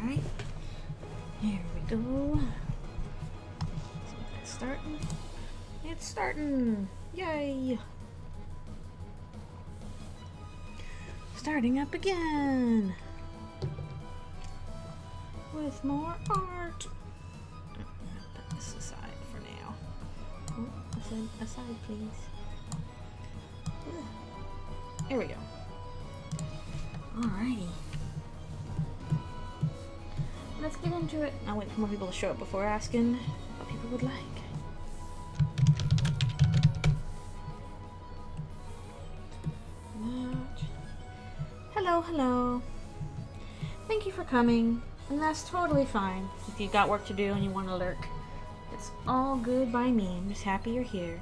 Alright. Here we go. So it's starting. It's starting! Yay! Starting up again! With more art! Put this aside for now. Oh, aside please. Ugh. Here we go. Alrighty. Let's get into it. I'll wait for more people to show up before asking what people would like. Hello, hello. Thank you for coming. And that's totally fine. If you've got work to do and you want to lurk, it's all good by me. I'm just happy you're here.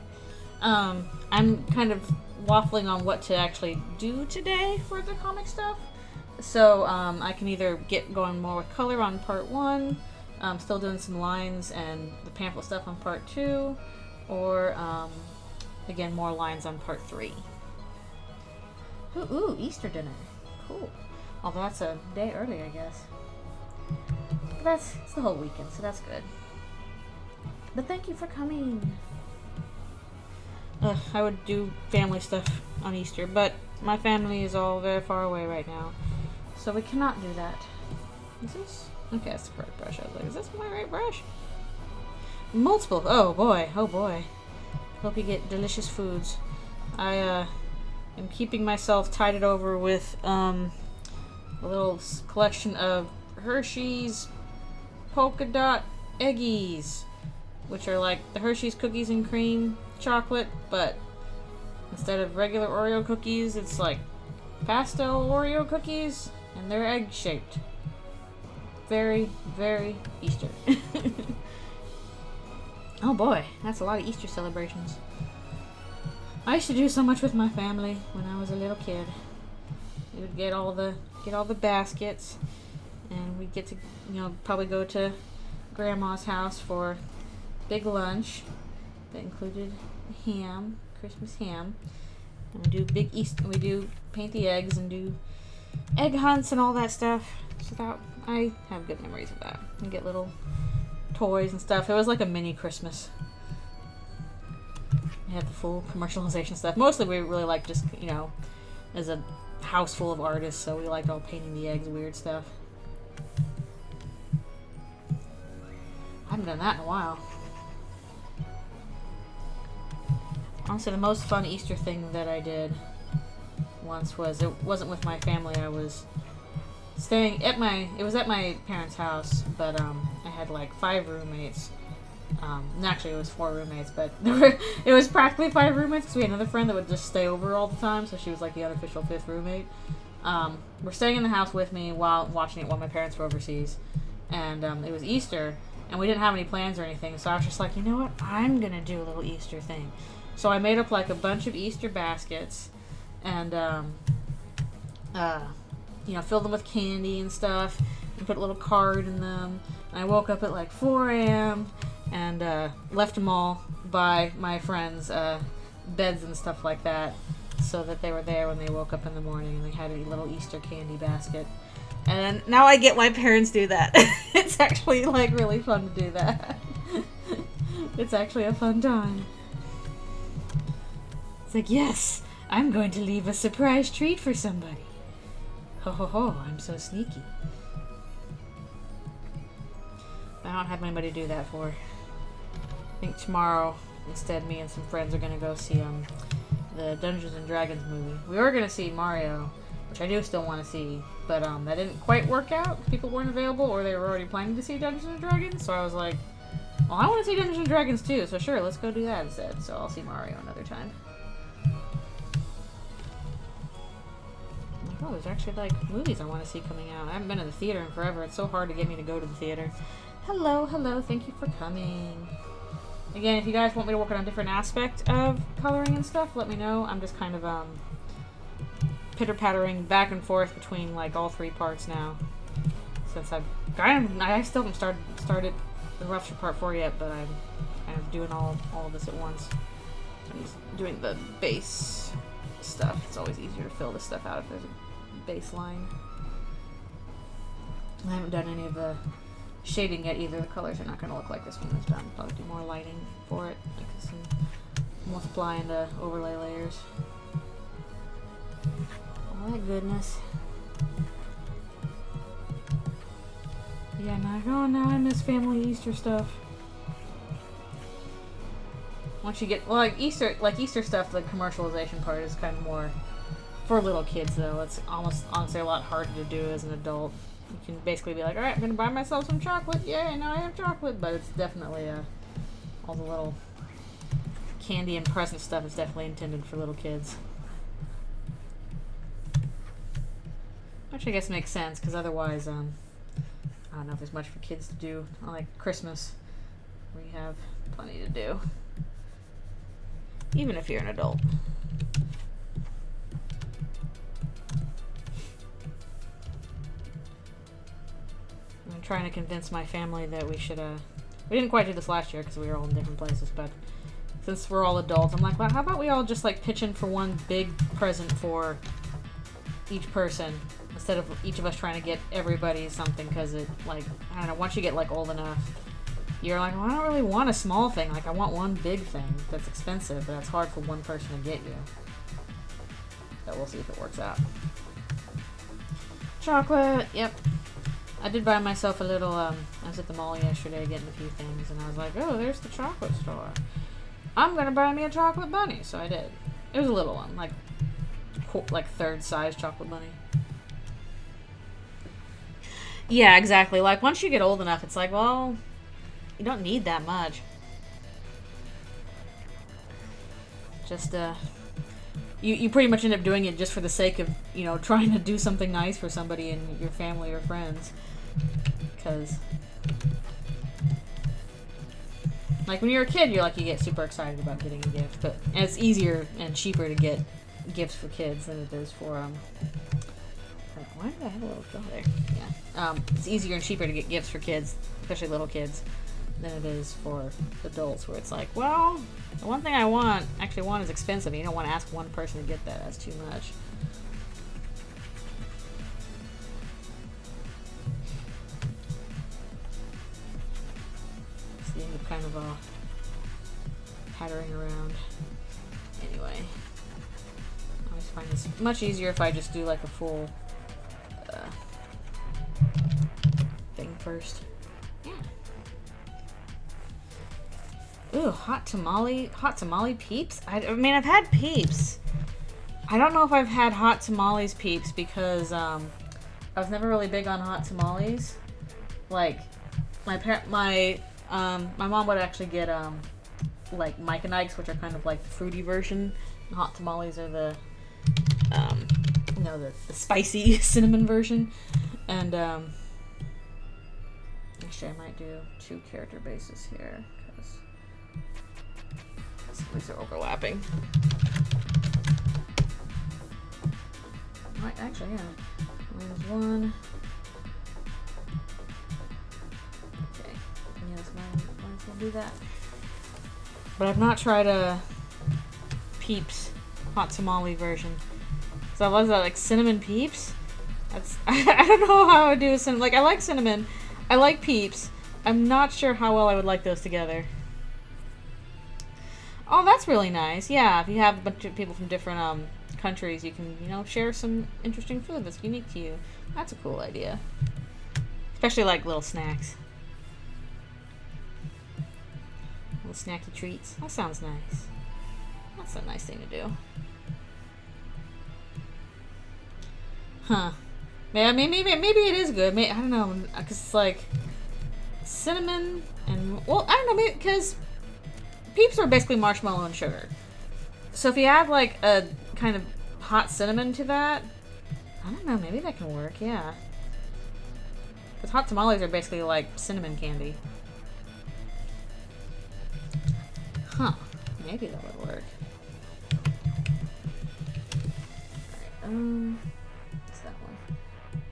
I'm kind of waffling on what to actually do today for the comic stuff. So I can either get going more with color on part 1, still doing some lines and the pamphlet stuff on part 2, or again more lines on part 3. Ooh, Easter dinner. Cool. Although that's a day early, I guess. But it's the whole weekend, so that's good. But thank you for coming. I would do family stuff on Easter, but my family is all very far away right now, so we cannot do that. Is this? Okay, that's the right brush. I was like, is this my right brush? Multiple. Oh boy. Oh boy. Hope you get delicious foods. I am keeping myself tided over with a little collection of Hershey's polka dot eggies, which are like the Hershey's cookies and cream chocolate, but instead of regular Oreo cookies, it's like pastel Oreo cookies, and they're egg shaped. Very, very Easter. Oh boy, that's a lot of Easter celebrations. I used to do so much with my family when I was a little kid. We would get all the baskets, and we'd get to, probably go to Grandma's house for big lunch that included ham, Christmas ham, and we do big Easter. We do paint the eggs and do egg hunts and all that stuff. So I have good memories of that. And get little toys and stuff. It was like a mini Christmas. We had the full commercialization stuff. Mostly we really liked just, as a house full of artists, so we liked all painting the eggs, weird stuff. I haven't done that in a while. Honestly, the most fun Easter thing that I did once was, it wasn't with my family, I was staying at it was at my parents' house, but I had like 5 roommates. Actually it was 4 roommates, but it was practically 5 roommates because we had another friend that would just stay over all the time, so she was like the unofficial 5th roommate. We're staying in the house with me while watching it while my parents were overseas, and it was Easter, and we didn't have any plans or anything, so I was just like, you know what, I'm gonna do a little Easter thing. So I made up like a bunch of Easter baskets, and filled them with candy and stuff, and put a little card in them. And I woke up at like 4 a.m. and left them all by my friends' beds and stuff like that, so that they were there when they woke up in the morning, and they had a little Easter candy basket. And now I get why parents do that. It's actually like really fun to do that. It's actually a fun time. It's like, yes, I'm going to leave a surprise treat for somebody. Ho ho ho, I'm so sneaky. I don't have anybody to do that for. I think tomorrow, instead, me and some friends are going to go see the Dungeons and Dragons movie. We were going to see Mario, which I do still want to see, but that didn't quite work out. People weren't available, or they were already planning to see Dungeons and Dragons, so I was like, well, I want to see Dungeons and Dragons too, so sure, let's go do that instead. So I'll see Mario another time. Oh, there's actually like movies I want to see coming out. I haven't been to the theater in forever. It's so hard to get me to go to the theater. Hello, hello, thank you for coming. Again, if you guys want me to work on a different aspect of coloring and stuff, let me know. I'm just kind of pitter-pattering back and forth between like all 3 parts now. Since I still haven't started the rough part 4 yet, but I'm kind of doing all of this at once. I'm just doing the base stuff. It's always easier to fill this stuff out if there's a baseline. I haven't done any of the shading yet either. The colors are not going to look like this one is done. Probably do more lighting for it, like some multiply into overlay layers. All that goodness. Yeah, now I miss family Easter stuff. Once you get, well, like Easter stuff, the commercialization part is kind of more for little kids, though. It's almost, honestly, a lot harder to do as an adult. You can basically be like, all right, I'm going to buy myself some chocolate. Yay, now I have chocolate. But it's definitely, all the little candy and present stuff is definitely intended for little kids. Which I guess makes sense, because otherwise, I don't know if there's much for kids to do. Like Christmas, we have plenty to do. Even if you're an adult. I'm trying to convince my family that we should, we didn't quite do this last year because we were all in different places, but since we're all adults, I'm like, well, how about we all just like pitch in for one big present for each person instead of each of us trying to get everybody something, because it, like, I don't know, once you get like old enough, you're like, well, I don't really want a small thing. Like, I want one big thing that's expensive, but it's hard for one person to get you. But we'll see if it works out. Chocolate, yep. I did buy myself a little, I was at the mall yesterday getting a few things, and I was like, oh, there's the chocolate store. I'm gonna buy me a chocolate bunny, so I did. It was a little one, like third size chocolate bunny. Yeah, exactly. Like, once you get old enough, it's like, well, you don't need that much. Just, you pretty much end up doing it just for the sake of, you know, trying to do something nice for somebody in your family or friends. Because, like, when you're a kid, you're like, you get super excited about getting a gift. But it's easier and cheaper to get gifts for kids than it is for, why did I have a little draw there? Yeah. It's easier and cheaper to get gifts for kids, especially little kids, than it is for adults, where it's like, well, the one thing I want is expensive, and you don't want to ask one person to get that. That's too much. See, I'm kind of pattering around. Anyway, I always find this much easier if I just do like a full thing first. Yeah. Ooh, hot tamale peeps? I mean, I've had peeps. I don't know if I've had hot tamales peeps because I was never really big on hot tamales. Like, my mom would actually get like Mike and Ike's, which are kind of like the fruity version. And hot tamales are the you know, the spicy cinnamon version. And actually, I might do 2 character bases here because these are overlapping. Right, actually, yeah. There's one. Okay. Yes, might as well do that. But I've not tried a Peeps hot tamale version. So was that like cinnamon Peeps? That's I don't know how I would do a cinnamon. Like, I like cinnamon. I like Peeps. I'm not sure how well I would like those together. Oh, that's really nice. Yeah, if you have a bunch of people from different countries, you can, you know, share some interesting food that's unique to you. That's a cool idea. Especially like little snacks. Little snacky treats. That sounds nice. That's a nice thing to do. Huh. Maybe it is good. I don't know, because it's like cinnamon and, well, I don't know, because Peeps are basically marshmallow and sugar. So if you add like a kind of hot cinnamon to that, I don't know, maybe that can work, yeah. Because hot tamales are basically like cinnamon candy. Huh. Maybe that would work. Alright, what's that one?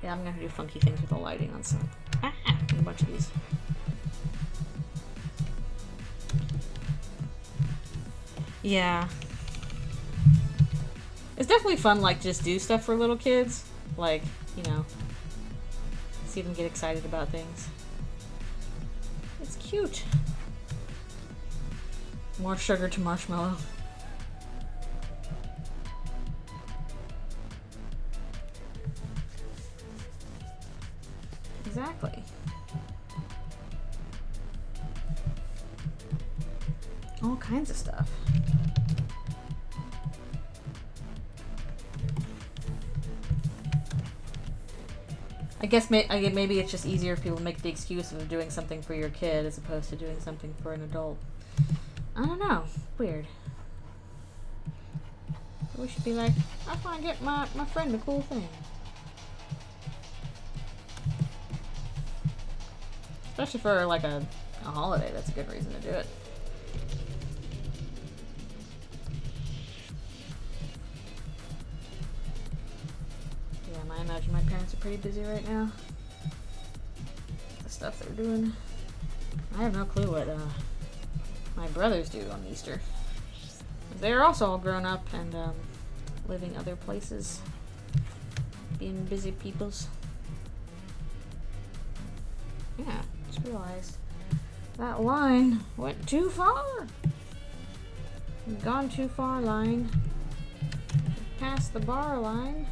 Yeah, I'm gonna do funky things with the lighting on some. A bunch of these. Yeah. It's definitely fun, like, just do stuff for little kids. Like, you know, see them get excited about things. It's cute. More sugar to marshmallow. Exactly. All kinds of stuff. I guess maybe it's just easier if people make the excuse of doing something for your kid as opposed to doing something for an adult. I don't know. Weird. We should be like, I want to get my friend a cool thing. Especially for like a holiday, that's a good reason to do it. I imagine my parents are pretty busy right now. The stuff they're doing. I have no clue what my brothers do on Easter. They're also all grown up and living other places. Being busy peoples. Yeah, just realized that line went too far. Gone too far, line. Past the bar line.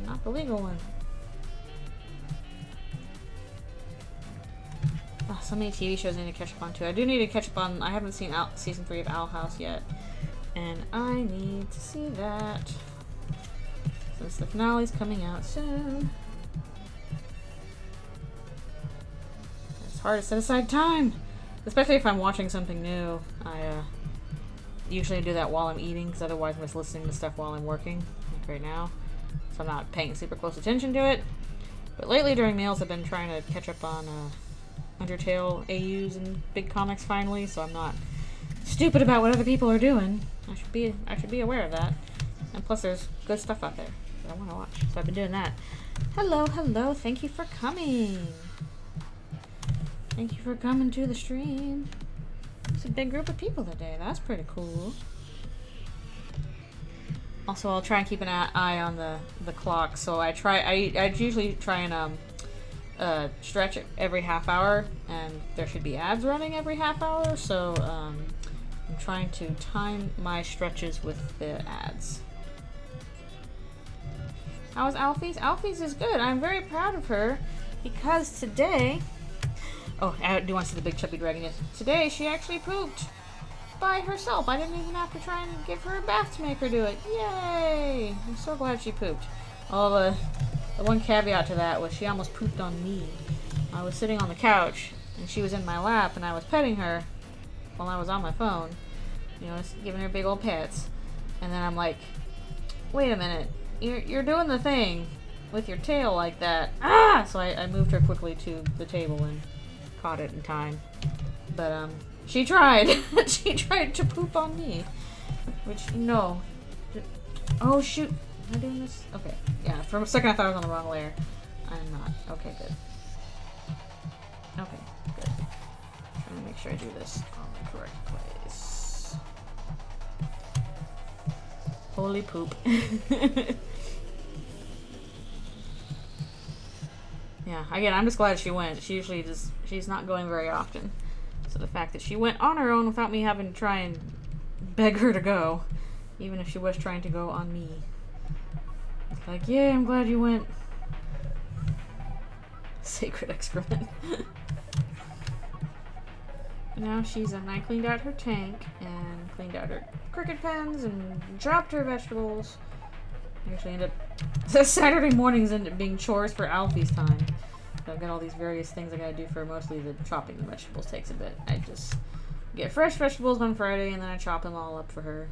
Not the legal one. Oh, so many TV shows I need to catch up on too. I do need to catch up on. I haven't seen season 3 of Owl House yet, and I need to see that since the finale's coming out soon. It's hard to set aside time, especially if I'm watching something new. I usually do that while I'm eating, because otherwise I'm just listening to stuff while I'm working, like right now. So I'm not paying super close attention to it. But lately during meals I've been trying to catch up on Undertale AUs and big comics finally, so I'm not stupid about what other people are doing. I should be aware of that. And plus there's good stuff out there that I want to watch. So I've been doing that. Hello, hello, thank you for coming. Thank you for coming to the stream. It's a big group of people today. That's pretty cool. Also, I'll try and keep an eye on the clock. So I usually try and stretch it every half hour, and there should be ads running every half hour. So I'm trying to time my stretches with the ads. How's Alfie's? Alfie's is good. I'm very proud of her because today. Oh, I do want to see the big chubby dragon. Yes, today she actually pooped. By herself. I didn't even have to try and give her a bath to make her do it. Yay! I'm so glad she pooped. The one caveat to that was she almost pooped on me. I was sitting on the couch and she was in my lap and I was petting her while I was on my phone. You know, just giving her big old pets. And then I'm like, wait a minute. You're doing the thing with your tail like that. Ah! So I moved her quickly to the table and caught it in time. But, she tried. She tried to poop on me. Which, no. Oh, shoot. Am I doing this? Okay. Yeah, for a second I thought I was on the wrong layer. I'm not. Okay, good. Okay, good. Trying to make sure I do this on the correct place. Holy poop. Yeah, again, I'm just glad she went. She's not going very often. So the fact that she went on her own without me having to try and beg her to go, even if she was trying to go on me. It's like, yeah, I'm glad you went. Sacred excrement. Now I cleaned out her tank and cleaned out her cricket pens and dropped her vegetables. Actually ended up Saturday mornings end up being chores for Alfie's time. So I've got all these various things I gotta do for mostly the chopping the vegetables takes a bit. I just get fresh vegetables on Friday and then I chop them all up for her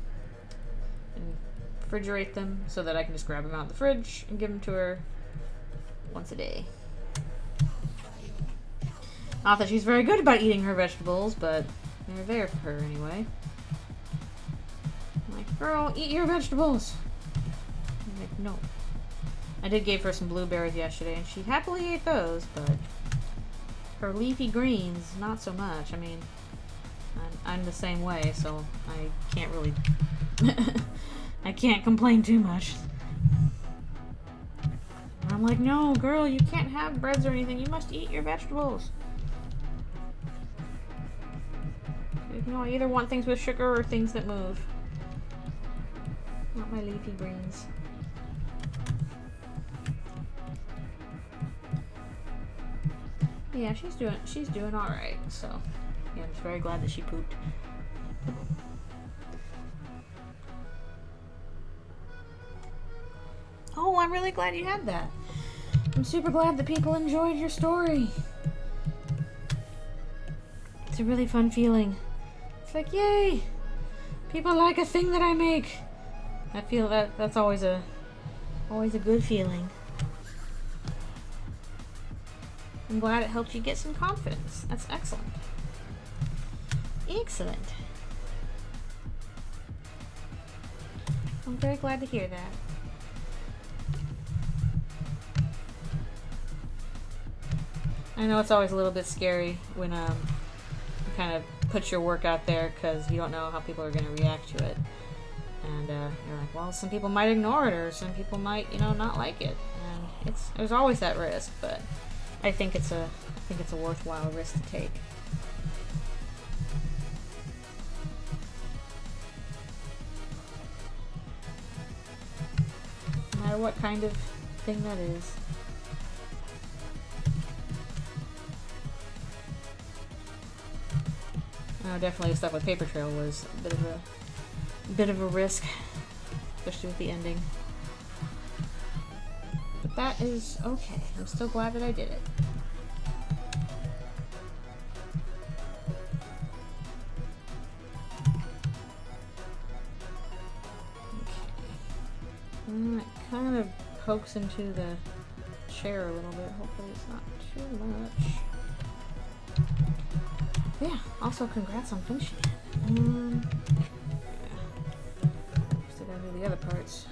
and refrigerate them so that I can just grab them out of the fridge and give them to her once a day. Not that she's very good about eating her vegetables, but they're there for her anyway. I'm like, girl, eat your vegetables. I'm like, no. I did give her some blueberries yesterday, and she happily ate those, but her leafy greens, not so much. I mean, I'm the same way, so I can't really... I can't complain too much. I'm like, no, girl, you can't have breads or anything. You must eat your vegetables. You know, I either want things with sugar or things that move. Not my leafy greens. Yeah, she's doing all right. So, yeah, I'm just very glad that she pooped. Oh, I'm really glad you had that. I'm super glad that people enjoyed your story. It's a really fun feeling. It's like, yay! People like a thing that I make. I feel that's always a good feeling. I'm glad it helped you get some confidence. That's excellent. Excellent. I'm very glad to hear that. I know it's always a little bit scary when you kind of put your work out there because you don't know how people are going to react to it. And you're like, well, some people might ignore it or some people might, not like it. And there's always that risk, but I think it's a worthwhile risk to take. No matter what kind of thing that is. Oh, definitely the stuff with Paper Trail was a bit of a risk, especially with the ending. But that is okay. I'm still glad that I did it. Okay. It kind of pokes into the chair a little bit. Hopefully it's not too much. Yeah, also congrats on finishing it. Yeah. Still gotta do the other parts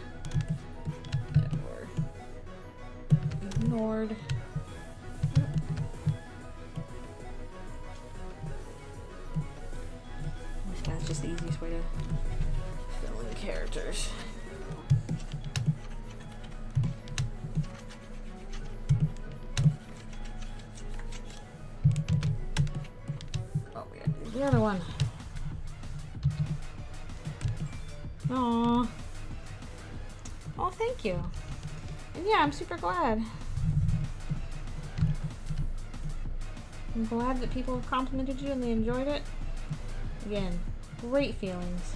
that were ignored. This guy's just the easiest way to fill in characters. The other one. Aww. Oh, thank you. And yeah, I'm super glad. I'm glad that people have complimented you and they enjoyed it. Again, great feelings.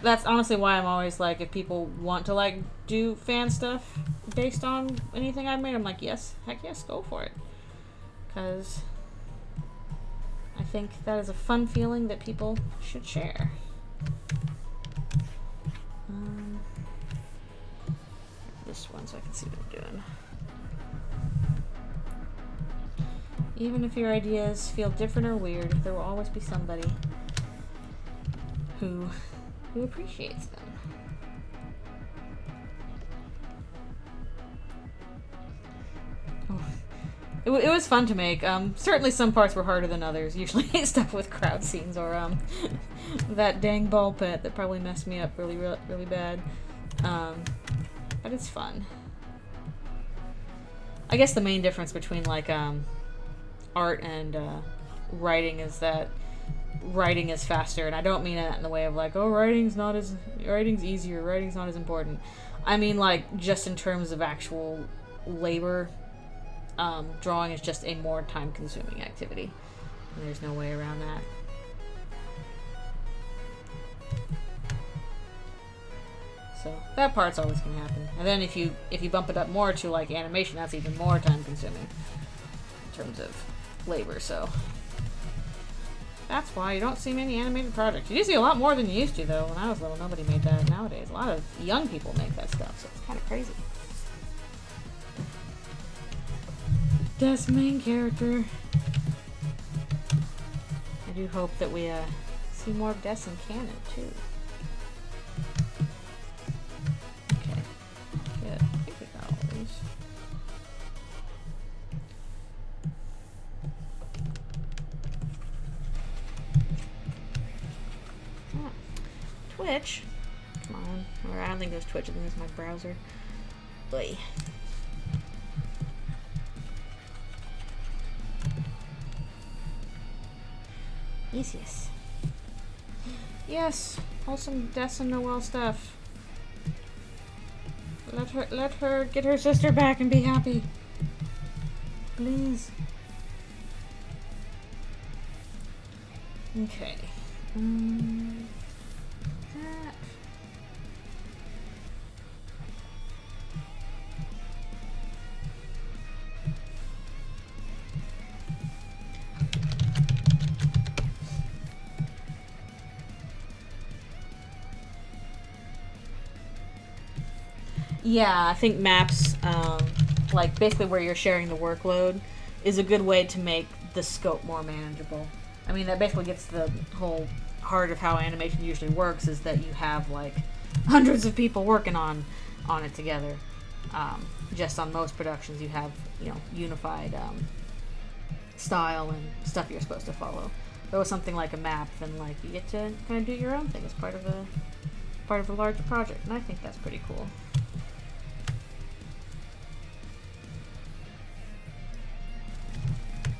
That's honestly why I'm always like, if people want to like do fan stuff based on anything I've made, I'm like, yes, heck yes, go for it. Because I think that is a fun feeling that people should share. This one so I can see what I'm doing. Even if your ideas feel different or weird, there will always be somebody who appreciates them. It was fun to make. Certainly some parts were harder than others. Usually stuff with crowd scenes or that dang ball pit that probably messed me up really, really bad. But it's fun. I guess the main difference between like art and writing is that writing is faster, and I don't mean that in the way of like, oh, writing's easier, writing's not as important. I mean like just in terms of actual labor. Drawing is just a more time-consuming activity. And there's no way around that. So that part's always going to happen. And then if you bump it up more to like animation, that's even more time-consuming in terms of labor. So that's why you don't see many animated projects. You do see a lot more than you used to, though. When I was little, nobody made that. Nowadays, a lot of young people make that stuff, so it's kind of crazy. Des main character. I do hope that we see more of Des in canon too. Okay. Good. I think we got all these. Twitch. Come on. don't think there's Twitch. I think there's my browser. Oy. Yes. Yes. Wholesome Des and Noel stuff. Let her get her sister back and be happy. Please. Okay. That. Yeah, I think maps, like basically where you're sharing the workload, is a good way to make the scope more manageable. I mean, that basically gets the whole heart of how animation usually works, is that you have like hundreds of people working on it together. Just on most productions, you have, you know, unified style and stuff you're supposed to follow. But with something like a map, then like you get to kind of do your own thing as part of a larger project, and I think that's pretty cool.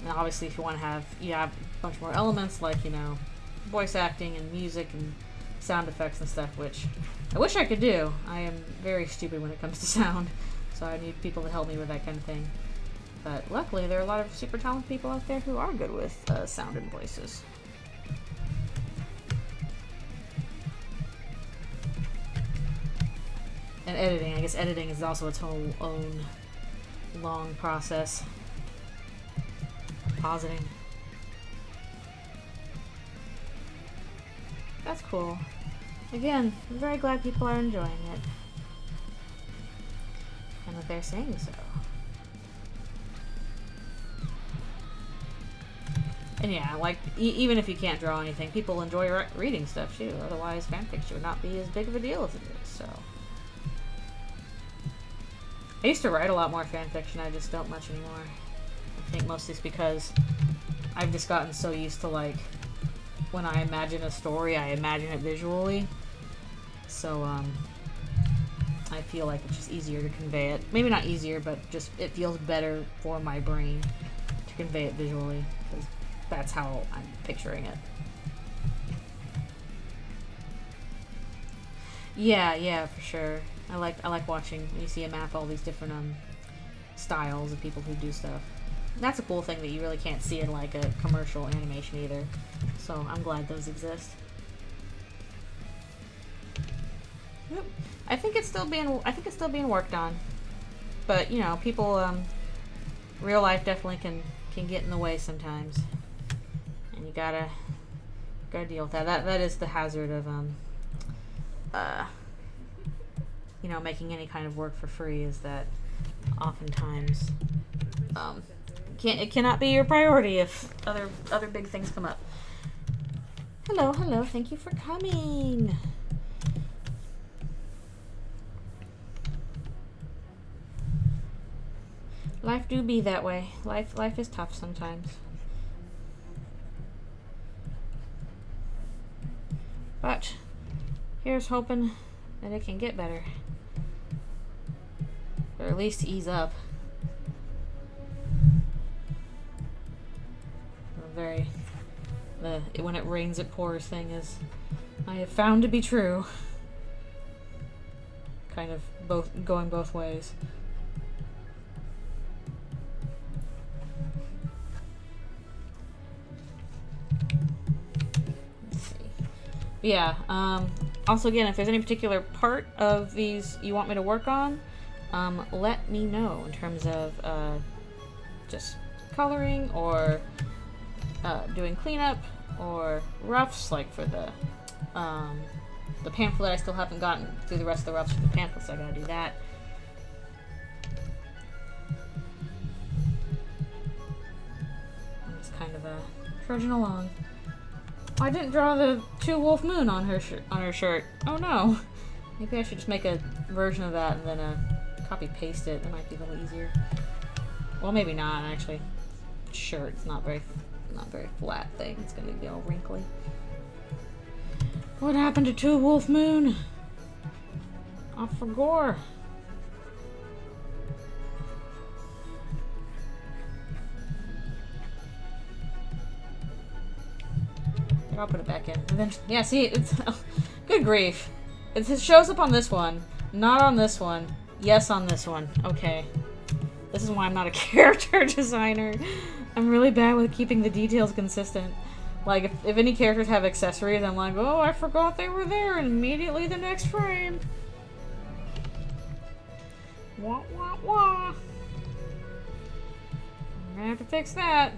Now, obviously, if you want to have a bunch more elements like, you know, voice acting and music and sound effects and stuff, which I wish I could do. I am very stupid when it comes to sound, so I need people to help me with that kind of thing. But luckily, there are a lot of super talented people out there who are good with sound and voices. And editing. I guess editing is also its whole own long process. Positing. That's cool. Again, I'm very glad people are enjoying it. And that they're saying so. And yeah, like, even if you can't draw anything, people enjoy reading stuff too. Otherwise, fanfiction would not be as big of a deal as it is, so. I used to write a lot more fanfiction, I just don't much anymore. I think mostly it's because I've just gotten so used to, like, when I imagine a story, I imagine it visually. So, I feel like it's just easier to convey it. Maybe not easier, but just it feels better for my brain to convey it visually, because that's how I'm picturing it. Yeah, for sure. I like watching when you see a map, all these different styles of people who do stuff. That's a cool thing that you really can't see in like a commercial animation either. So I'm glad those exist. Yep. I think it's still being worked on. But you know, people real life definitely can get in the way sometimes. And you gotta deal with that. That is the hazard of you know, making any kind of work for free, is that oftentimes it cannot be your priority if other big things come up. Hello, thank you for coming. Life do be that way. Life is tough sometimes. But here's hoping that it can get better. Or at least ease up. When it rains it pours thing is, I have found to be true. Kind of going both ways. Let's see. But yeah, also again, if there's any particular part of these you want me to work on, let me know in terms of just coloring or doing cleanup or roughs, like for the pamphlet. I still haven't gotten through the rest of the roughs for the pamphlet, so I gotta do that. I'm just kind of trudging along. Oh, I didn't draw the 2-wolf moon on her shirt. Oh no. Maybe I should just make a version of that and then copy paste it. That might be a little easier. Well, maybe not actually. Shirt. It's not very flat thing. It's gonna be all wrinkly. What happened to 2-wolf moon? Oh, for gore. I'll put it back in. And then, yeah, see, it's good grief. It shows up on this one, not on this one. Yes, on this one. Okay. This is why I'm not a character designer. I'm really bad with keeping the details consistent. Like, if any characters have accessories, I'm like, oh, I forgot they were there, and immediately the next frame. Wah, wah, wah. I'm gonna have to fix that.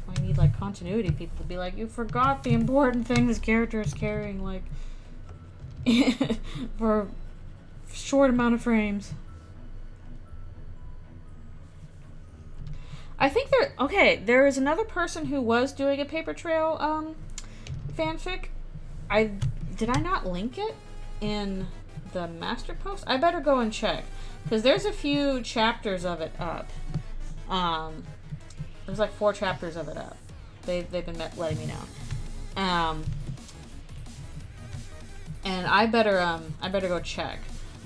I need, like, continuity people to be like, you forgot the important thing this character is carrying, like, for a short amount of frames. I think there is another person who was doing a paper trail, fanfic. Did I not link it in the master post? I better go and check, because there's a few chapters of it up. There's like 4 chapters of it up. They've been letting me know. And I better go check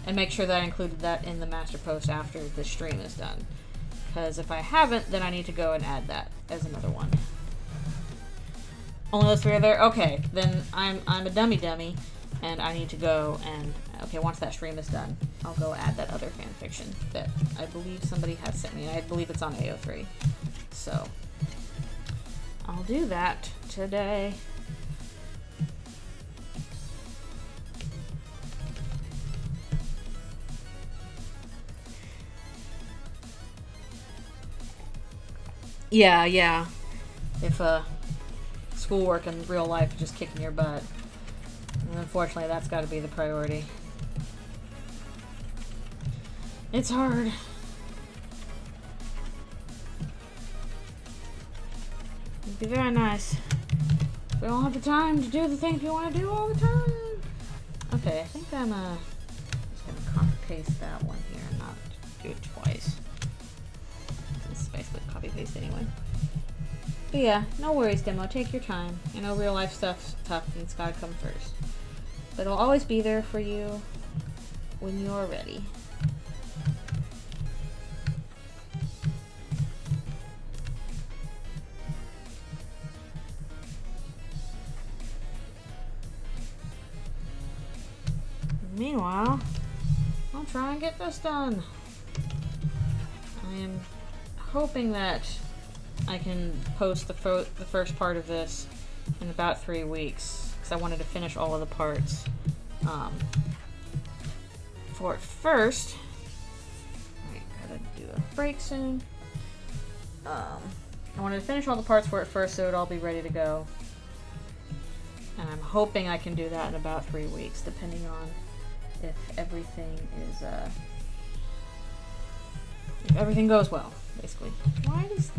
and make sure that I included that in the master post after the stream is done. Because if I haven't, then I need to go and add that as another one. Only those 3 are there? Okay, then I'm a dummy, and I need to go and, okay, once that stream is done, I'll go add that other fanfiction that I believe somebody has sent me. I believe it's on AO3. So, I'll do that today. Yeah. If schoolwork and real life are just kicking your butt, and unfortunately that's got to be the priority. It's hard. It'd be very nice. We don't have the time to do the things we want to do all the time. Okay, I think I'm just gonna copy paste that one here and not do it twice. This is basically copy paste anyway. But yeah, no worries, demo. Take your time. I know real life stuff's tough and it's gotta come first. But it'll always be there for you when you're ready. Meanwhile, I'll try and get this done. I am hoping that I can post the first part of this in about 3 weeks, because I wanted to finish all of the parts for it first. I gotta do a break soon. I wanted to finish all the parts for it first so it would all be ready to go. And I'm hoping I can do that in about 3 weeks, depending on if everything is if everything goes well, basically. Why does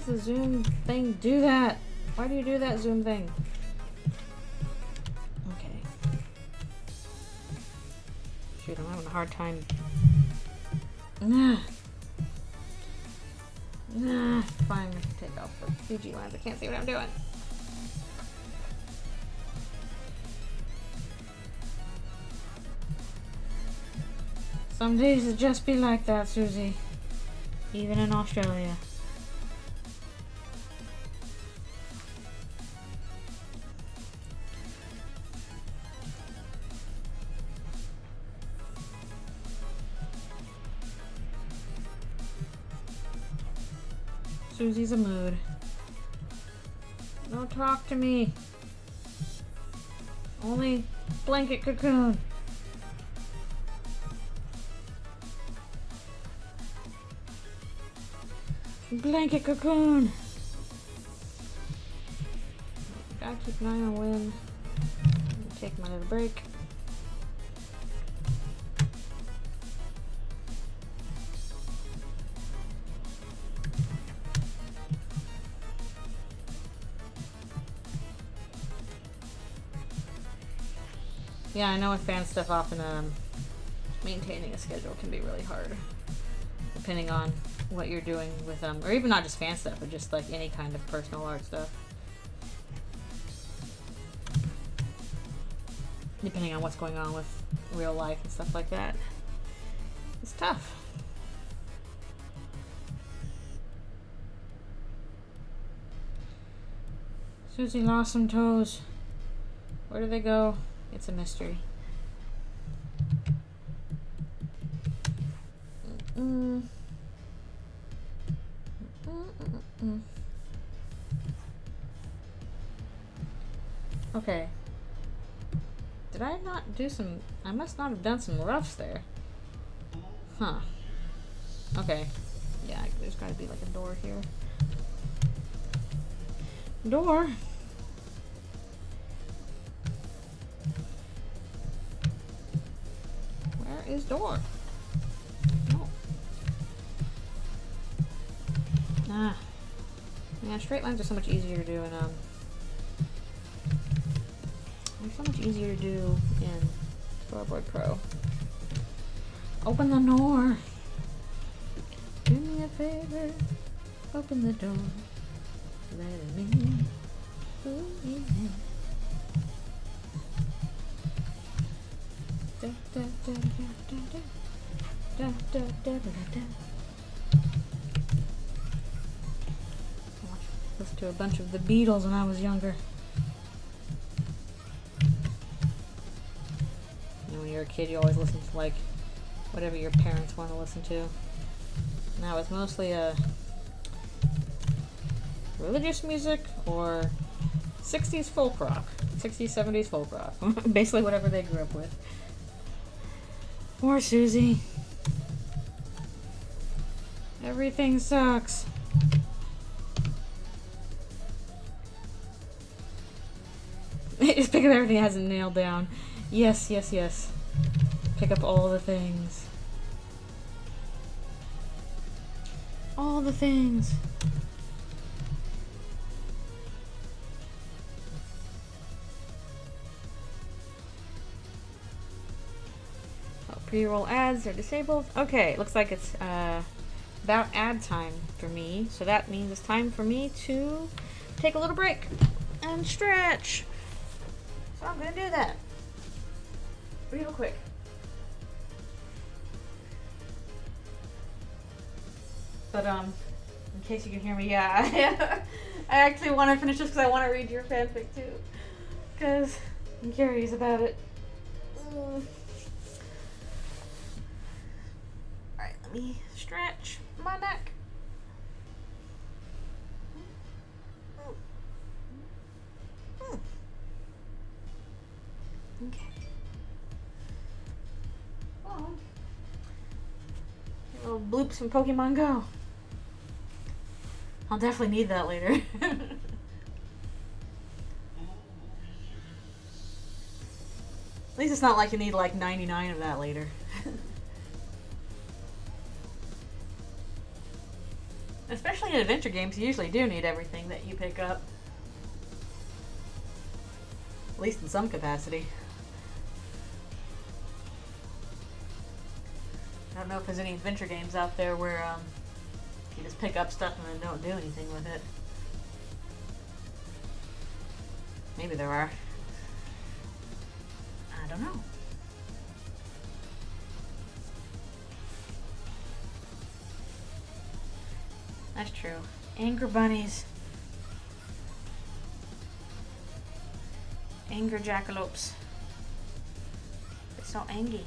the Zoom thing do that? Why do you do that, Zoom thing? Okay. Shoot, I'm having a hard time. Fine, I'm gonna take off the CG lines. I can't see what I'm doing. Some days it just be like that, Susie. Even in Australia. Susie's a mood. Don't talk to me. Only blanket cocoon. Blanket cocoon. Gotta keep an eye on when. Take my little break. Yeah, I know with fan stuff often maintaining a schedule can be really hard, depending on what you're doing with or even not just fan stuff, but just like any kind of personal art stuff. depending on what's going on with real life and stuff like that. It's tough. Susie lost some toes. Where do they go? It's a mystery. Okay. Did I not do some... I must not have done some roughs there. Huh. Okay. Yeah, there's gotta be like a door here. Door? Where is door? No. Ah. Yeah, straight lines are so much easier to do in, they're so much easier to do in Floorboard Pro. Open the door. Do me a favor. Open the door. Let me in. Ooh, yeah. Da, da, da, da, da, da, da, da, da, da. I listened to a bunch of the Beatles when I was younger. When you're a kid, you always listen to like whatever your parents want to listen to. Now it's mostly religious music or 60s folk rock, 60s, 70s folk rock. Basically whatever they grew up with. Poor Susie. Everything sucks. Just pick up everything that hasn't nailed down. Yes, yes, yes. Pick up all the things. All the things. Oh, pre-roll ads are disabled. Okay, looks like it's about ad time for me. So that means it's time for me to take a little break and stretch. So I'm gonna do that. Real quick. But in case you can hear me, yeah, I actually want to finish this because I want to read your fanfic too, because I'm curious about it. Alright, let me stretch my neck. Okay. Oh. Little bloops from Pokemon Go. I'll definitely need that later. At least it's not like you need like 99 of that later. Especially in adventure games, you usually do need everything that you pick up. At least in some capacity. I don't know if there's any adventure games out there where you just pick up stuff and then don't do anything with it. Maybe there are. I don't know. That's true. Anger bunnies. Anger jackalopes. They're so angry.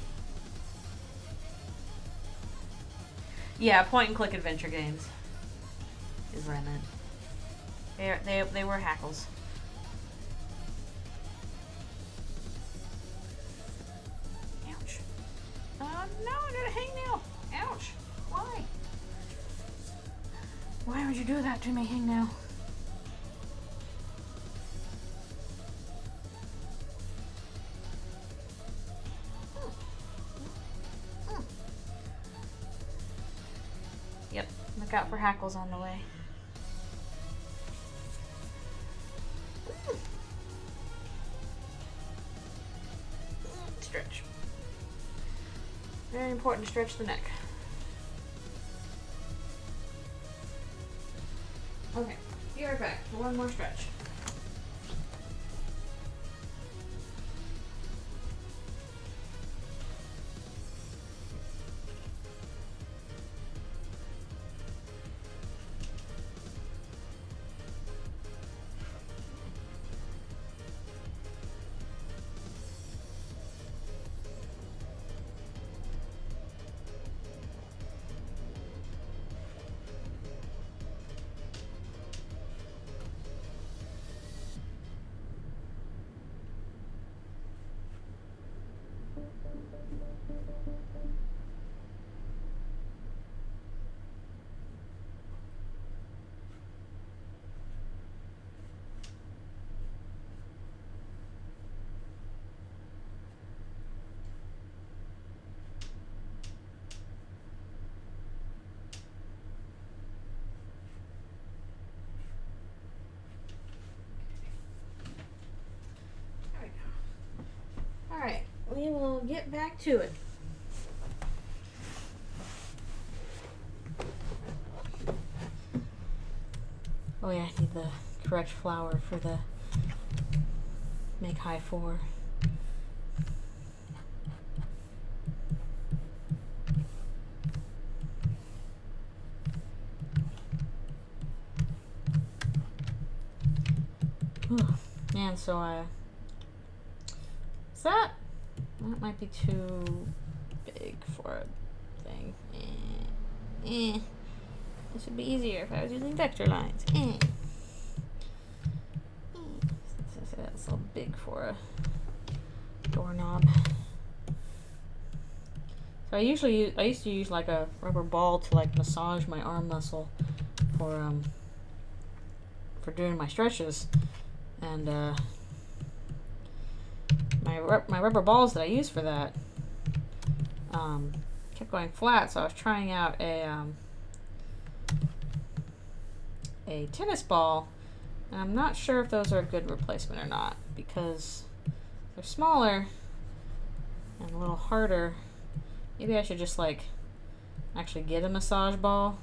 Yeah, point and click adventure games is what I meant. They were hackles. Ouch. No, I got a hangnail. Ouch. Why? Why would you do that to me, hangnail? Yep, look out for hackles on the way. Stretch. Very important to stretch the neck. Okay, be right back for one more stretch. get back to it. Oh yeah, I need the correct flour for the make high 4. Man, so that might be too big for a thing. This would be easier if I was using vector lines. That's a little big for a doorknob. So I used to use like a rubber ball to like massage my arm muscle for doing my stretches, and my rubber balls that I used for that kept going flat, so I was trying out a tennis ball, and I'm not sure if those are a good replacement or not, because they're smaller and a little harder. Maybe I should just like actually get a massage ball.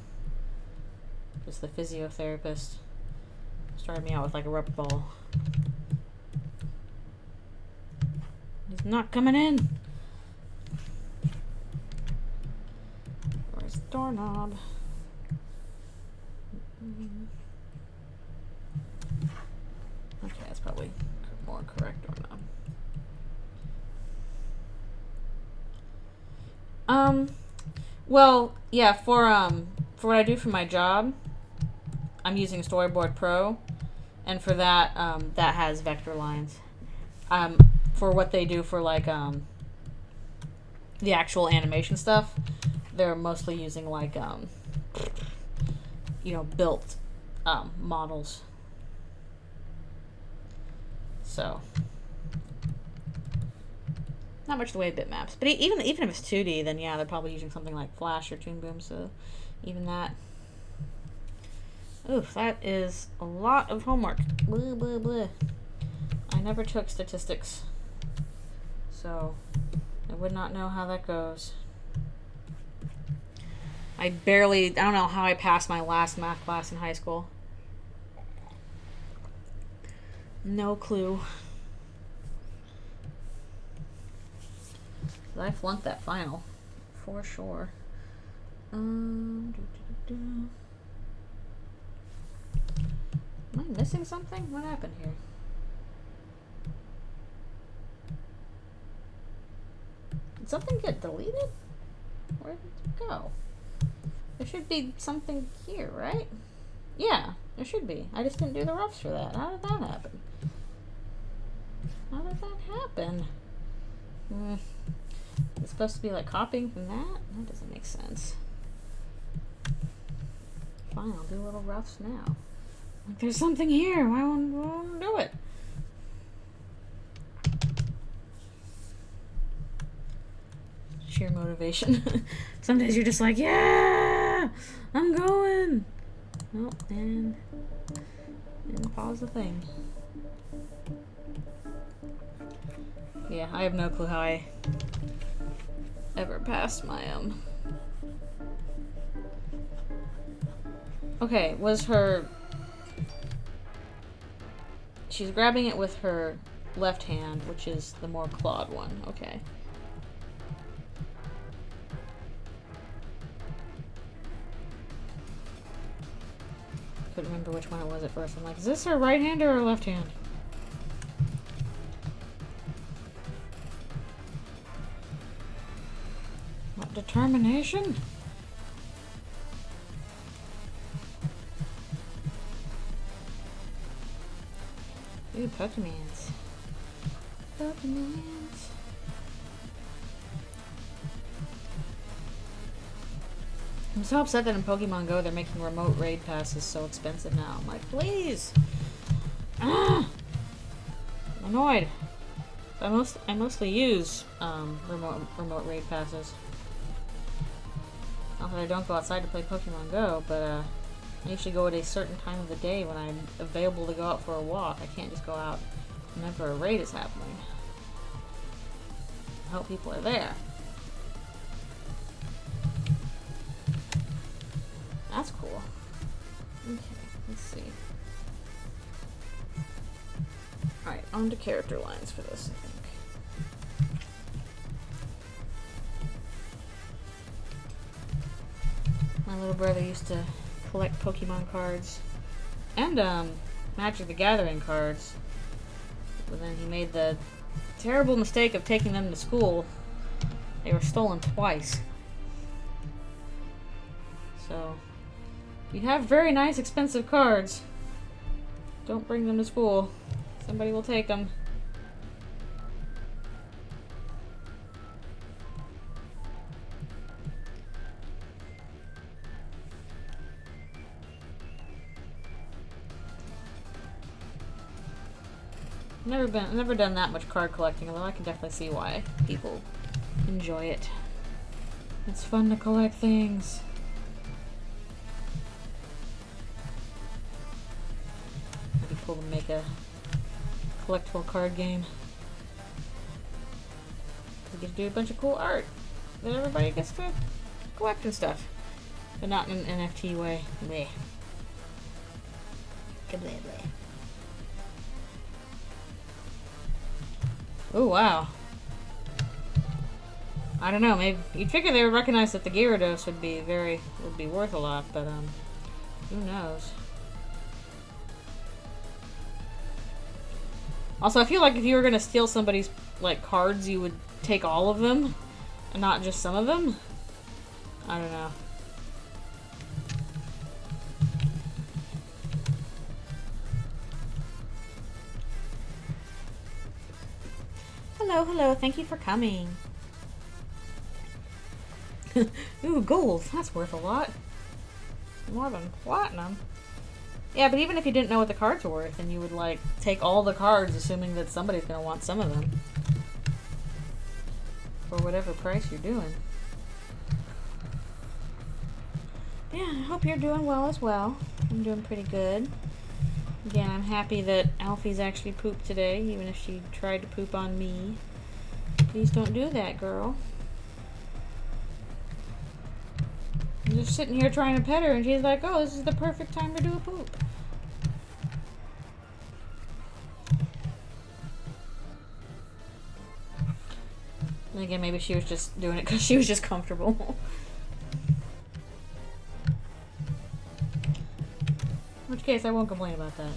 Just the physiotherapist started me out with like a rubber ball. He's not coming in. Where's the doorknob? Okay, that's probably more correct doorknob. Well, yeah, for what I do for my job, I'm using Storyboard Pro, and for that, that has vector lines. For what they do for like the actual animation stuff, they're mostly using like built models. So not much the way of bitmaps, but even if it's 2D, then yeah, they're probably using something like Flash or Toon Boom. So even that. Oof, that is a lot of homework. Blah, blah, blah. I never took statistics, so I would not know how that goes. I don't know how I passed my last math class in high school. No clue. I flunked that final, for sure. Am I missing something? What happened here? Did something get deleted? Where did it go? There should be something here, right? Yeah, there should be. I just didn't do the roughs for that. How did that happen? How did that happen? It's supposed to be like copying from that? That doesn't make sense. Fine, I'll do little roughs now. Like, there's something here. Why won't I do it? Sheer motivation. Some days you're just like, yeah, I'm going. Oh, and pause the thing. Yeah, I have no clue how I ever passed my Okay, she's grabbing it with her left hand, which is the more clawed one. Okay. Couldn't remember which one it was at first. I'm like, is this her right hand or her left hand? What determination? Ooh, Pokemans. Pokemans. I'm so upset that in Pokemon Go they're making remote raid passes so expensive now. I'm like, please! Ah! I'm annoyed. I mostly use remote raid passes. Not that I don't go outside to play Pokemon Go, but I usually go at a certain time of the day when I'm available to go out for a walk. I can't just go out whenever a raid is happening. I hope people are there. That's cool. Okay, let's see. Alright, on to character lines for this, I think. My little brother used to collect Pokemon cards and Magic the Gathering cards. But then he made the terrible mistake of taking them to school. They were stolen twice. So, if you have very nice, expensive cards, don't bring them to school. Somebody will take them. Never done that much card collecting, although I can definitely see why people enjoy it. It's fun to collect things. It'd be cool to make a collectible card game. We get to do a bunch of cool art that everybody gets to collect and stuff, but not in an NFT way. Bleh. Bleh, bleh. Oh wow. I don't know, maybe you'd figure they would recognize that the Gyarados would be worth a lot, but who knows. Also, I feel like if you were gonna steal somebody's like cards, you would take all of them and not just some of them. I don't know. Hello, hello, thank you for coming. Ooh, gold. That's worth a lot. More than platinum. Yeah, but even if you didn't know what the cards were worth, then you would, like, take all the cards, assuming that somebody's gonna want some of them. For whatever price you're doing. Yeah, I hope you're doing well as well. I'm doing pretty good. Again, I'm happy that Alfie's actually pooped today, even if she tried to poop on me. Please don't do that, girl. I'm just sitting here trying to pet her, and she's like, oh, this is the perfect time to do a poop. And again, maybe she was just doing it because she was just comfortable. In which case, I won't complain about that.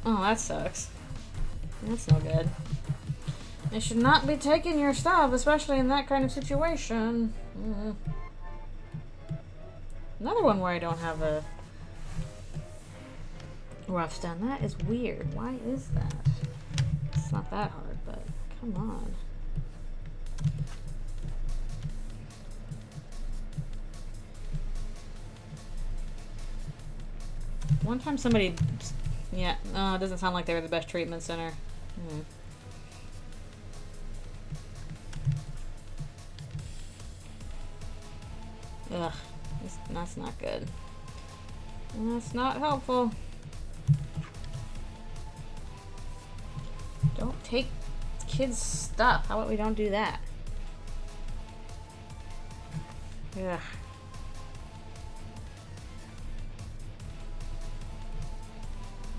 Oh, that sucks. That's no good. They should not be taking your stuff, especially in that kind of situation. Another one where I don't have a rough stone. That is weird. Why is that? It's not that hard, but come on. One time somebody... Yeah, it doesn't sound like they were the best treatment center. Ugh, that's not good. That's not helpful. Don't take kids' stuff. How about we don't do that? Ugh.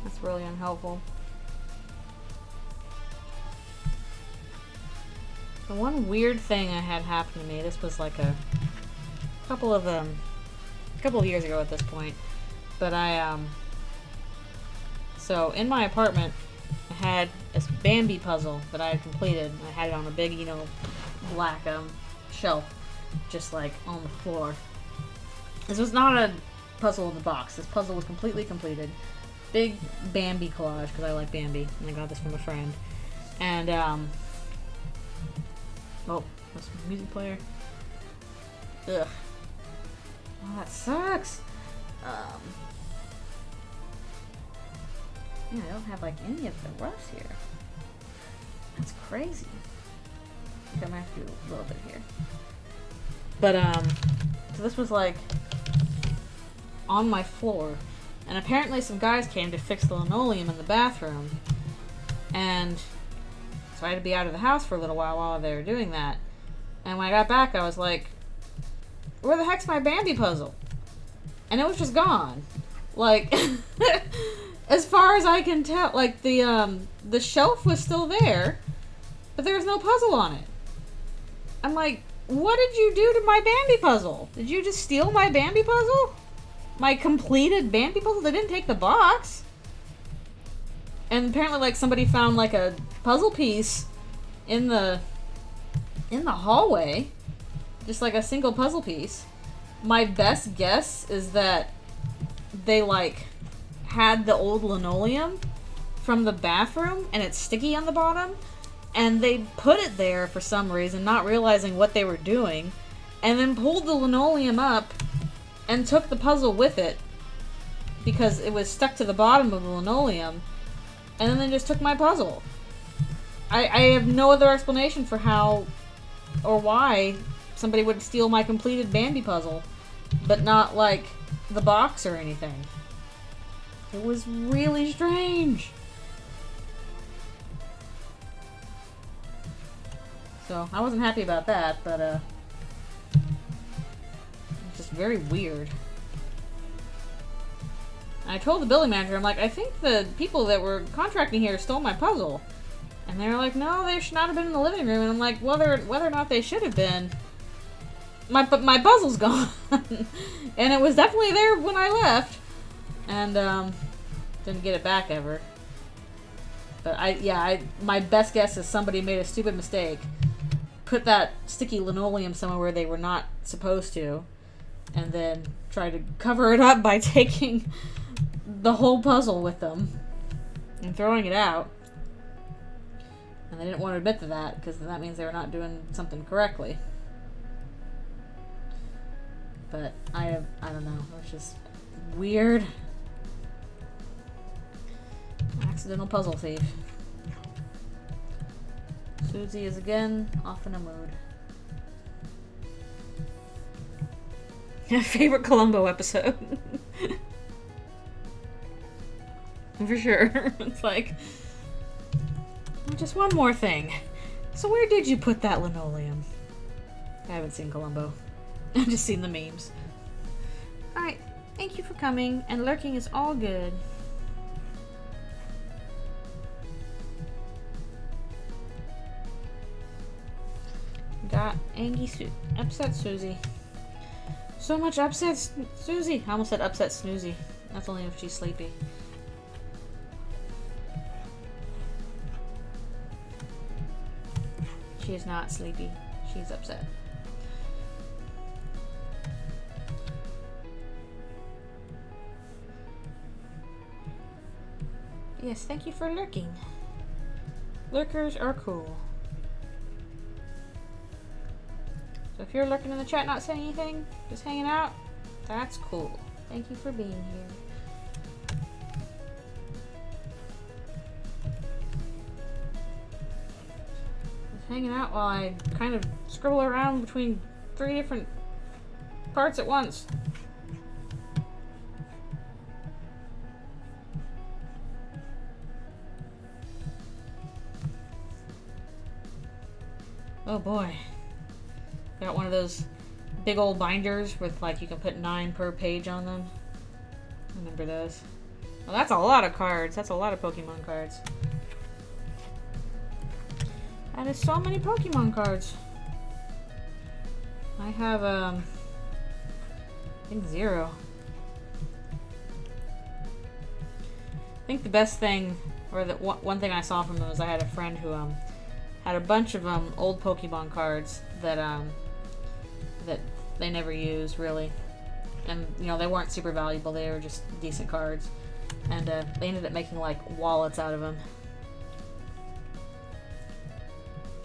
That's really unhelpful. The one weird thing I had happen to me, this was like a couple of years ago at this point, but so in my apartment I had this Bambi puzzle that I had completed. I had it on a big, black shelf, just like on the floor. This was not a puzzle in the box. This puzzle was completely completed. Big Bambi collage, because I like Bambi, and I got this from a friend. And, oh, that's my music player. Ugh. Oh, that sucks. Yeah, I don't have, like, any of the roughs here. That's crazy. Okay, I'm gonna have to do a little bit here. But, so this was like on my floor. And apparently some guys came to fix the linoleum in the bathroom. And so I had to be out of the house for a little while they were doing that. And when I got back, I was like, where the heck's my Bambi puzzle? And it was just gone. Like, as far as I can tell, like the shelf was still there, but there was no puzzle on it. I'm like, what did you do to my Bambi puzzle? Did you just steal my Bambi puzzle? My completed Bambi puzzle? They didn't take the box. And apparently, like, somebody found, like, a puzzle piece in the hallway. Just, like, a single puzzle piece. My best guess is that they, like, had the old linoleum from the bathroom, and it's sticky on the bottom. And they put it there for some reason, not realizing what they were doing. And then pulled the linoleum up and took the puzzle with it. Because it was stuck to the bottom of the linoleum. And then they just took my puzzle. I have no other explanation for how or why somebody would steal my completed Bambi puzzle, but not, like, the box or anything. It was really strange. So, I wasn't happy about that, but, it's just very weird. I told the building manager, I'm like, I think the people that were contracting here stole my puzzle. And they were like, no, they should not have been in the living room. And I'm like, whether or not they should have been, my puzzle's gone. And it was definitely there when I left. And, didn't get it back ever. But my best guess is somebody made a stupid mistake. Put that sticky linoleum somewhere where they were not supposed to. And then tried to cover it up by taking the whole puzzle with them and throwing it out. And they didn't want to admit to that because that means they were not doing something correctly. But I don't know. It was just weird. Accidental puzzle thief. Susie is again off in a mood. Favorite Columbo episode. For sure. It's like, just one more thing. So where did you put that linoleum? I haven't seen Columbo. I've just seen the memes. Alright, thank you for coming, and lurking is all good. Got upset Susie. So much upset Susie. I almost said upset Snoozy. That's only if she's sleepy. She is not sleepy. She's upset. Yes, thank you for lurking. Lurkers are cool. So if you're lurking in the chat not saying anything, just hanging out, that's cool. Thank you for being here. Just hanging out while I kind of scribble around between 3 different parts at once. Oh boy. Got one of those big old binders with, like, you can put 9 per page on them. Remember those? Well, that's a lot of cards. That's a lot of Pokemon cards. That is so many Pokemon cards. I have, I think 0. I think the best thing, or the one thing I saw from them was I had a friend who, had a bunch of old Pokemon cards that that they never used really, and you know they weren't super valuable. They were just decent cards, and they ended up making like wallets out of them.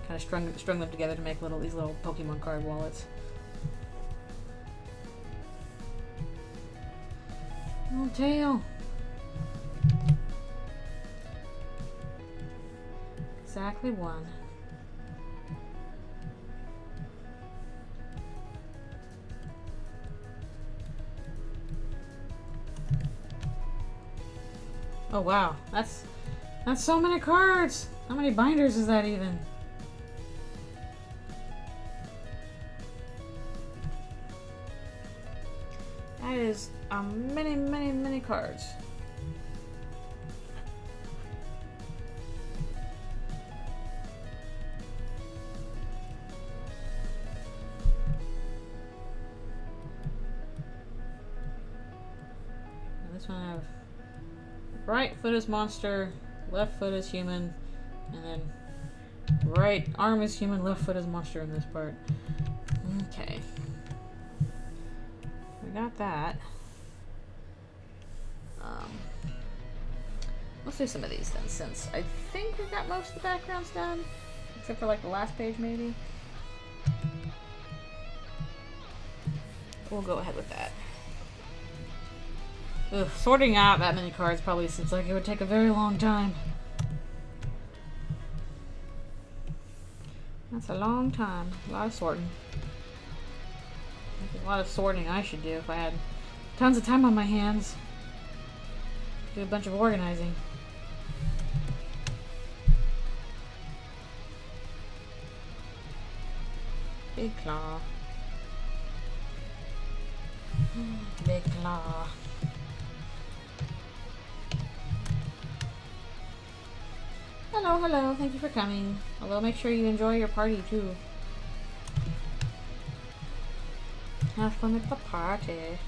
Kind of strung them together to make these little Pokemon card wallets. Oh, tail. Exactly one. Oh wow, that's so many cards! How many binders is that even? That is many, many, many cards. And this one I have right foot is monster, left foot is human, and then right arm is human, left foot is monster in this part. Okay. We got that. Let's do some of these then, since I think we got most of the backgrounds done. Except for like the last page maybe. We'll go ahead with that. Ugh, sorting out that many cards probably seems like it would take a very long time. That's a long time. A lot of sorting. There's a lot of sorting I should do if I had tons of time on my hands. Do a bunch of organizing. Big claw. Big claw. Hello, hello. Thank you for coming. Although make sure you enjoy your party too. Have fun at the party.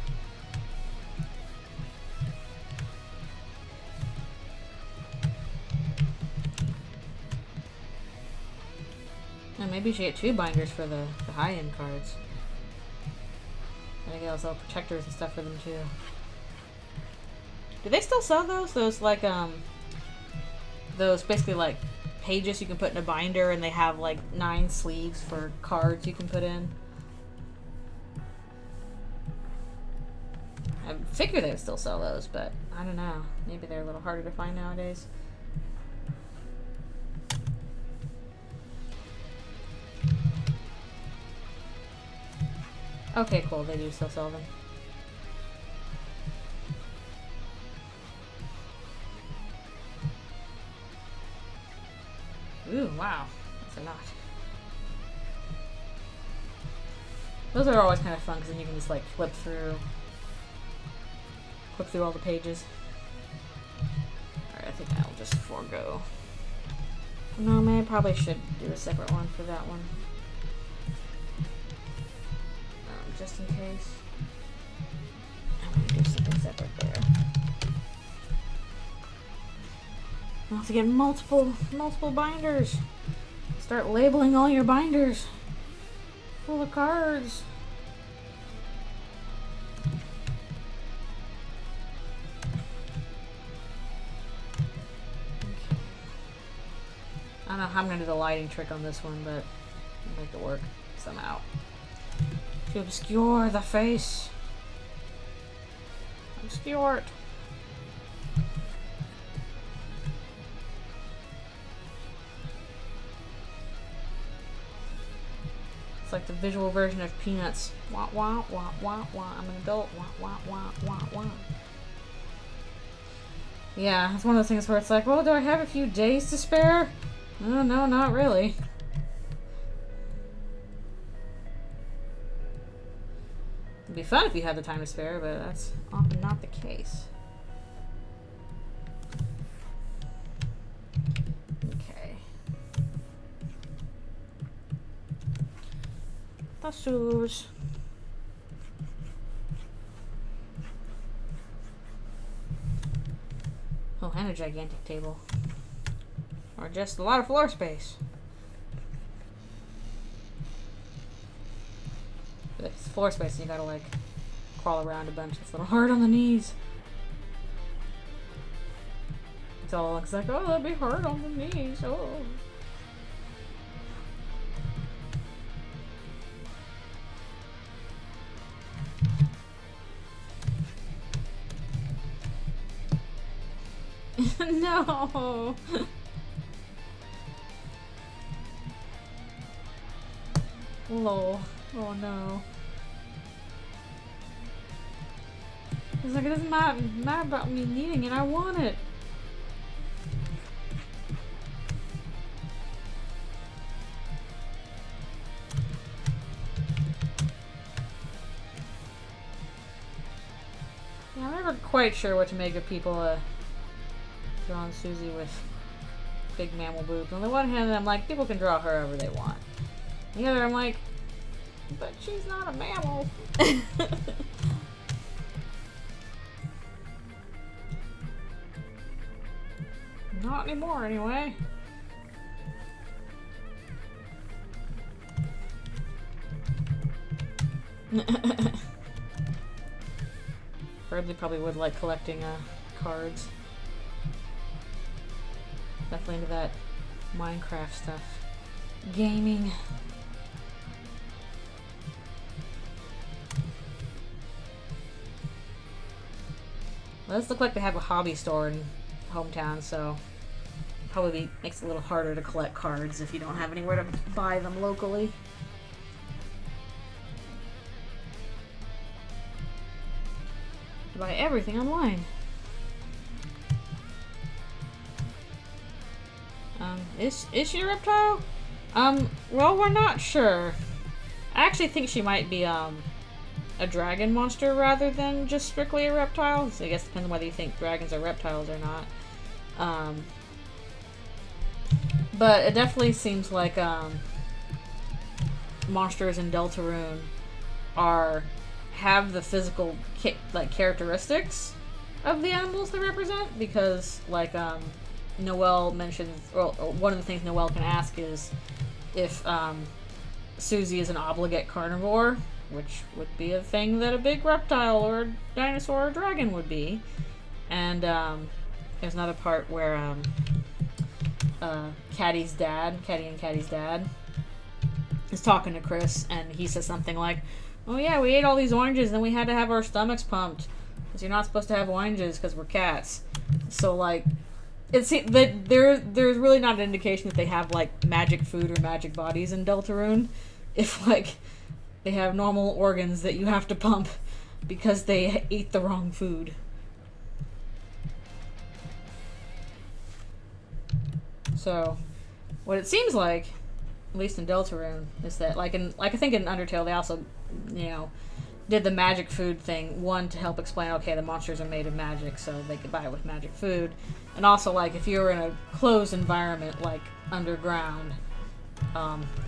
And maybe you should get 2 binders for the high-end cards. And I guess I'll protectors and stuff for them too. Do they still sell those? Those like those basically like pages you can put in a binder, and they have like 9 sleeves for cards you can put in. I figure they would still sell those, but I don't know. Maybe they're a little harder to find nowadays. Okay, cool. They do still sell them. Ooh, wow. That's a lot. Those are always kind of fun because then you can just like flip through all the pages. Alright, I think I'll just forego. No, man, I probably should do a separate one for that one. Just in case. I'm gonna do something separate there. I'll have to get multiple binders. Start labeling all your binders full of cards. Okay. I don't know how I'm gonna do the lighting trick on this one, but I'll make it work somehow. To obscure the face. Obscure it. It's like the visual version of Peanuts. Wah wah wah wah wah. I'm an adult. Wah wah wah wah wah. Yeah, it's one of those things where it's like, well, do I have a few days to spare? Oh, no, not really. It'd be fun if you had the time to spare, but that's often not the case. Okay. Tassos. Oh, and a gigantic table. Or just a lot of floor space. It's floor space and you gotta like crawl around a bunch. It's a little hard on the knees. It's all looks like, oh, that'd be hard on the knees. Oh. No. Lol. Oh no. It's like, it doesn't matter about me needing it, I want it. Yeah, I'm never quite sure what to make of people drawing Susie with big mammal boobs. On the one hand, I'm like, people can draw her however they want. On the other, I'm like, but she's not a mammal. Not anymore, anyway. They probably would like collecting cards. Definitely into that Minecraft stuff. Gaming. Well, this look like they have a hobby store in hometown, so probably makes it a little harder to collect cards if you don't have anywhere to buy them locally. To buy everything online. Is she a reptile? Well, we're not sure. I actually think she might be, a dragon monster rather than just strictly a reptile. So I guess it depends on whether you think dragons are reptiles or not. But it definitely seems like, monsters in Deltarune have the physical, characteristics of the animals they represent, because, like, Noelle mentions, or one of the things Noelle can ask is if Susie is an obligate carnivore, which would be a thing that a big reptile or a dinosaur or dragon would be. And there's another part where Caddy and Caddy's dad is talking to Chris, and he says something like, "Oh yeah, we ate all these oranges, and then we had to have our stomachs pumped, because you're not supposed to have oranges because we're cats." So, like, it's that there's really not an indication that they have, like, magic food or magic bodies in Deltarune. If, like, they have normal organs that you have to pump because they ate the wrong food. So, what it seems like, at least in Deltarune, is that, like I think in Undertale they also, did the magic food thing, one, to help explain, okay, the monsters are made of magic, so they could buy it with magic food. And also, like, if you're in a closed environment, like underground,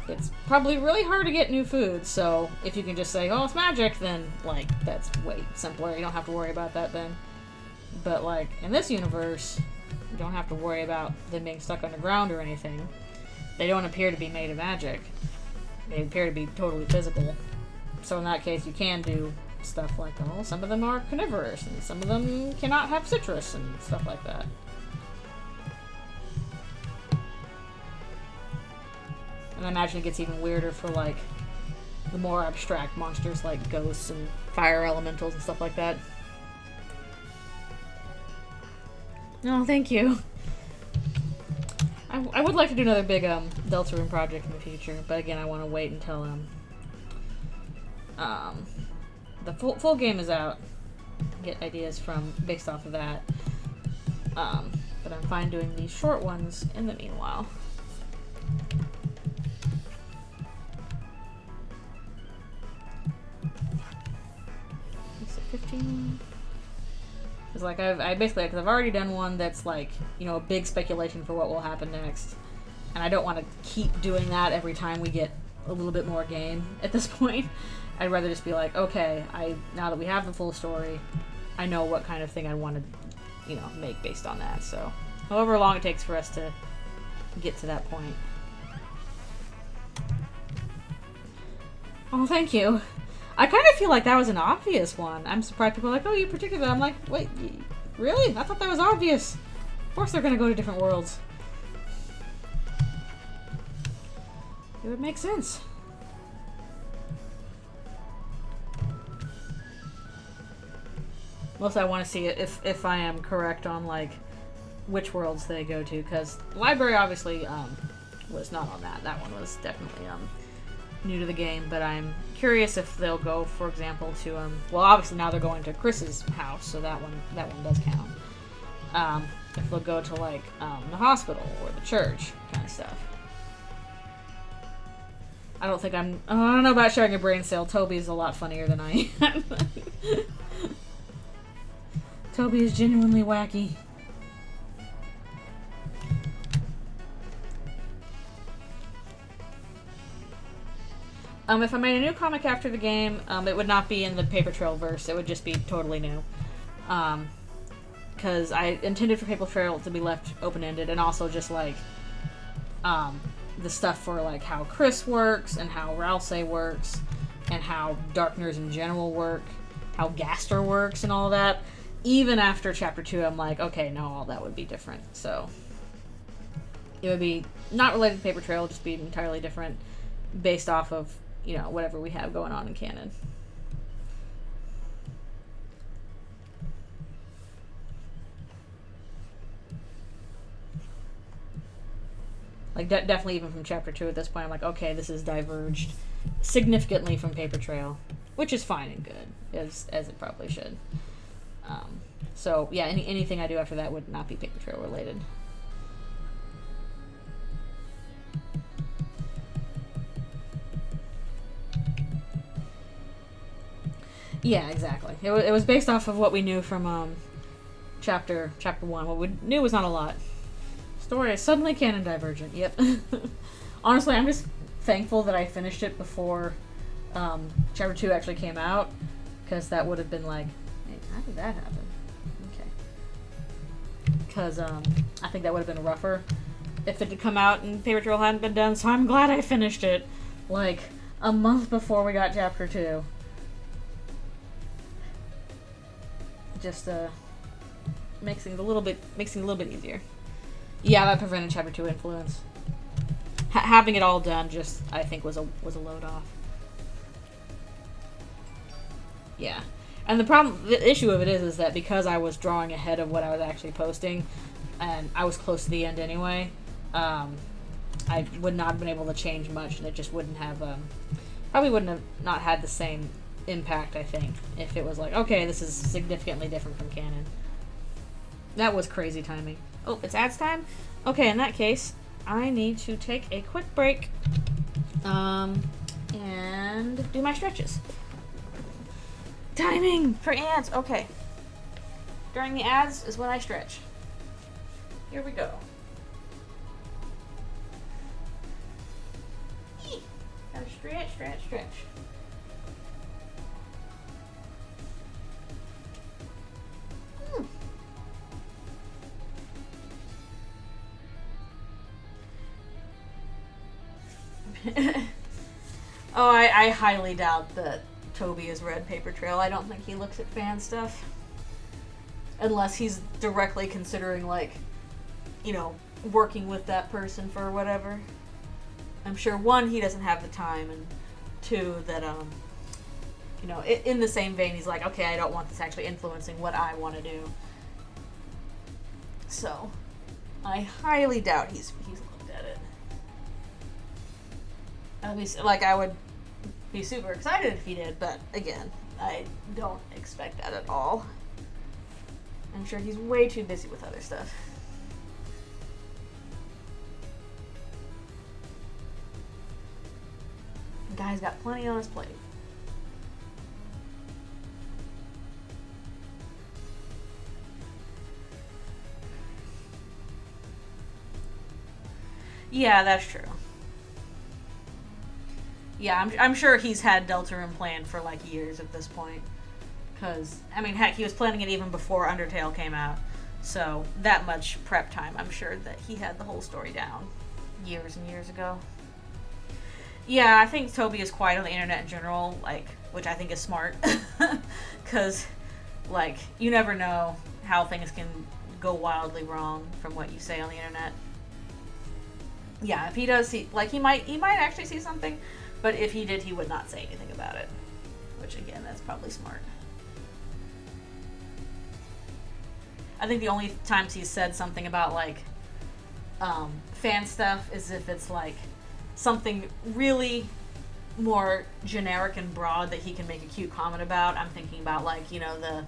it's probably really hard to get new food, so if you can just say, oh, it's magic, then, like, that's way simpler. You don't have to worry about that then. But, like, in this universe, you don't have to worry about them being stuck underground or anything. They don't appear to be made of magic. They appear to be totally physical. So in that case, you can do stuff like, oh, some of them are carnivorous, and some of them cannot have citrus, and stuff like that. And I imagine it gets even weirder for, like, the more abstract monsters like ghosts and fire elementals and stuff like that. No, thank you. I would like to do another big Deltarune project in the future, but again, I want to wait until the full game is out. Get ideas based off of that. But I'm fine doing these short ones in the meanwhile. Is it 15? It's like I basically, because I've already done one that's like, a big speculation for what will happen next, and I don't want to keep doing that every time we get a little bit more game at this point. I'd rather just be like, okay, now that we have the full story, I know what kind of thing I want to, make based on that. So, however long it takes for us to get to that point. Oh, thank you. I kind of feel like that was an obvious one. I'm surprised people are like, oh, you predicted that. I'm like, wait, really? I thought that was obvious. Of course they're going to go to different worlds. It would make sense. Mostly I want to see if I am correct on, like, which worlds they go to, because the library obviously was not on that. That one was definitely new to the game, but I'm curious if they'll go, for example, to well, obviously now they're going to Chris's house, so that one does count. If they'll go to like the hospital or the church kind of stuff. I don't know about sharing a brain cell. Toby is a lot funnier than I am. Toby is genuinely wacky. If I made a new comic after the game, it would not be in the Paper Trail verse. It would just be totally new. Because I intended for Paper Trail to be left open-ended, and also just like the stuff for like how Chris works and how Ralsei works and how Darkners in general work, how Gaster works and all that. Even after Chapter 2, I'm like, okay, no, all that would be different. So it would be not related to Paper Trail, just be entirely different based off of, you know, whatever we have going on in canon. Like, definitely even from Chapter 2 at this point, I'm like, okay, this is diverged significantly from Paper Trail, which is fine and good, as it probably should. So, yeah, anything I do after that would not be Paper Trail related. Yeah, exactly. It was based off of what we knew from chapter 1. What we knew was not a lot. Story is suddenly canon divergent. Yep. Honestly, I'm just thankful that I finished it before chapter 2 actually came out, because that would have been like, hey, how did that happen? Okay. Because I think that would have been rougher if it had come out and Paper Trail hadn't been done. So I'm glad I finished it like a month before we got chapter 2. Just makes things a little bit easier. Yeah, that prevented chapter 2 influence. Having it all done just, I think, was a load off. Yeah, and the issue of it is that because I was drawing ahead of what I was actually posting, and I was close to the end anyway, I would not have been able to change much, and it just wouldn't have probably wouldn't have not had the same impact, I think, if it was like, okay, this is significantly different from canon. That was crazy timing. Oh, it's ads time? Okay, in that case, I need to take a quick break and do my stretches. Timing for ads. Okay. During the ads is when I stretch. Here we go. Gotta stretch. Oh, I highly doubt that Toby has read Paper Trail. I don't think he looks at fan stuff. Unless he's directly considering, like, you know, working with that person for whatever. I'm sure, one, he doesn't have the time, and two, that, you know, in the same vein, he's like, okay, I don't want this actually influencing what I want to do. So, I highly doubt he's looked at it. At least, like, I would be super excited if he did, but again, I don't expect that at all. I'm sure he's way too busy with other stuff. The guy's got plenty on his plate. Yeah, that's true. Yeah, I'm sure he's had Deltarune planned for like years at this point. Because, I mean, heck, he was planning it even before Undertale came out. So, that much prep time, I'm sure that he had the whole story down years and years ago. Yeah, I think Toby is quiet on the internet in general, like, which I think is smart. Because, like, you never know how things can go wildly wrong from what you say on the internet. Yeah, if he does see, like, he might actually see something, but if he did, he would not say anything about it. Which, again, that's probably smart. I think the only times he's said something about, like, fan stuff is if it's, like, something really more generic and broad that he can make a cute comment about. I'm thinking about, like, you know, the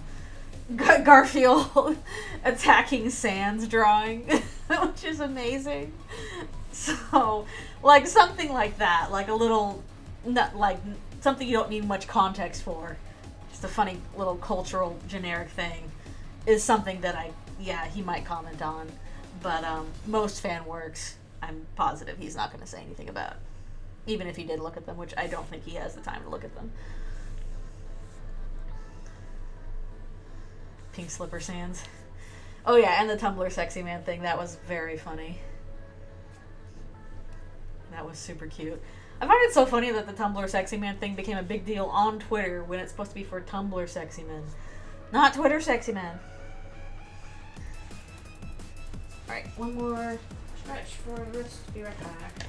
Garfield attacking Sans drawing, which is amazing. So, like, something like that, like a little, not like something you don't need much context for, just a funny little cultural generic thing, is something that he might comment on. But most fan works, I'm positive he's not going to say anything about, even if he did look at them, which I don't think he has the time to look at them. Pink slipper Sans. Oh yeah, and the Tumblr sexy man thing, that was very funny. That was super cute. I find it so funny that the Tumblr sexy man thing became a big deal on Twitter when it's supposed to be for Tumblr sexy men, not Twitter sexy men. Alright, one more stretch for the wrist. Be right back.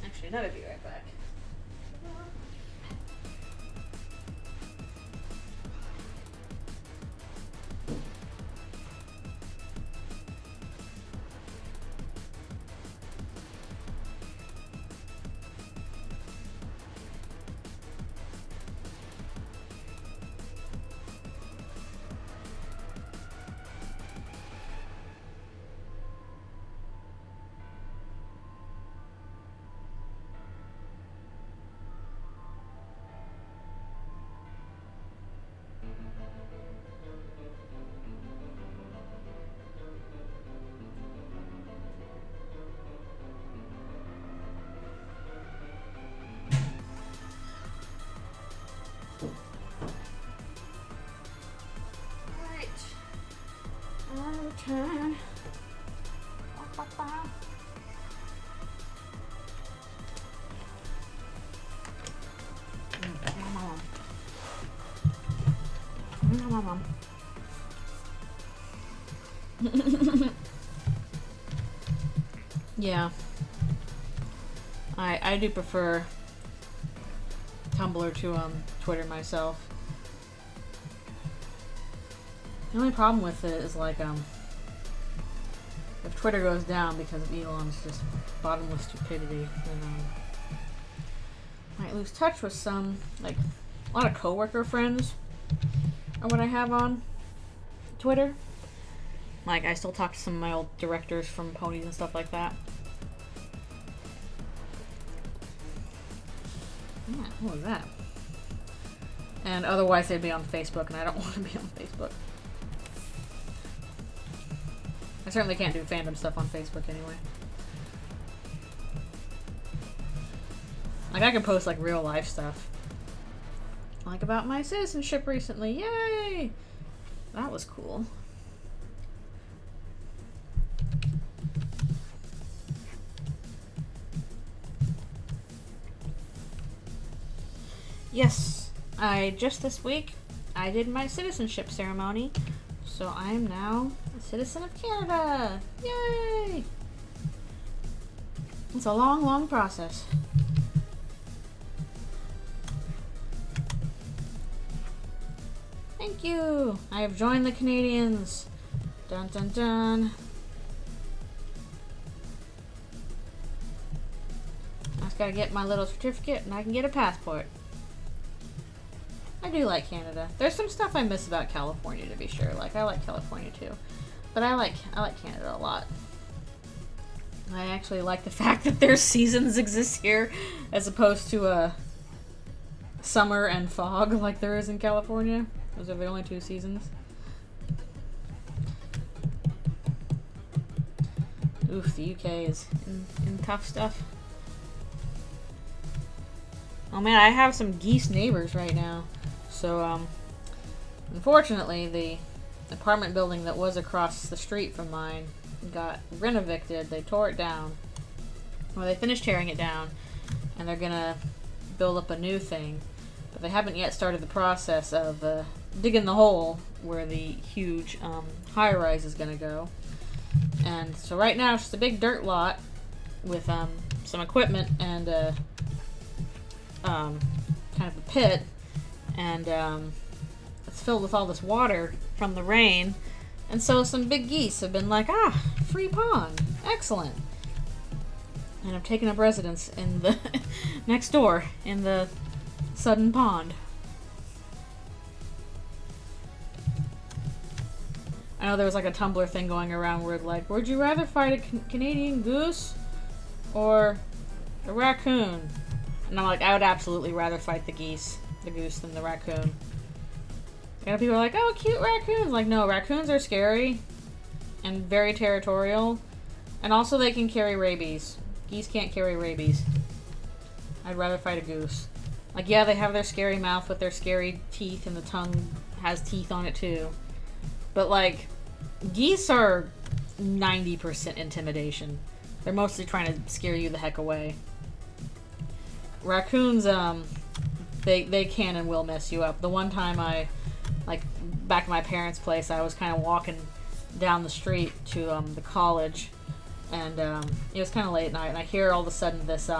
Actually, no, I'll be right back. Turn. Yeah, I do prefer Tumblr to Twitter myself. The only problem with it is, like, if Twitter goes down because of Elon's just bottomless stupidity, then might lose touch with some, like, a lot of coworker friends are what I have on Twitter. Like, I still talk to some of my old directors from Ponies and stuff like that. Yeah, what was that? And otherwise they'd be on Facebook, and I don't want to be on Facebook. I certainly can't do fandom stuff on Facebook anyway. Like, I can post, like, real life stuff. Like, about my citizenship recently. Yay! That was cool. Yes, just this week, I did my citizenship ceremony, so I am now a citizen of Canada. Yay! It's a long, long process. Thank you! I have joined the Canadians. Dun dun dun. I just gotta get my little certificate and I can get a passport. I do like Canada. There's some stuff I miss about California, to be sure. Like, I like California too. But I like Canada a lot. I actually like the fact that their seasons exist here as opposed to summer and fog like there is in California. Those are the only two seasons. Oof, the UK is in tough stuff. Oh man, I have some geese neighbors right now. So, unfortunately, the apartment building that was across the street from mine got renovated. They tore it down. Well, they finished tearing it down, and they're gonna build up a new thing. But they haven't yet started the process of digging the hole where the huge high-rise is gonna go. And so right now it's just a big dirt lot with some equipment and kind of a pit, and it's filled with all this water from the rain. And so some big geese have been like, free pond, excellent. And I've taken up residence in the next door in the sudden pond. I know there was like a Tumblr thing going around where like, would you rather fight a Canadian goose or a raccoon? And I'm like, I would absolutely rather fight the goose than the raccoon. And people are like, oh, cute raccoons. Like, no, raccoons are scary and very territorial. And also they can carry rabies. Geese can't carry rabies. I'd rather fight a goose. Like, yeah, they have their scary mouth with their scary teeth, and the tongue has teeth on it too. But, like, geese are 90% intimidation. They're mostly trying to scare you the heck away. Raccoons, they can and will mess you up. The one time back at my parents' place, I was kind of walking down the street to the college, and it was kind of late at night, and I hear all of a sudden this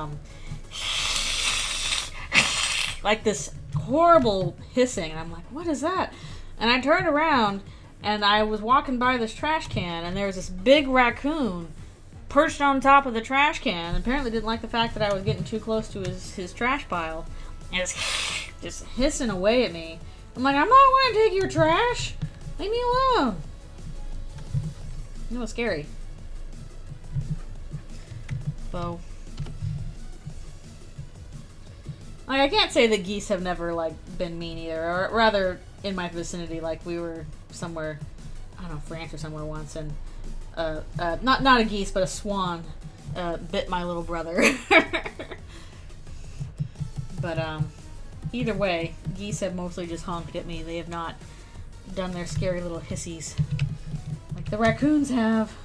like this horrible hissing, and I'm like, what is that? And I turned around, and I was walking by this trash can, and there was this big raccoon perched on top of the trash can, and apparently didn't like the fact that I was getting too close to his trash pile, and it's just hissing away at me. I'm like, I'm not going to take your trash. Leave me alone. It was scary. So, like, I can't say that geese have never, like, been mean either, or rather, in my vicinity, like, we were somewhere, I don't know, France or somewhere once, and not a geese, but a swan bit my little brother. But either way, geese have mostly just honked at me. They have not done their scary little hissies like the raccoons have.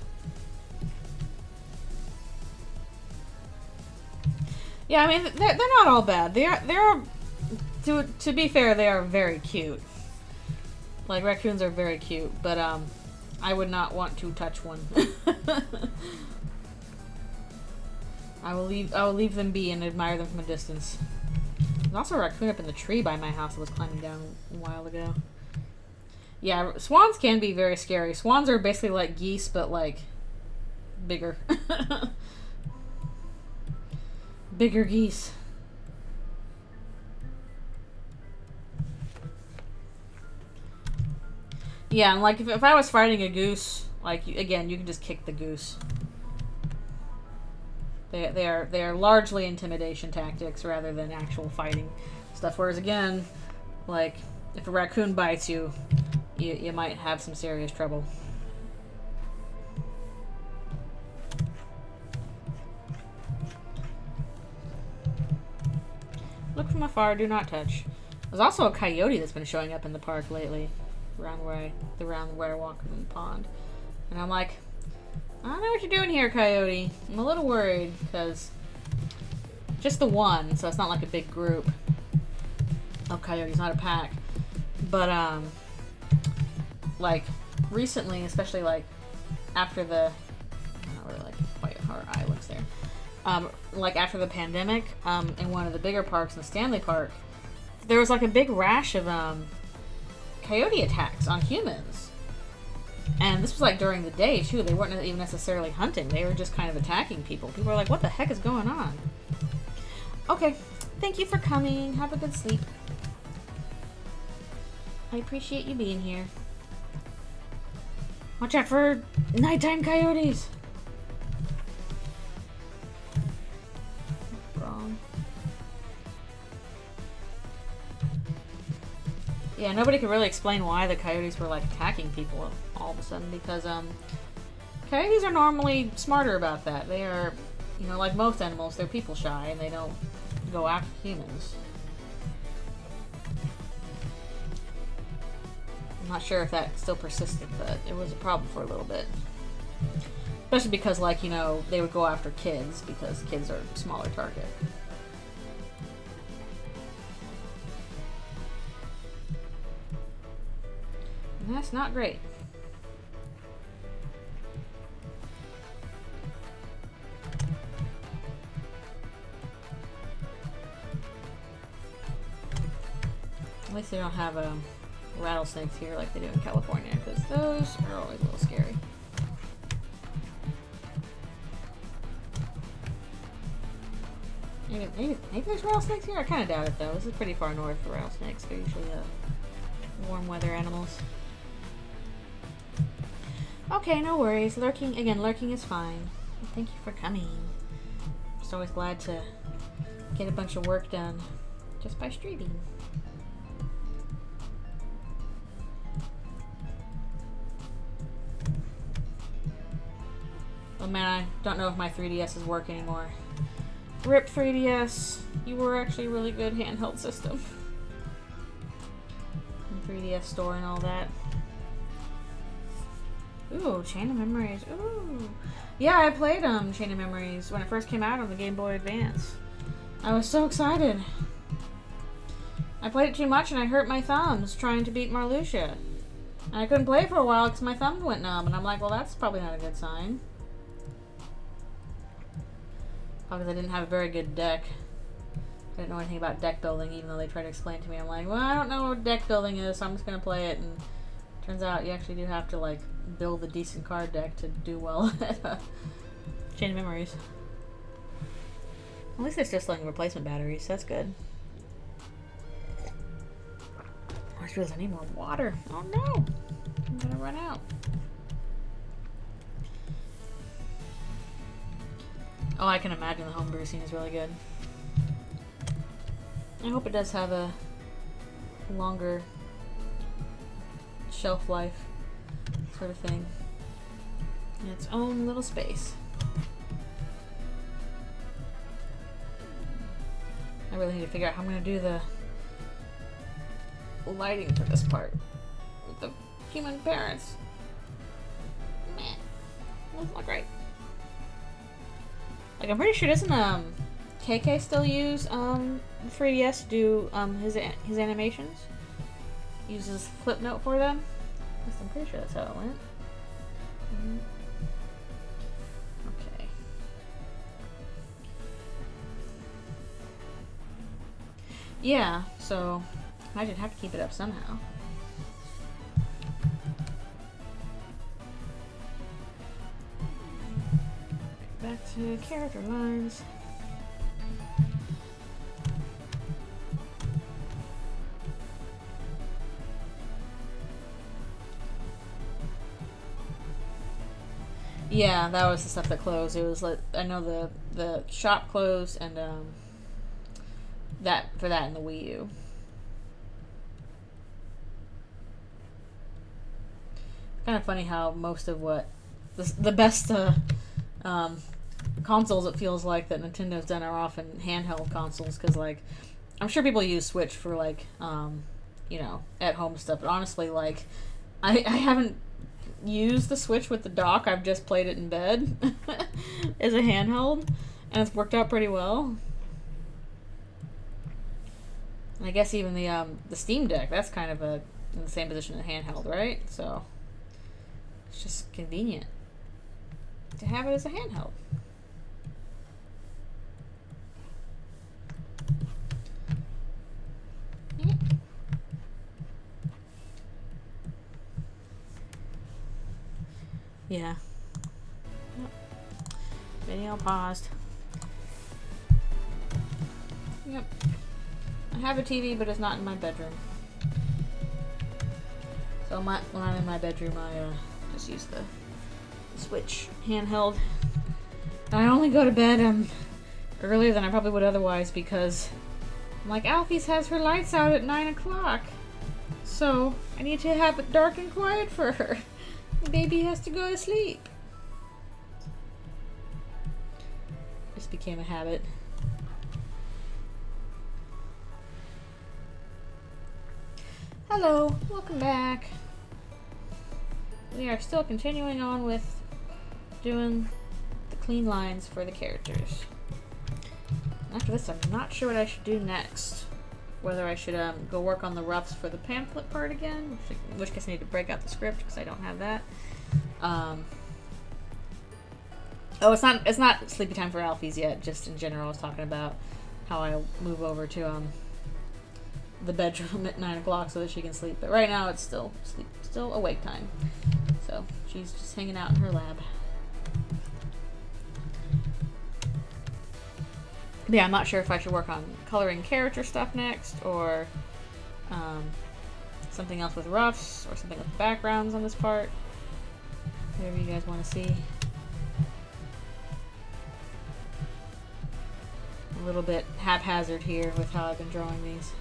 Yeah, I mean, they're not all bad. They're to be fair, they are very cute. Like, raccoons are very cute, but I would not want to touch one. I will leave them be and admire them from a distance. There's also a raccoon up in the tree by my house that was climbing down a while ago. Yeah, swans can be very scary. Swans are basically like geese, but like bigger. Bigger geese. Yeah, and like if I was fighting a goose, like again, you can just kick the goose. They are largely intimidation tactics rather than actual fighting stuff. Whereas again, like if a raccoon bites you, you might have some serious trouble. Look from afar, do not touch. There's also a coyote that's been showing up in the park lately, around where I walk in the pond, and I'm like, I don't know what you're doing here, coyote. I'm a little worried because just the one, so it's not like a big group of coyotes, not a pack. But like recently, especially like after the, I don't really like quite how her eye looks there. Like after the pandemic, in one of the bigger parks in the Stanley Park, there was like a big rash of coyote attacks on humans. And this was like during the day too. They weren't even necessarily hunting. They were just kind of attacking people. People were like, what the heck is going on? Okay, thank you for coming. Have a good sleep. I appreciate you being here. Watch out for nighttime coyotes! Wrong. Yeah, nobody could really explain why the coyotes were like attacking people all of a sudden, because coyotes are normally smarter about that. They are, you know, like most animals, they're people shy and they don't go after humans. I'm not sure if that still persisted, but it was a problem for a little bit. Especially because, like, you know, they would go after kids because kids are a smaller target. And that's not great. At least they don't have rattlesnakes here like they do in California, because those are always a little scary. Maybe there's rattlesnakes here? I kind of doubt it, though. This is pretty far north for rattlesnakes. They're usually warm weather animals. Okay, no worries. Lurking is fine. Thank you for coming. Just always glad to get a bunch of work done just by streaming. Oh man, I don't know if my 3DS work anymore. RIP 3DS, you were actually a really good handheld system. And 3DS store and all that. Ooh, Chain of Memories. Ooh. Yeah, I played Chain of Memories when it first came out on the Game Boy Advance. I was so excited. I played it too much and I hurt my thumbs trying to beat Marluxia. And I couldn't play for a while because my thumbs went numb, and I'm like, well, that's probably not a good sign. Because I didn't have a very good deck. I didn't know anything about deck building, even though they tried to explain it to me. I'm like, well, I don't know what deck building is, so I'm just going to play it. And turns out you actually do have to, like, build a decent card deck to do well at Chain of Memories. At least they're still selling replacement batteries, so that's good. I just realized I need more water. Oh no! I'm going to run out. Oh, I can imagine the homebrew scene is really good. I hope it does have a longer shelf life sort of thing in its own little space. I really need to figure out how I'm going to do the lighting for this part with the human parents. Meh. That's not great. Like, I'm pretty sure, doesn't KK still use 3DS to do his animations? Uses Flipnote for them? I'm pretty sure that's how it went. Okay. Yeah, so I should have to keep it up somehow. Back to character lines. Yeah, that was the stuff that closed. It was like, I know the shop closed, and that for that in the Wii U. Kind of funny how most of what the best consoles, it feels like, that Nintendo's done are often handheld consoles, because, like, I'm sure people use Switch for, like, you know, at home stuff, but honestly, like, I haven't used the Switch with the dock. I've just played it in bed as a handheld, and it's worked out pretty well. And I guess even the Steam Deck, that's kind of in the same position as a handheld, right? So it's just convenient to have it as a handheld. Yeah. Yeah. Yep. Video paused. Yep. I have a TV, but it's not in my bedroom. So when I'm in my bedroom, I just use the Switch handheld. I only go to bed earlier than I probably would otherwise because I'm like, Alfie's has her lights out at 9 o'clock. So I need to have it dark and quiet for her. The baby has to go to sleep. Just became a habit. Hello, welcome back. We are still continuing on with doing the clean lines for the characters. After this, I'm not sure what I should do next. Whether I should go work on the roughs for the pamphlet part again, in which case I need to break out the script because I don't have that. Oh, it's not sleepy time for Alfie's yet. Just in general, I was talking about how I'll move over to the bedroom at 9 o'clock so that she can sleep. But right now, it's still awake time. So she's just hanging out in her lab. But yeah, I'm not sure if I should work on coloring character stuff next, or something else with roughs, or something with backgrounds on this part. Whatever you guys want to see. A little bit haphazard here with how I've been drawing these.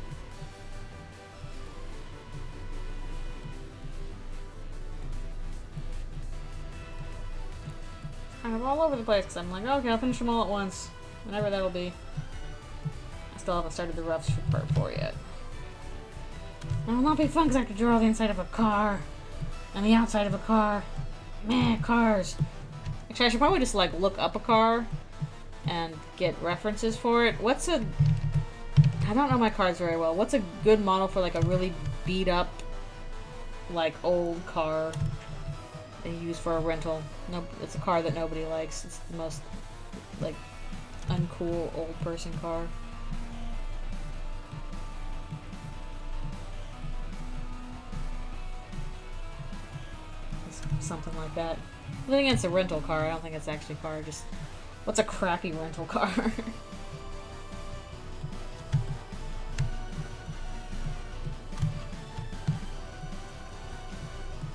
Kind of all over the place because I'm like, okay, I'll finish them all at once. Whenever that'll be. I still haven't started the roughs for part 4 yet. It will not be fun because I have to draw the inside of a car. And the outside of a car. Meh, cars. Actually, I should probably just like look up a car and get references for it. I don't know my cars very well. What's a good model for like a really beat up, like old car they use for a rental? No, it's a car that nobody likes. It's the most like uncool old person car. It's something like that. Nothing against a rental car. I don't think it's actually a car. Just what's a crappy rental car?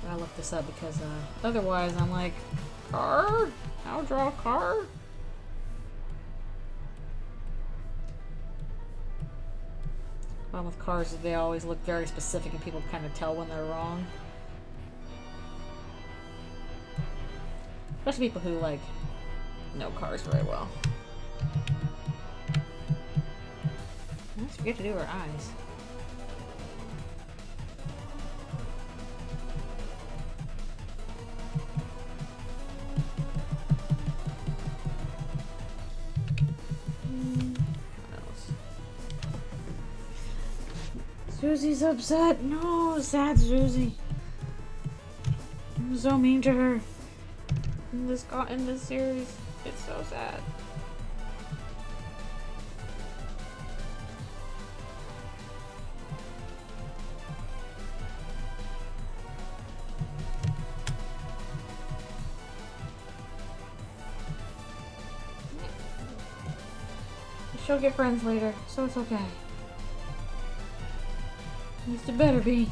I looked this up because otherwise I'm like, car? I'll draw a car? The problem with cars is they always look very specific and people kind of tell when they're wrong. Especially people who like know cars very well. I always forget to do her eyes. Susie's upset. No, sad Susie. I'm so mean to her. In this series, it's so sad. She'll get friends later, so it's okay. At least it better be.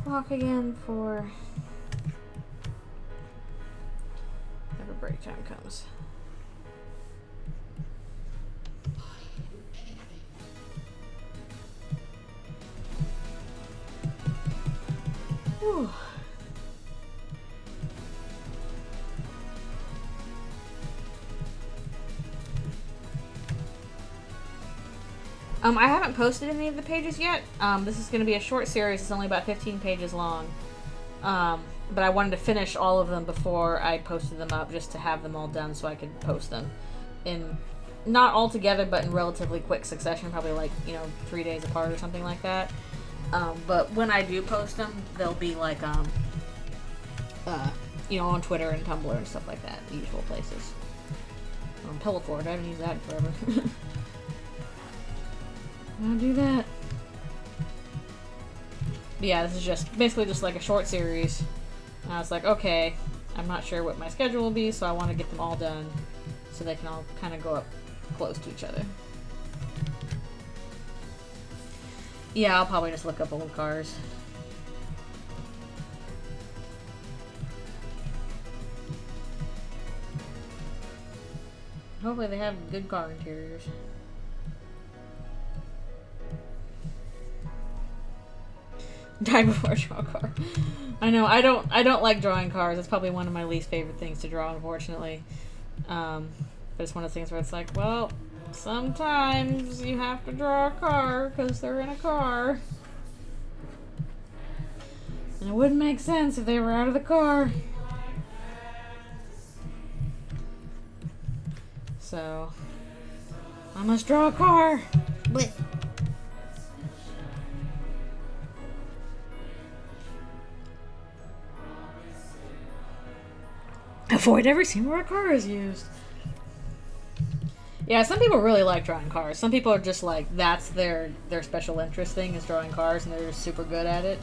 Clock again for whenever break time comes. Whew. I haven't posted any of the pages yet. This is going to be a short series. It's only about 15 pages long. But I wanted to finish all of them before I posted them up, just to have them all done so I could post them in, not all together, but in relatively quick succession, probably like, 3 days apart or something like that. But when I do post them, they'll be like, on Twitter and Tumblr and stuff like that, the usual places. Pillow Fort, I haven't used that in forever. I'll do that. But yeah, this is just basically just like a short series. And I was like, okay, I'm not sure what my schedule will be, so I want to get them all done so they can all kind of go up close to each other. Yeah, I'll probably just look up old cars. Hopefully they have good car interiors. Die before I draw a car. I know, I don't like drawing cars. It's probably one of my least favorite things to draw, unfortunately. But it's one of the things where it's like, well, sometimes you have to draw a car because they're in a car. And it wouldn't make sense if they were out of the car. So, I must draw a car. But avoid every scene where a car is used. Yeah, some people really like drawing cars. Some people are just like, that's their special interest thing is drawing cars, and they're just super good at it.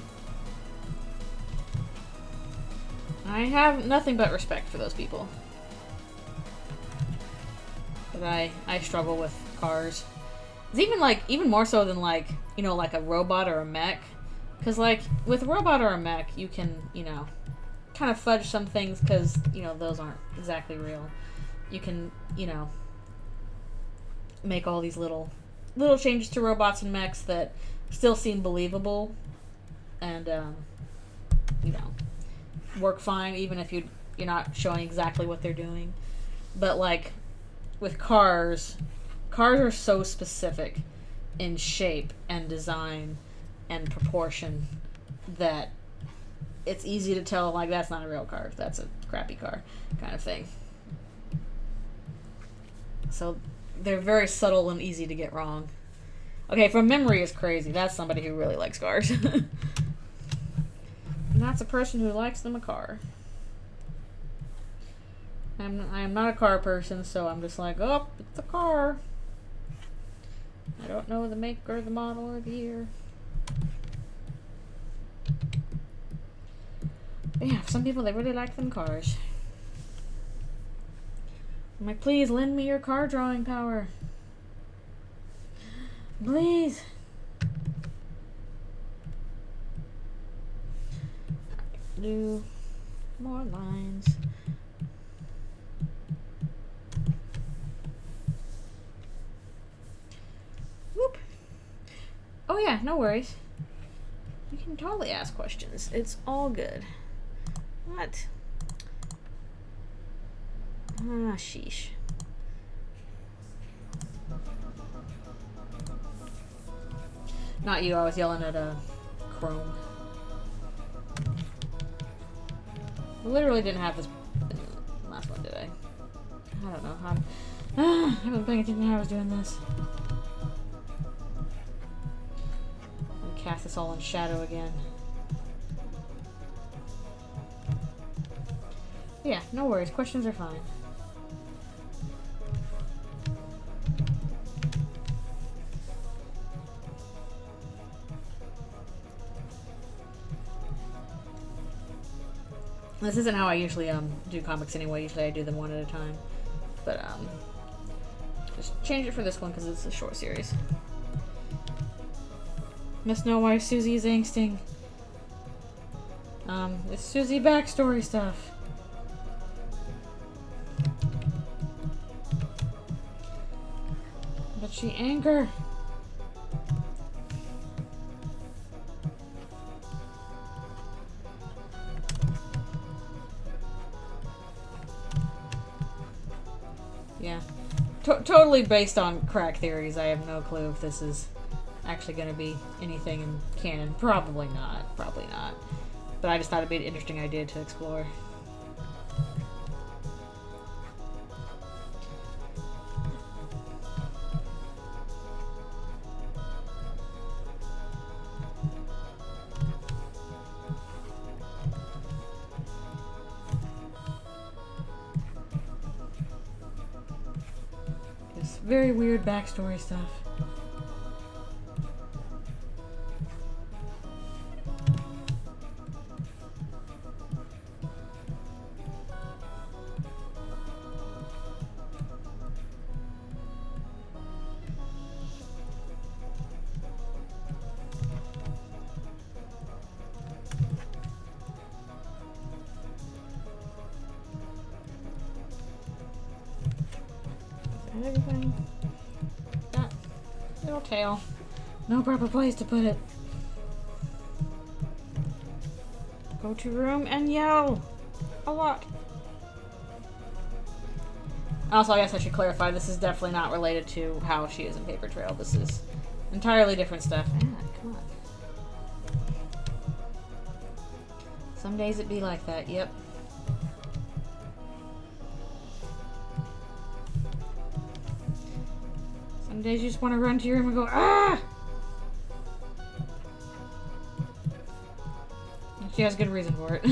I have nothing but respect for those people. But I struggle with cars. It's even more so than like, you know, like a robot or a mech. Because like, with a robot or a mech, you can, you know, kind of fudge some things because, you know, those aren't exactly real. You can, you know, make all these little changes to robots and mechs that still seem believable and, you know, work fine even if you're not showing exactly what they're doing. But like with cars are so specific in shape and design and proportion that it's easy to tell, like, that's not a real car, that's a crappy car kind of thing. So they're very subtle and easy to get wrong. Okay, from memory is crazy. That's somebody who really likes cars. And that's a person who likes them a car. I am not a car person, so I'm just like, oh, it's a car. I don't know the make or the model or the year. But yeah, for some people, they really like them cars. I'm like, please lend me your car drawing power. Please. Do more lines. Whoop. Oh yeah, no worries. You can totally ask questions. It's all good. What? Ah, sheesh. Not you, I was yelling at a Chrome. I literally didn't have this in the last one, did I? I don't know. I haven't been paying attention to how I was doing this. I'm gonna cast this all in shadow again. Yeah, no worries. Questions are fine. This isn't how I usually do comics anyway. Usually I do them one at a time. But just change it for this one because it's a short series. Must know why Susie is angsting. It's Susie backstory stuff. But she anger. Yeah. Totally based on crack theories. I have no clue if this is actually going to be anything in canon. Probably not. Probably not. But I just thought it'd be an interesting idea to explore. Very weird backstory stuff. everything? That little tail. No proper place to put it. Go to room and yell a lot. Also, I guess I should clarify, this is definitely not related to how she is in Paper Trail. This is entirely different stuff. Ah, come on. Some days it be like that, yep. Some days you just want to run to your room and go, ah! And she has good reason for it.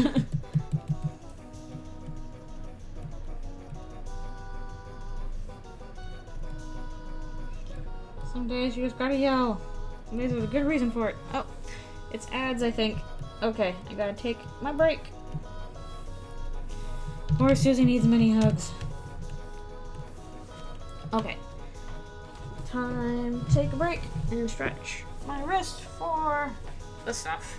Some days you just gotta yell. Some days there's a good reason for it. Oh, it's ads, I think. Okay, I gotta take my break. Poor Susie needs many hugs. Okay. Time to take a break and stretch my wrist for the stuff.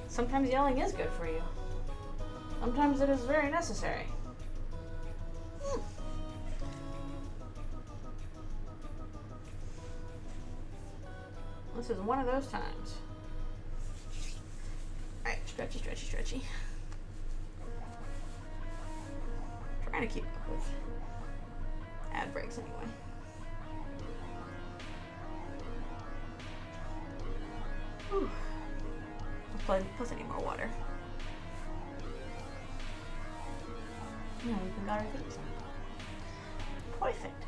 Sometimes yelling is good for you. Sometimes it is very necessary. This is one of those times. Alright, stretchy, stretchy, stretchy. Trying to keep up with ad breaks anyway. Whew. Plus I need more water. Yeah, we can got our things. Perfect.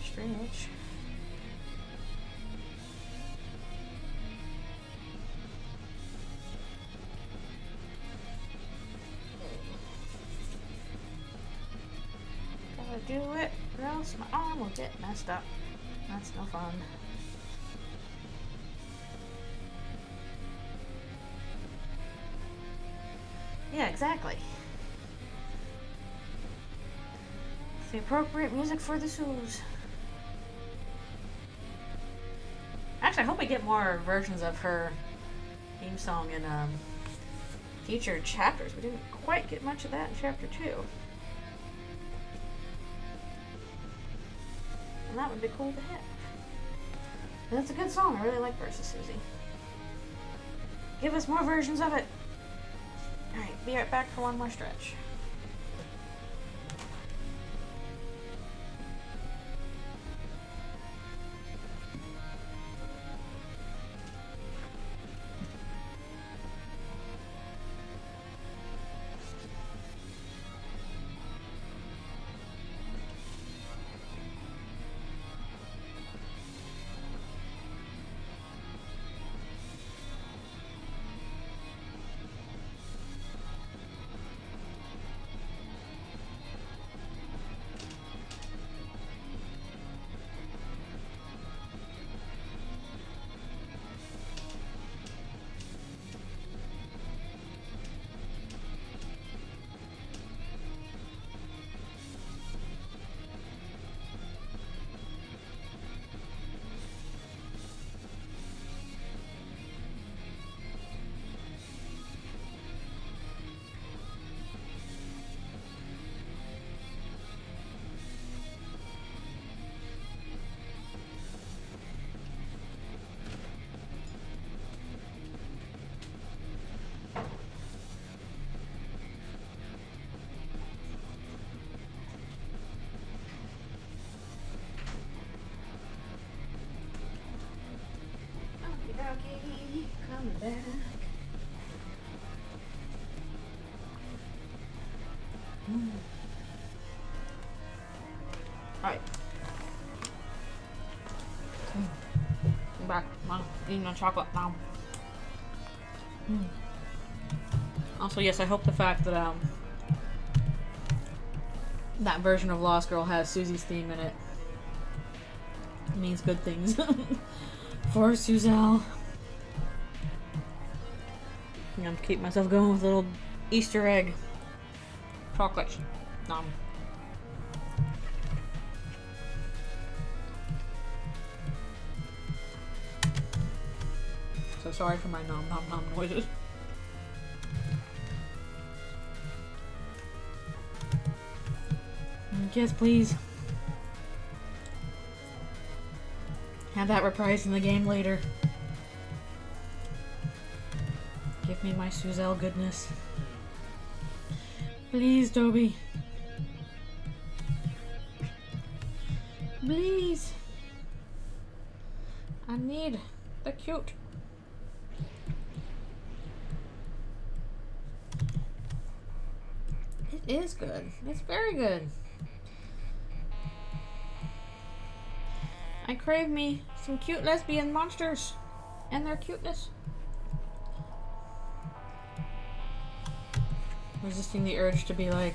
Stretch. Gotta do it, or else my arm will get messed up. That's no fun. Yeah, exactly. The appropriate music for the shoes. Actually, I hope we get more versions of her theme song in future chapters. We didn't quite get much of that in chapter 2. And that would be cool to have. And it's a good song. I really like Versus Susie. Give us more versions of it. Alright, be right back for one more stretch. Coming back. Alright. back. I'm eating on chocolate now. Also, yes, I hope the fact that that version of Lost Girl has Susie's theme in it means good things for Suzelle. I'm gonna keep myself going with a little Easter egg chocolate. Nom. So sorry for my nom nom nom noises. Yes, please. Have that reprised in the game later. Give me my Suzelle goodness. Please, Toby. Please. I need the cute. It is good. It's very good. I crave me some cute lesbian monsters and their cuteness. Resisting the urge to be like,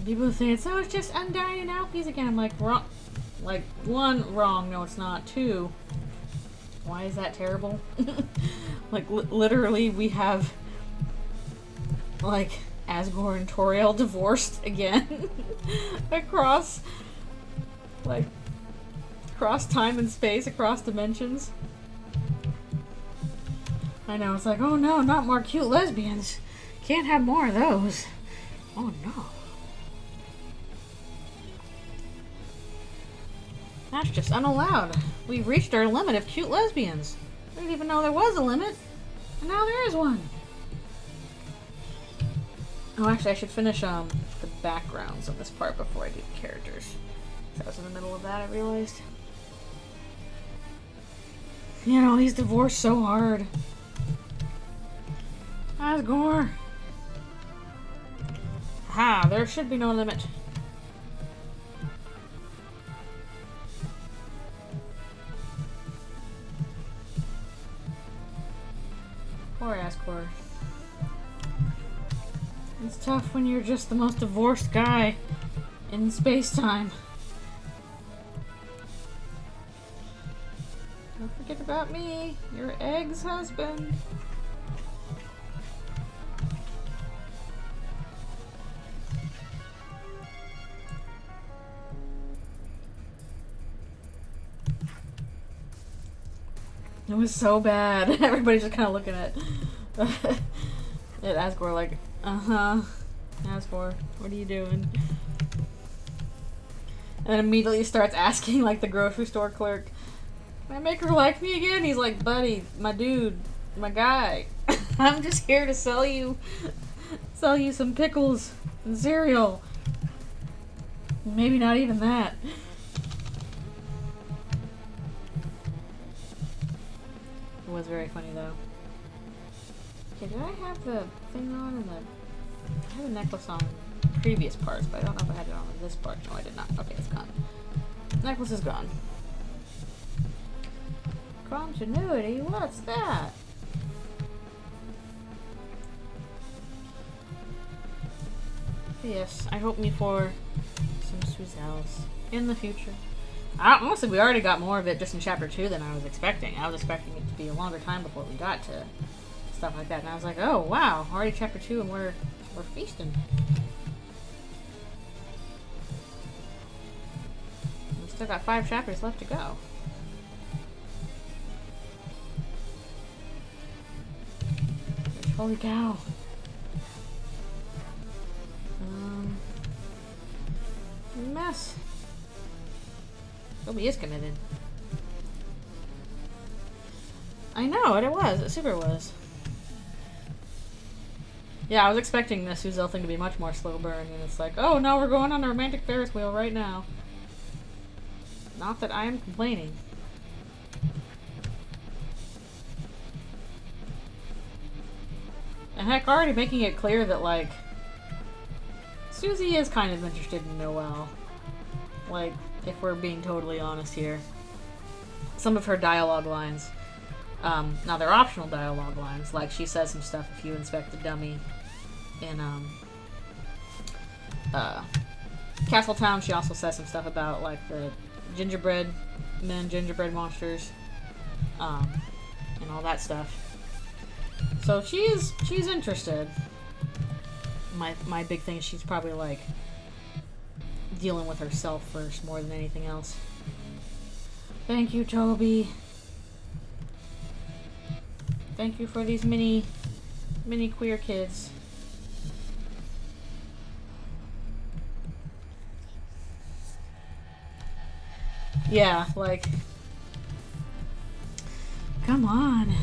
people say it's it's just Undyne and Alpies again. I'm like, wrong. Like, one, wrong. No, it's not. Two, why is that terrible? Like, literally, we have like Asgore and Toriel divorced again across like across time and space, across dimensions. I know, it's like, oh no, not more cute lesbians. Can't have more of those. Oh no. That's just unallowed. We've reached our limit of cute lesbians. I didn't even know there was a limit. And now there is one. Oh, actually, I should finish the backgrounds of this part before I do the characters. I was in the middle of that, I realized. You know, he's divorced so hard. Asgore. Ha, there should be no limit. Poor Asgore. It's tough when you're just the most divorced guy in space-time. Don't forget about me, your ex-husband. It was so bad. Everybody's just kind of looking at Asgore like, Asgore, what are you doing? And then immediately starts asking like the grocery store clerk, can I make her like me again? He's like, buddy, my dude, my guy, I'm just here to sell you some pickles and cereal. Maybe not even that. It was very funny though. Okay, did I have the thing on in the... I had a necklace on previous parts, but I don't know if I had it on in this part. No, I did not. Okay, it's gone. Necklace is gone. Continuity? What's that? Yes, I hope me for some Suzelles in the future. Honestly, we already got more of it just in chapter 2 than I was expecting. I was expecting it to be a longer time before we got to stuff like that, and I was like, oh wow, already chapter 2 and we're feasting. We still got 5 chapters left to go. Holy cow. Mess. Toby is committed. I know, it was. It super was. Yeah, I was expecting the Suzelle thing to be much more slow burn, and it's like, oh no, we're going on a romantic Ferris wheel right now. Not that I am complaining. And heck, already making it clear that, like, Susie is kind of interested in Noelle. Like, if we're being totally honest here. some of her dialogue lines. Now they're optional dialogue lines. Like she says some stuff if you inspect the dummy in Castletown. She also says some stuff about like the gingerbread men, gingerbread monsters, and all that stuff. So she's interested. My big thing is she's probably like dealing with herself first more than anything else. Thank you, Toby. Thank you for these mini queer kids. Yeah, like, come on.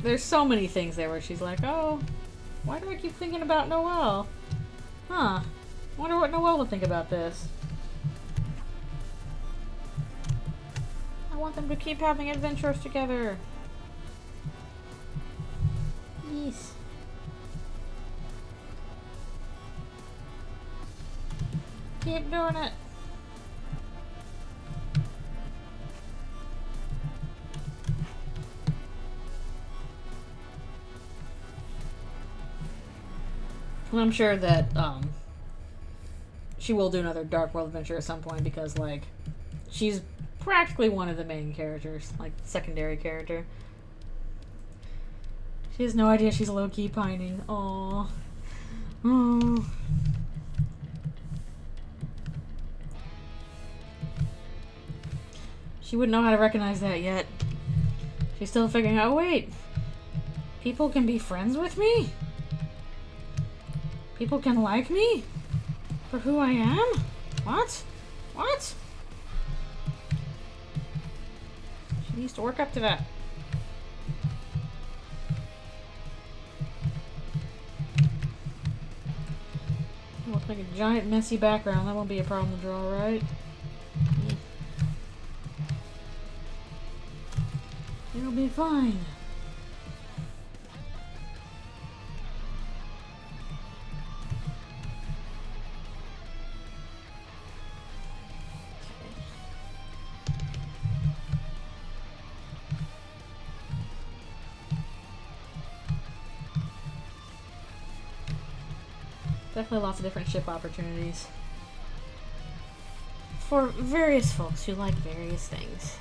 There's so many things there where she's like, oh, why do I keep thinking about Noelle? Huh. Wonder what Noelle would think about this. I want them to keep having adventures together. Yes. Keep doing it. And I'm sure that she will do another Dark World adventure at some point because, like, she's practically one of the main characters, like, secondary character. She has no idea she's low-key pining. Aww. Aww. She wouldn't know how to recognize that yet. She's still figuring out, wait, people can be friends with me? People can like me for who I am? What? What? She needs to work up to that. Looks like a giant messy background. That won't be a problem to draw, right? Yeah. It'll be fine. Definitely lots of different ship opportunities for various folks who like various things.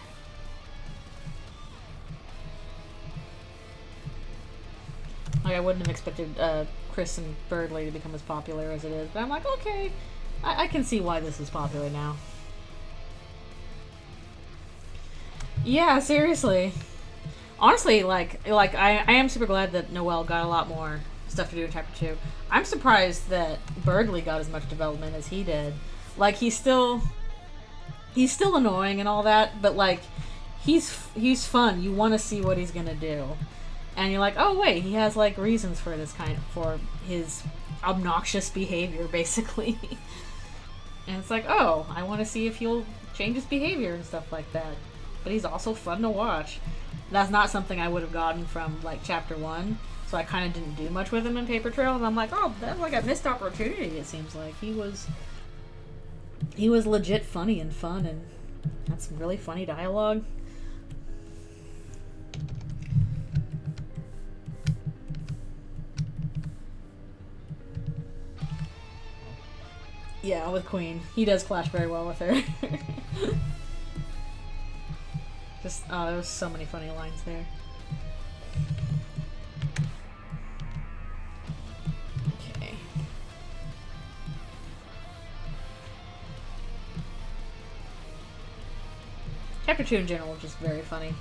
Like, I wouldn't have expected Chris and Birdley to become as popular as it is, but I'm like, okay, I can see why this is popular now. Yeah, seriously. Honestly, like I am super glad that Noelle got a lot more stuff to do in chapter 2. I'm surprised that Birdley got as much development as he did. Like, he's still annoying and all that, but like he's fun. You want to see what he's gonna do, and you're like, oh wait, he has like reasons for this for his obnoxious behavior, basically. And it's like, oh, I want to see if he'll change his behavior and stuff like that. But he's also fun to watch. That's not something I would have gotten from like chapter 1. So I kind of didn't do much with him in Paper Trail, and I'm like, oh, that's like a missed opportunity. It seems like he was legit funny and fun, and that's some really funny dialogue. Yeah, with Queen, he does clash very well with her. Just there was so many funny lines there. Chapter 2 in general is just very funny.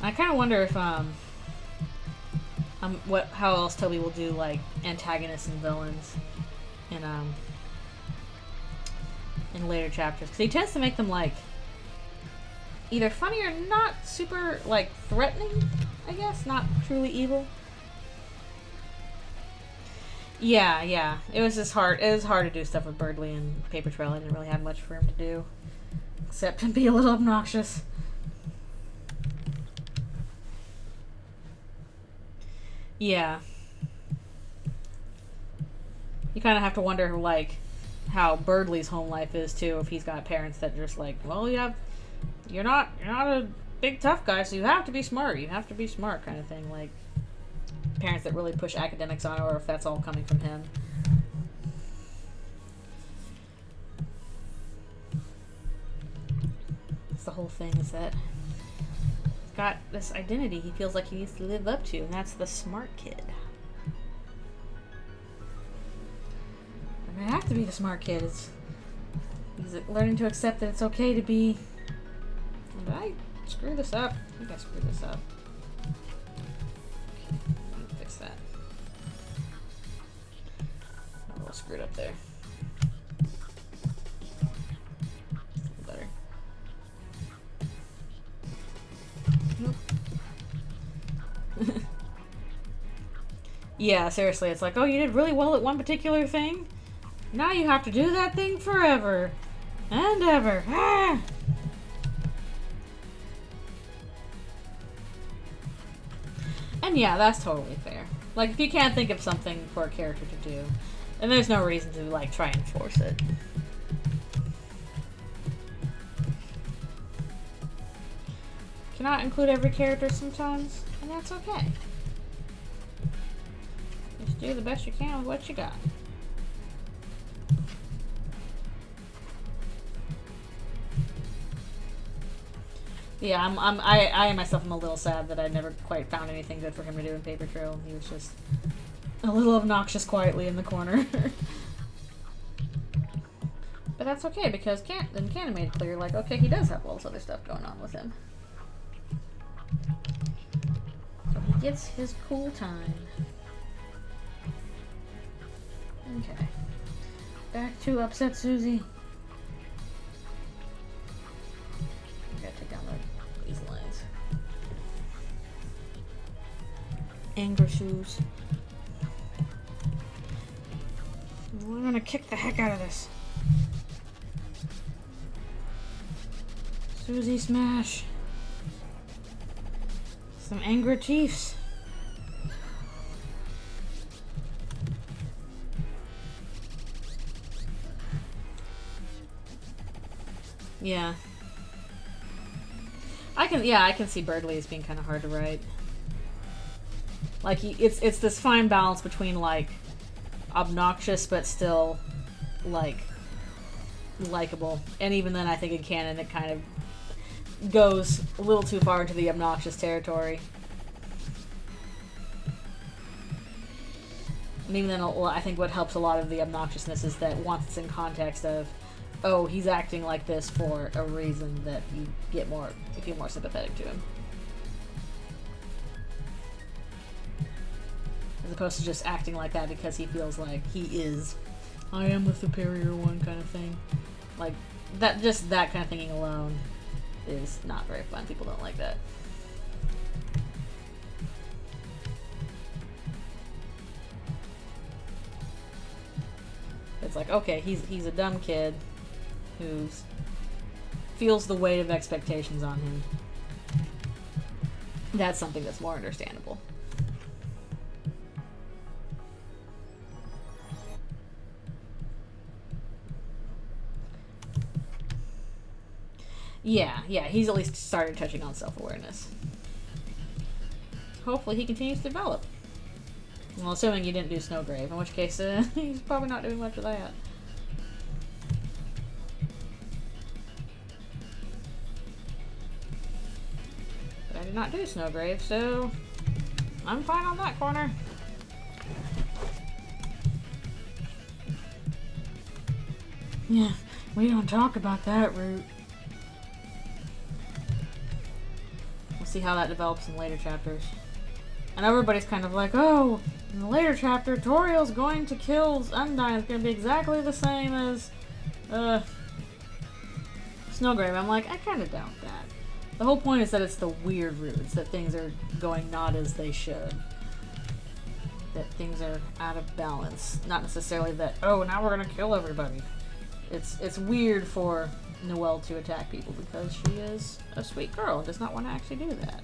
I kind of wonder if how else Toby will do like antagonists and villains in later chapters, because he tends to make them like either funny or not super like threatening. I guess not truly evil. Yeah. It was just hard. It was hard to do stuff with Birdley and Paper Trail. I didn't really have much for him to do, except to be a little obnoxious. Yeah. You kind of have to wonder, like, how Birdley's home life is too. If he's got parents that are just like, well, you're not a big tough guy, so you have to be smart. You have to be smart, kind of thing. Like parents that really push academics on her, or if that's all coming from him. That's the whole thing, is that he's got this identity he feels like he needs to live up to, and that's the smart kid. I have to be the smart kid. He's learning to accept that it's okay to be... Did I screw this up? I think I screwed this up. Okay, let me fix that. A little screwed up there. Better. Nope. Yeah, seriously, it's like, oh, you did really well at one particular thing? Now you have to do that thing forever and ever. Ah! And yeah, that's totally fair. Like, if you can't think of something for a character to do, then there's no reason to, like, try and force it. Cannot include every character sometimes, and that's okay. Just do the best you can with what you got. Yeah, I myself am a little sad that I never quite found anything good for him to do in Paper Trail. He was just a little obnoxious quietly in the corner. But that's okay, because Canon made it clear, like, okay, he does have all this other stuff going on with him. So he gets his cool time. Okay. Back to Upset Susie. These lines. Anger shoes. We're gonna kick the heck out of this. Susie smash. Some anger chiefs. Yeah. I can see Birdley as being kind of hard to write. Like, it's this fine balance between, like, obnoxious but still, like, likable. And even then, I think in canon it kind of goes a little too far into the obnoxious territory. And even then, I think what helps a lot of the obnoxiousness is that once it's in context of, oh, he's acting like this for a reason, that you feel more sympathetic to him. As opposed to just acting like that because he feels like he is, I am the superior one kind of thing. Like, that kind of thinking alone is not very fun. People don't like that. It's like, okay, he's a dumb kid who feels the weight of expectations on him. That's something that's more understandable. Yeah, he's at least started touching on self-awareness. Hopefully he continues to develop. Well, assuming you didn't do Snowgrave, in which case he's probably not doing much of that. But I did not do Snowgrave, so I'm fine on that corner. Yeah, we don't talk about that route. We'll see how that develops in later chapters. And everybody's kind of like, oh, in the later chapter, Toriel's going to kill Undyne. It's going to be exactly the same as Snowgrave. I'm like, I kind of doubt that. The whole point is that it's the weird route. It's that things are going not as they should. That things are out of balance. Not necessarily that, oh, now we're going to kill everybody. It's weird for Noelle to attack people because she is a sweet girl and does not want to actually do that.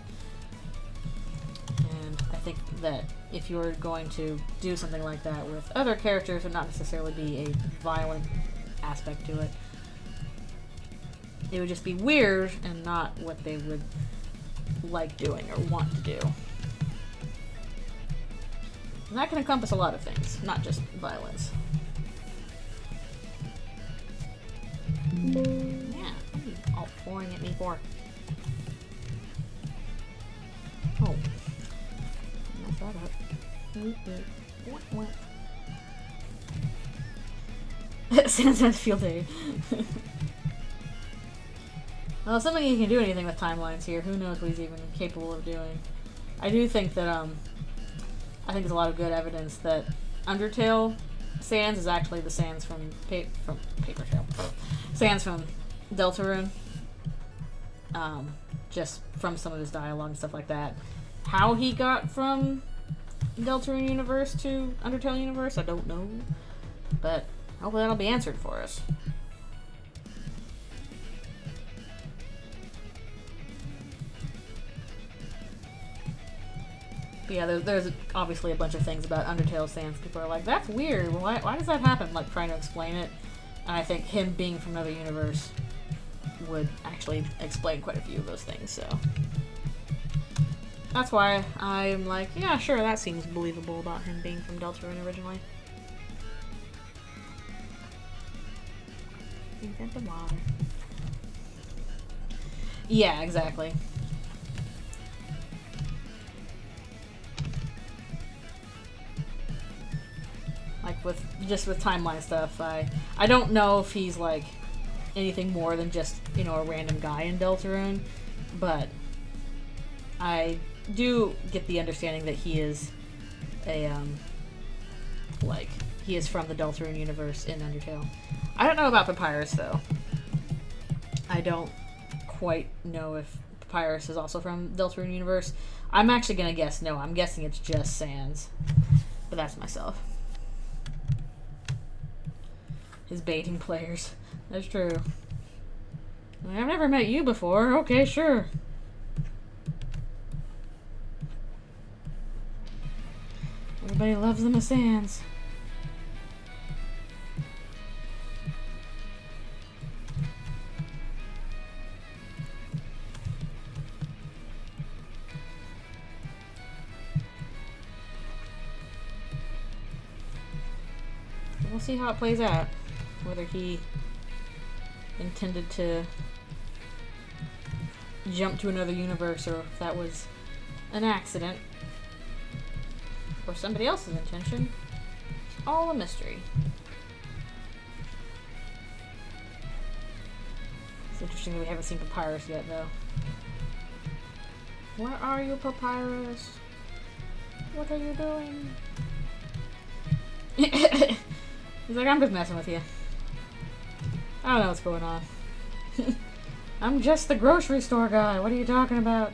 And I think that if you're going to do something like that with other characters, it would not necessarily be a violent aspect to it. It would just be weird and not what they would like doing or want to do. And that can encompass a lot of things, not just violence. Yeah, what are you all pouring at me for? Oh. Mess that up. Sans field day. Well, assuming he can do anything with timelines here, who knows what he's even capable of doing. I do think that, I think there's a lot of good evidence that Undertale Sans is actually the Sans from Paper Trail. Sans from Deltarune. Just from some of his dialogue and stuff like that. How he got from Deltarune universe to Undertale universe, I don't know. But hopefully that'll be answered for us. But yeah, there's obviously a bunch of things about Undertale Sans. People are like, that's weird. Why does that happen? Like, trying to explain it. And I think him being from another universe would actually explain quite a few of those things, so. That's why I'm like, yeah, sure, that seems believable about him being from Deltarune originally. Invent the water. Yeah, exactly. Like with timeline stuff, I don't know if he's like anything more than just, you know, a random guy in Deltarune, but I do get the understanding that he is a like he is from the Deltarune universe in Undertale. I don't know about Papyrus though. I don't quite know if Papyrus is also from Deltarune universe. I'm actually gonna guess no. I'm guessing it's just Sans, but that's myself. His baiting players. That's true. I've never met you before. Okay, sure. Everybody loves them a Sans. We'll see how it plays out. Whether he intended to jump to another universe or if that was an accident or somebody else's intention. It's all a mystery. It's interesting that we haven't seen Papyrus yet, though. Where are you, Papyrus? What are you doing? He's like, I'm just messing with you. I don't know what's going on. I'm just the grocery store guy. What are you talking about?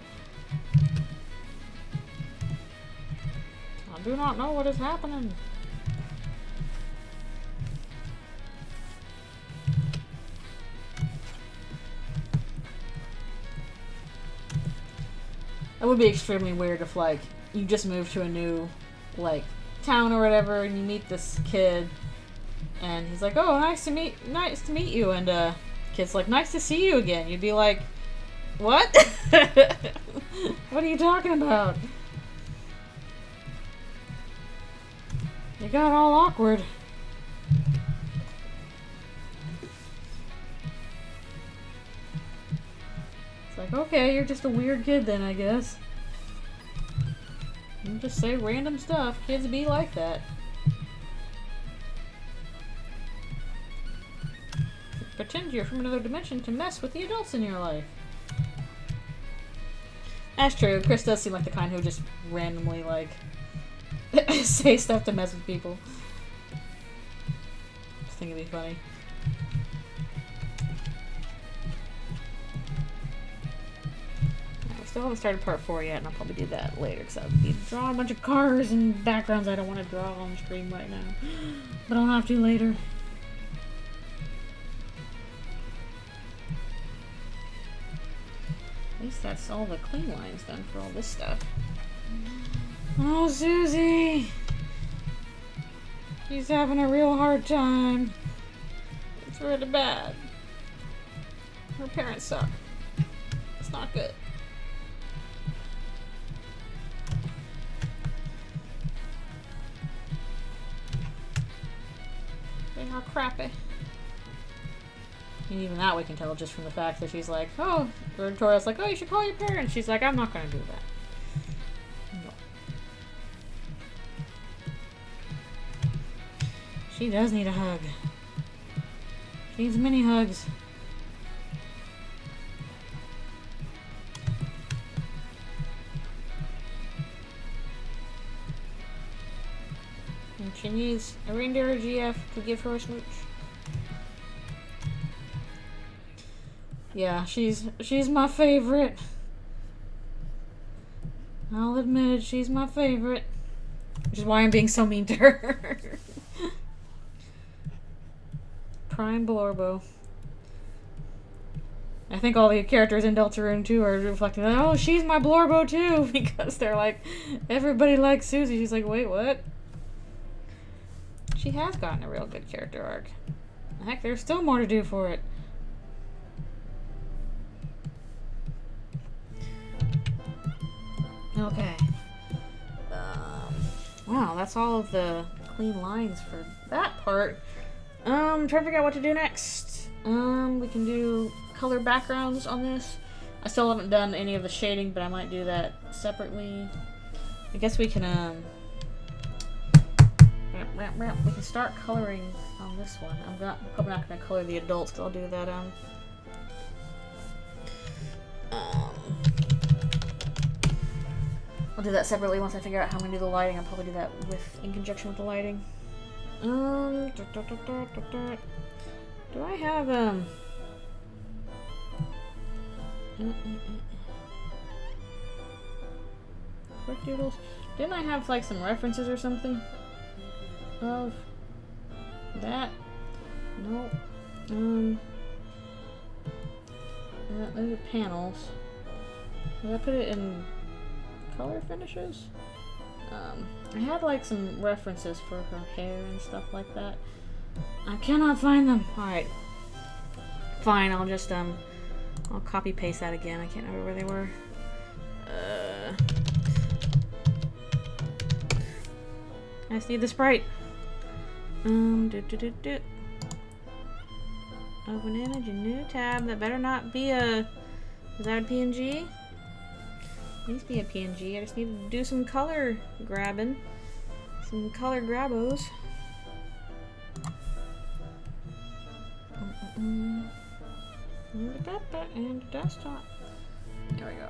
I do not know what is happening. It would be extremely weird if, like, you just moved to a new, like, town or whatever, and you meet this kid, and he's like, "Oh, nice to meet you," and kid's like, "Nice to see you again." You'd be like, "What? What are you talking about?" You got all awkward. It's like, okay, you're just a weird kid then, I guess. You just say random stuff. Kids be like that. Pretend you're from another dimension to mess with the adults in your life. That's true. Chris does seem like the kind who just randomly, like, say stuff to mess with people. I think it'd be funny. I still haven't started part 4 yet, and I'll probably do that later, because I'll be drawing a bunch of cars and backgrounds I don't want to draw on screen right now. But I'll have to later. At least that's all the clean lines done for all this stuff. Oh, Susie! She's having a real hard time. It's really bad. Her parents suck. It's not good. They are crappy. And even that we can tell just from the fact that she's like, oh, Victoria's like, oh, you should call your parents. She's like, I'm not gonna do that. No. She does need a hug. She needs many hugs. And she needs a reindeer GF to give her a smooch. Yeah, she's my favorite. I'll admit it, she's my favorite. Which is why I'm being so mean to her. Prime Blorbo. I think all the characters in Deltarune too are reflecting that, oh, she's my Blorbo too, because they're like, everybody likes Susie. She's like, wait, what? She has gotten a real good character arc. Heck, there's still more to do for it. Okay. Wow, that's all of the clean lines for that part. Trying to figure out what to do next. We can do color backgrounds on this. I still haven't done any of the shading, but I might do that separately. I guess we can, we can start coloring on this one. I'm probably not going to color the adults, because I'll do that, I'll do that separately once I figure out how I'm going to do the lighting. I'll probably do that in conjunction with the lighting. Do I have, quick doodles? Didn't I have, like, some references or something of that? Nope. Those are panels. Did I put it in color finishes? I had like some references for her hair and stuff like that. I cannot find them. Alright. Fine, I'll just I'll copy paste that again. I can't remember where they were. I just need the sprite. Open image, a new tab. That better not be a, is that a PNG? Needs to be a PNG. I just need to do some color grabbing. Some color grabbos. And the desktop. There we go.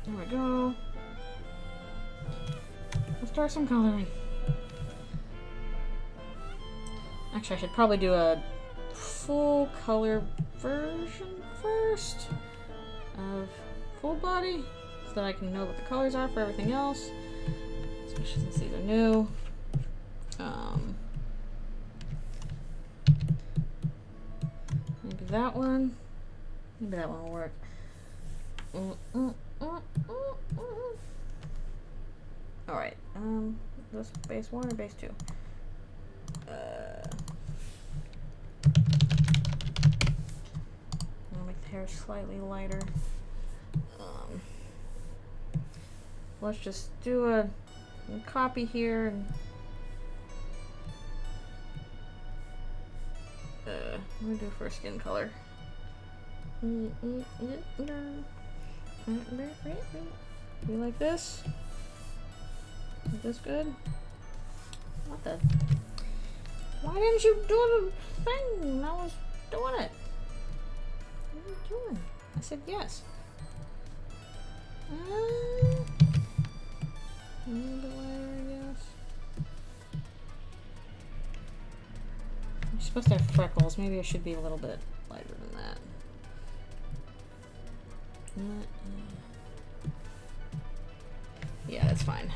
There we go. Let's start some coloring. Actually, I should probably do a full color version first of full body so that I can know what the colors are for everything else, especially since these are new. Maybe that one. Maybe that one will work. Alright, this base 1 or base 2? I'll make the hair slightly lighter. Let's just do a copy here and I'm gonna do for skin color. You like this? Is this good? What the? Why didn't you do the thing? I was doing it. What are you doing? I said yes. A little bit lighter, I guess. I'm supposed to have freckles. Maybe I should be a little bit lighter than that. Yeah, that's fine.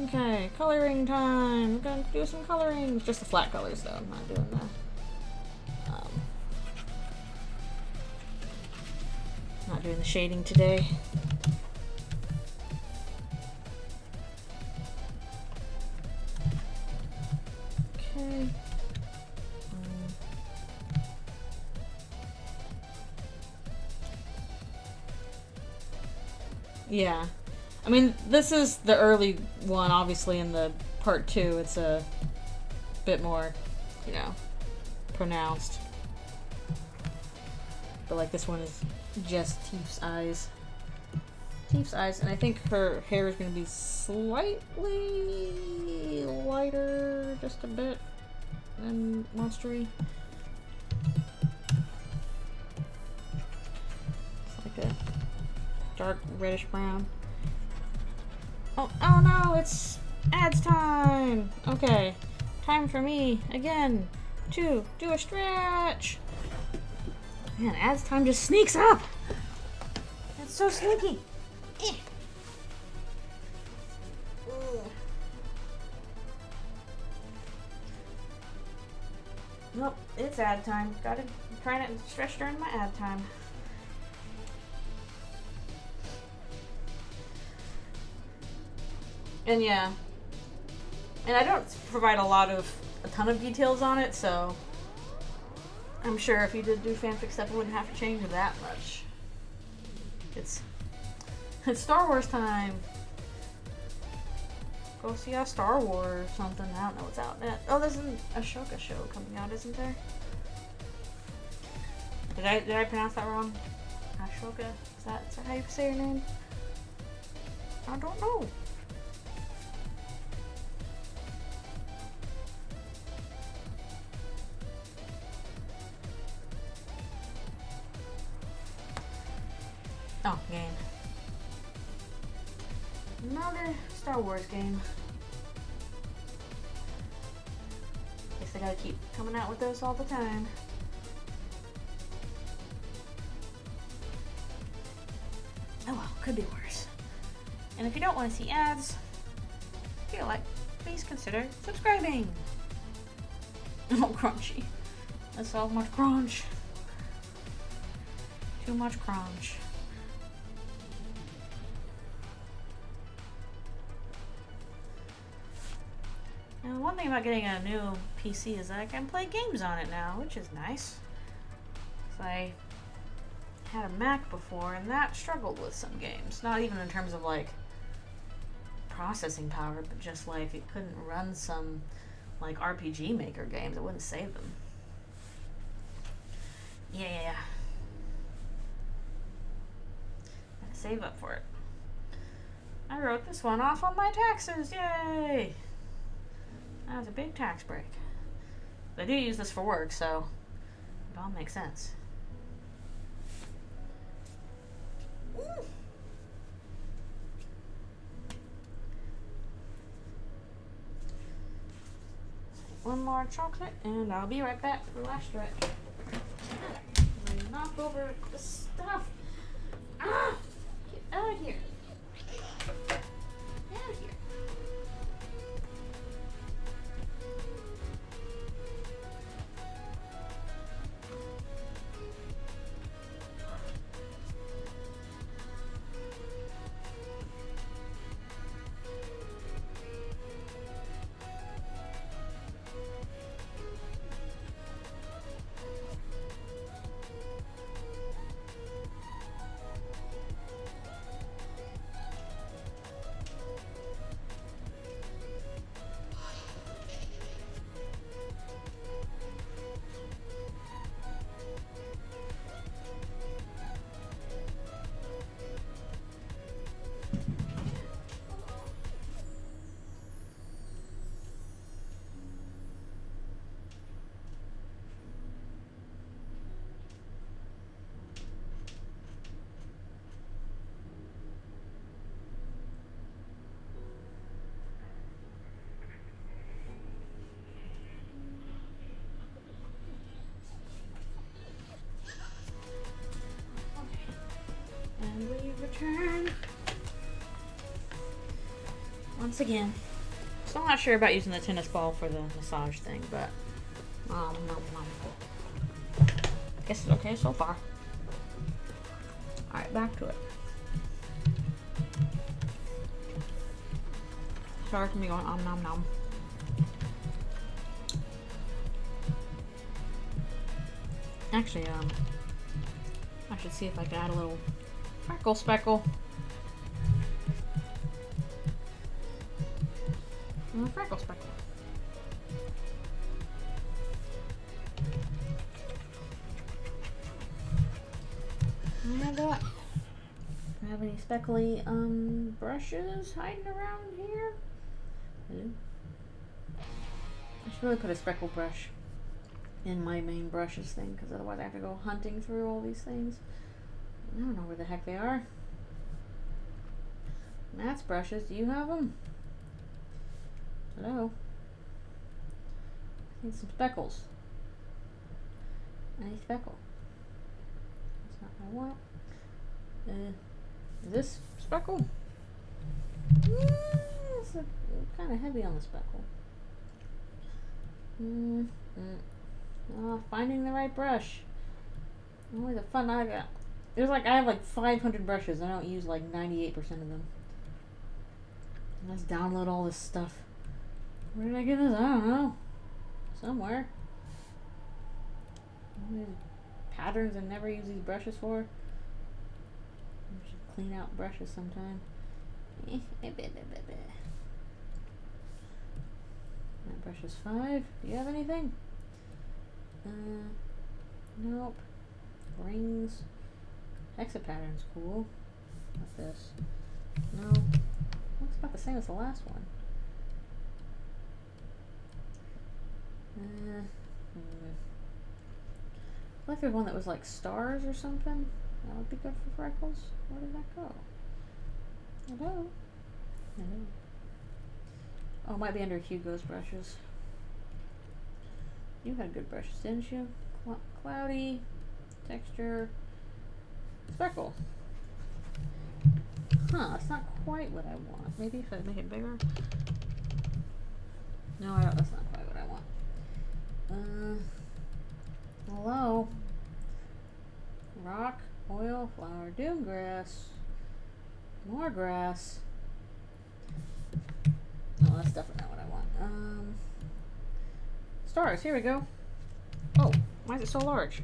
Okay, coloring time. We're gonna do some coloring. Just the flat colors, though. I'm not doing that. Not doing the shading today. Okay. Yeah. I mean, this is the early one, obviously. In the part 2, it's a bit more, you know, pronounced. But like this one is just Tief's eyes. Tief's eyes, and I think her hair is going to be slightly lighter, just a bit, than Monstery. It's like a dark reddish brown. Oh no, it's ads time! Okay, time for me, again, to do a stretch! Man, ads time just sneaks up! It's so sneaky! Nope, it's ad time. Gotta try to stretch during my ad time. And yeah, and I don't provide a ton of details on it, so I'm sure if you did do fanfic stuff, it wouldn't have to change that much. It's Star Wars time. Go see a Star Wars or something. I don't know what's out yet. Oh, there's an Ashoka show coming out, isn't there? Did I pronounce that wrong? Ashoka? Is that how you say her name? I don't know. Oh, game. Another Star Wars game. Guess they gotta keep coming out with those all the time. Oh well, could be worse. And if you don't want to see ads, feel like, please consider subscribing. Oh, crunchy. That's so much crunch. Too much crunch. Now, one thing about getting a new PC is that I can play games on it now, which is nice. So I had a Mac before, and that struggled with some games. Not even in terms of like processing power, but just like it couldn't run some like RPG Maker games. It wouldn't save them. Yeah. I had to save up for it. I wrote this one off on my taxes. Yay! That was a big tax break. But I do use this for work, so it all makes sense. Ooh. One more chocolate, and I'll be right back for the last stretch. Knock over the stuff. Ah! Get out of here. Get out of here. And we return once again. Still not sure about using the tennis ball for the massage thing, but guess it's okay so far. Alright, back to it. Sorry for me going nom nom. Actually, I should see if I can add a little freckle speckle. A freckle speckle. I have that. Do I have any speckly brushes hiding around here? Hello? I should really put a speckle brush in my main brushes thing, because otherwise I have to go hunting through all these things. I don't know where the heck they are. Matt's brushes, do you have them? Hello? I need some speckles. Any speckle? That's not what I want. Is this speckle? It's kind of heavy on the speckle. Finding the right brush. Only the fun I got. There's like, I have like 500 brushes. I don't use like 98% of them. Let's download all this stuff. Where did I get this? I don't know. Somewhere. Patterns I never use these brushes for. I should clean out brushes sometime. That brush is 5. Do you have anything? Nope. Rings. Hexa pattern's cool. Not this. No. Looks about the same as the last one. Like there's one that was like stars or something. That would be good for freckles. Where did that go? Hello? Hello? Oh, it might be under Hugo's brushes. You had good brushes, didn't you? Cloudy, texture, speckle. Huh, that's not quite what I want. Maybe if I make it bigger? No, that's not quite what I want. Hello? Rock, oil, flower, doom grass. More grass. Oh, that's definitely not what I want. Stars, here we go. Oh, why is it so large?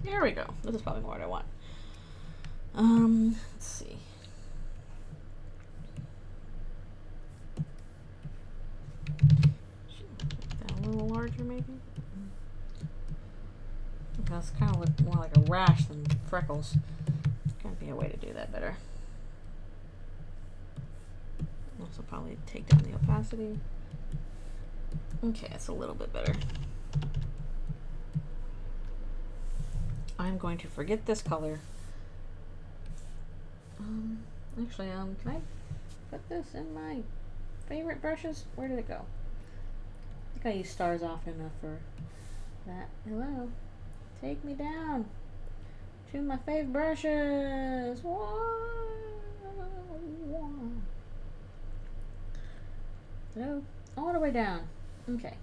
Here we go. This is probably more what I want. Let's see. That a little larger, maybe? That's kind of look more like a rash than freckles. Gotta be a way to do that better. Also probably take down the opacity. Okay, it's a little bit better. I'm going to forget this color. Actually, can I put this in my favorite brushes? Where did it go? I think I use stars often enough for that. Hello. Take me down to my favorite brushes. Hello? All the way down. Okay.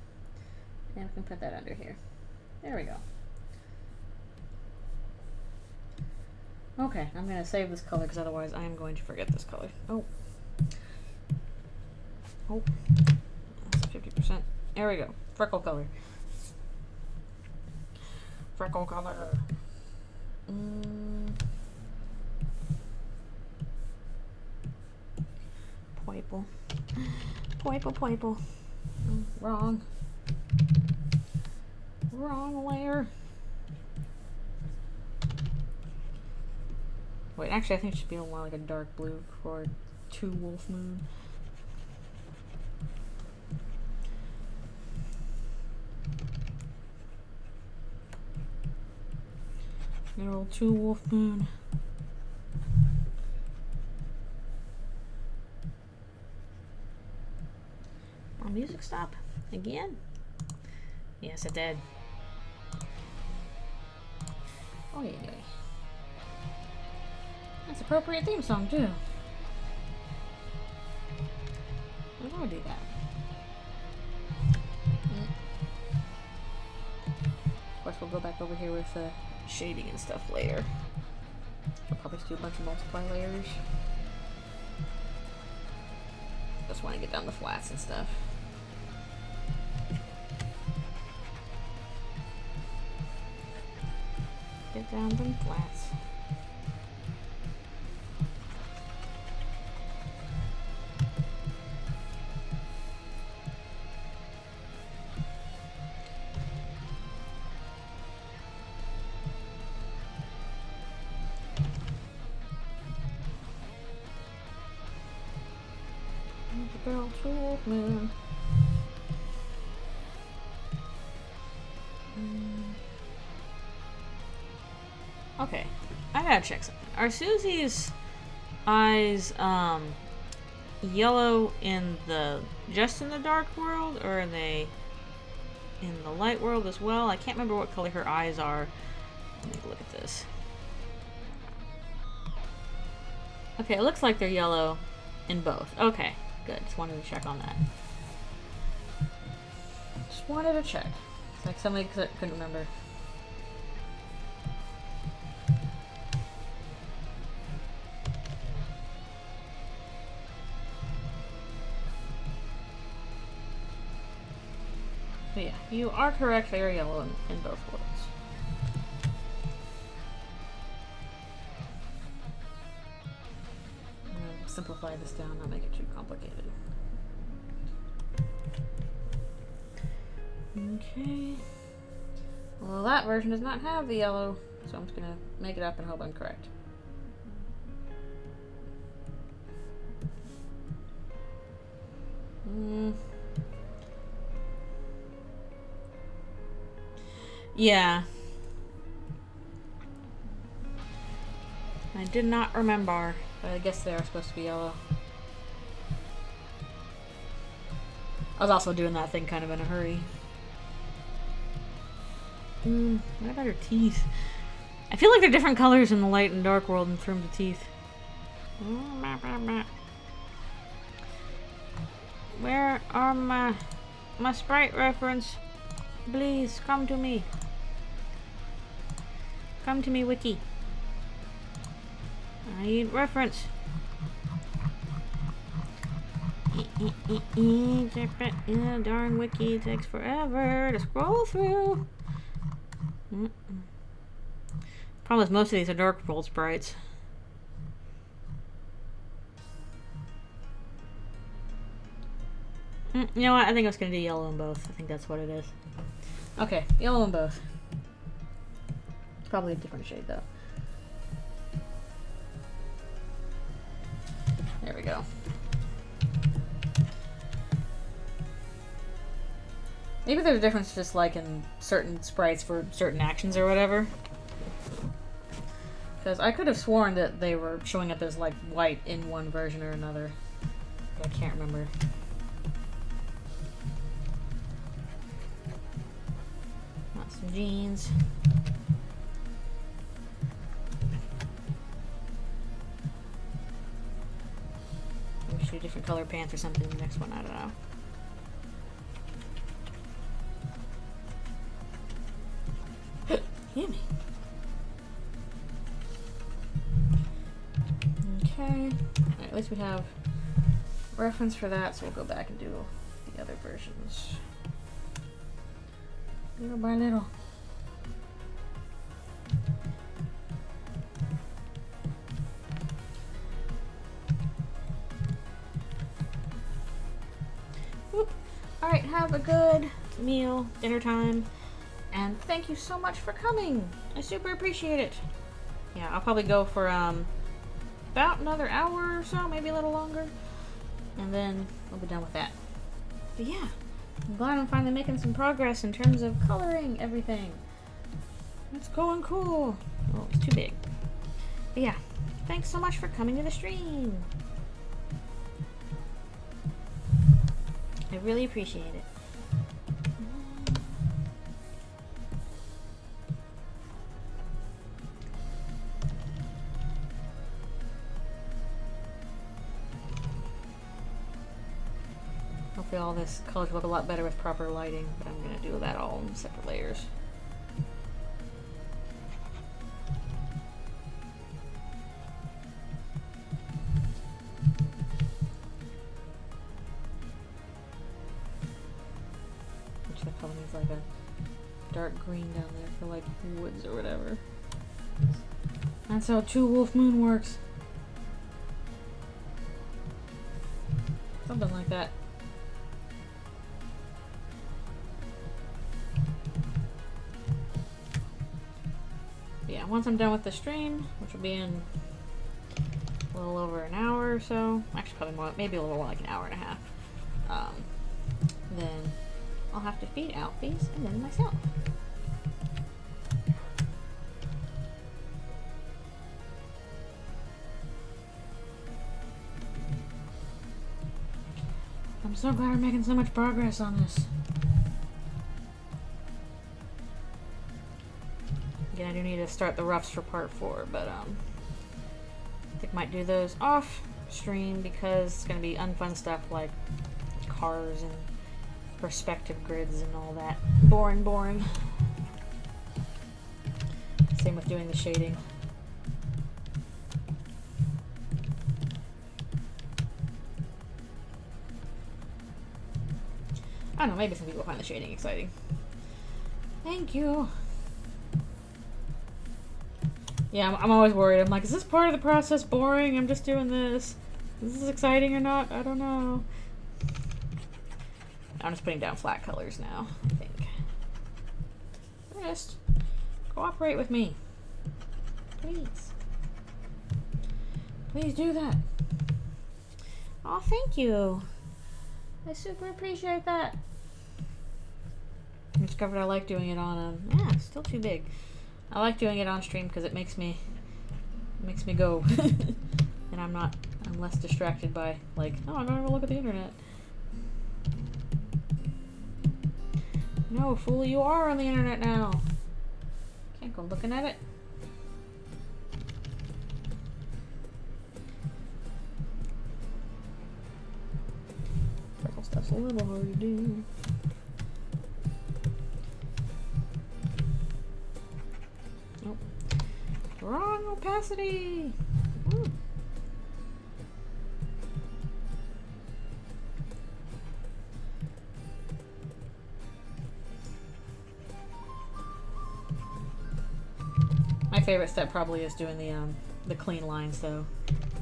And we can put that under here. There we go. Okay, I'm going to save this color because otherwise I am going to forget this color. Oh. Oh. That's 50%. There we go. Freckle color. Freckle color. Purple. Purple. Wrong. Wrong layer. Wait, actually I think it should be more like a dark blue for 2 wolf moon. Good old 2 wolf moon. Oh, music stop again? Yes, it did. Oh yeah. That's appropriate theme song too. I'm gonna do that. Of course, we'll go back over here with shading and stuff later. I'll probably just do a bunch of multiply layers. Just want to get down the flats and stuff. Get down them flats. Deltarune. Okay, I gotta check something. Are Susie's eyes yellow in the just in the dark world, or are they in the light world as well? I can't remember what color her eyes are. Let me look at this. Okay, it looks like they're yellow in both. Okay, good. Just wanted to check on that. Just wanted to check. It's like somebody couldn't remember. But yeah, you are correct. They are yellow in both worlds. I'm gonna simplify this down, not make it too complicated. Okay. Well, that version does not have the yellow, so I'm just gonna make it up and hope I'm correct. Yeah. I did not remember, but I guess they are supposed to be yellow. I was also doing that thing kind of in a hurry. What about her teeth? I feel like they're different colors in the light and dark world in terms of teeth. Where are my sprite reference? Please come to me. Come to me, Wiki. I need reference. Darn Wiki takes forever to scroll through. Problem is, most of these are dark world sprites. You know what? I think I was gonna do yellow in both. I think that's what it is. Okay, yellow in both. Probably a different shade though. There we go. Maybe there's a difference just like in certain sprites for certain actions or whatever. Because I could have sworn that they were showing up as like white in one version or another. I can't remember. Not some jeans. Maybe shoot a different color pants or something in the next one, I don't know. Hear me. Okay. Alright, at least we have reference for that, so we'll go back and do the other versions. Little by little. Alright, have a good meal, dinner time. And thank you so much for coming. I super appreciate it. Yeah, I'll probably go for about another hour or so, maybe a little longer. And then I'll be done with that. But yeah, I'm glad I'm finally making some progress in terms of coloring everything. It's going cool. Oh, it's too big. But yeah, thanks so much for coming to the stream. I really appreciate it. Hopefully all this color will look a lot better with proper lighting, but I'm going to do that all in separate layers. needs like a dark green down there for like woods or whatever. That's how Two Wolf Moon works. Something like that. Yeah, once I'm done with the stream, which will be in a little over an hour or so, actually probably more, maybe a little more like an hour and a half, then I'll have to feed Alfies and then myself. I'm so glad we're making so much progress on this. Again, I do need to start the roughs for part 4, but I think I might do those off stream because it's going to be unfun stuff like cars and perspective grids and all that. Boring. Same with doing the shading. I don't know, maybe some people find the shading exciting. Thank you. Yeah, I'm always worried. I'm like, is this part of the process boring? I'm just doing this. Is this exciting or not? I don't know. I'm just putting down flat colors now, I think. Just cooperate with me. Please. Please do that. Oh, thank you. I super appreciate that. I discovered I like doing it on, yeah, it's still too big. I like doing it on stream because it makes me go. And I'm less distracted by like, oh, I'm gonna go look at the internet. No, fool, you are on the internet now. Can't go looking at it. Purple stuff's a little hard to do. Nope. Wrong opacity! Ooh. My favorite step probably is doing the clean lines, though.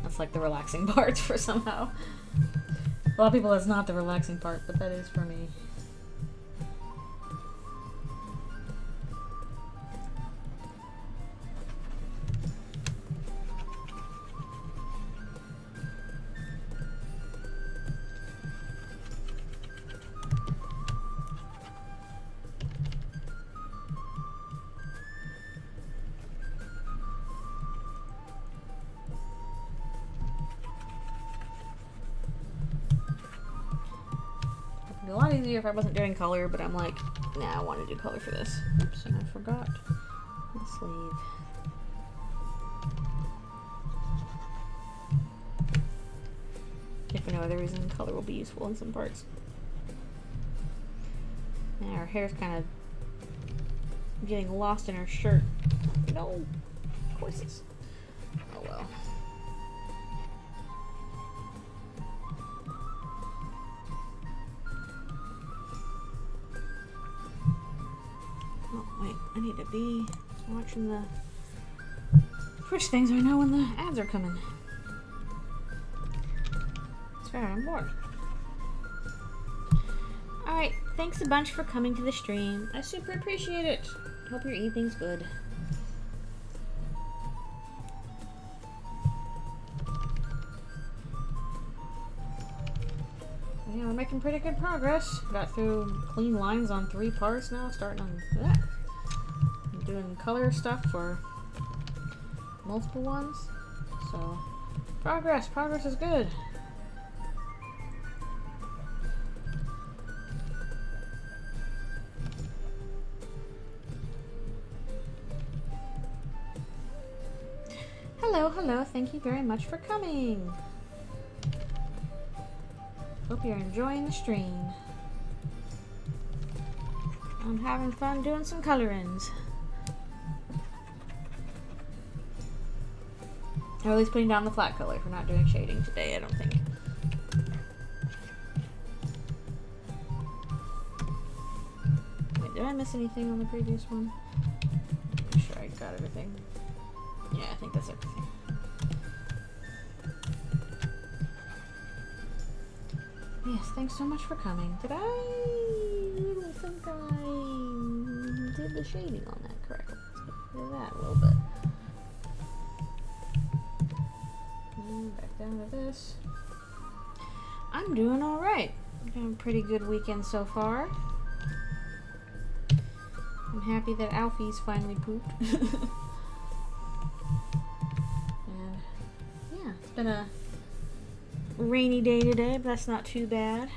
That's like the relaxing part for somehow. A lot of people, that's not the relaxing part, but that is for me. A lot easier if I wasn't doing color, but I'm like, nah, I want to do color for this. Oops, and I forgot the sleeve. If for no other reason, color will be useful in some parts. Yeah, her hair's kind of getting lost in her shirt. No, of course it's. Oh well. Wait, I need to be watching the push things so I know when the ads are coming. It's fair, I'm bored. Alright, thanks a bunch for coming to the stream. I super appreciate it. Hope your evening's good. Yeah, we're making pretty good progress. Got through clean lines on 3 parts now, starting on that. I'm doing color stuff for multiple ones. So, progress is good. Hello, thank you very much for coming. Hope you're enjoying the stream. I'm having fun doing some colorings. Or at least putting down the flat color for not doing shading today, I don't think. Yeah, Did I miss anything on the previous one? Make sure I got everything. Yeah, I think that's everything. Yes, thanks so much for coming. Did I think I did the shading on that correctly? Look at that a little bit. And back down to this. I'm doing alright. Having a pretty good weekend so far. I'm happy that Alfie's finally pooped. And yeah, it's been a rainy day today, but that's not too bad.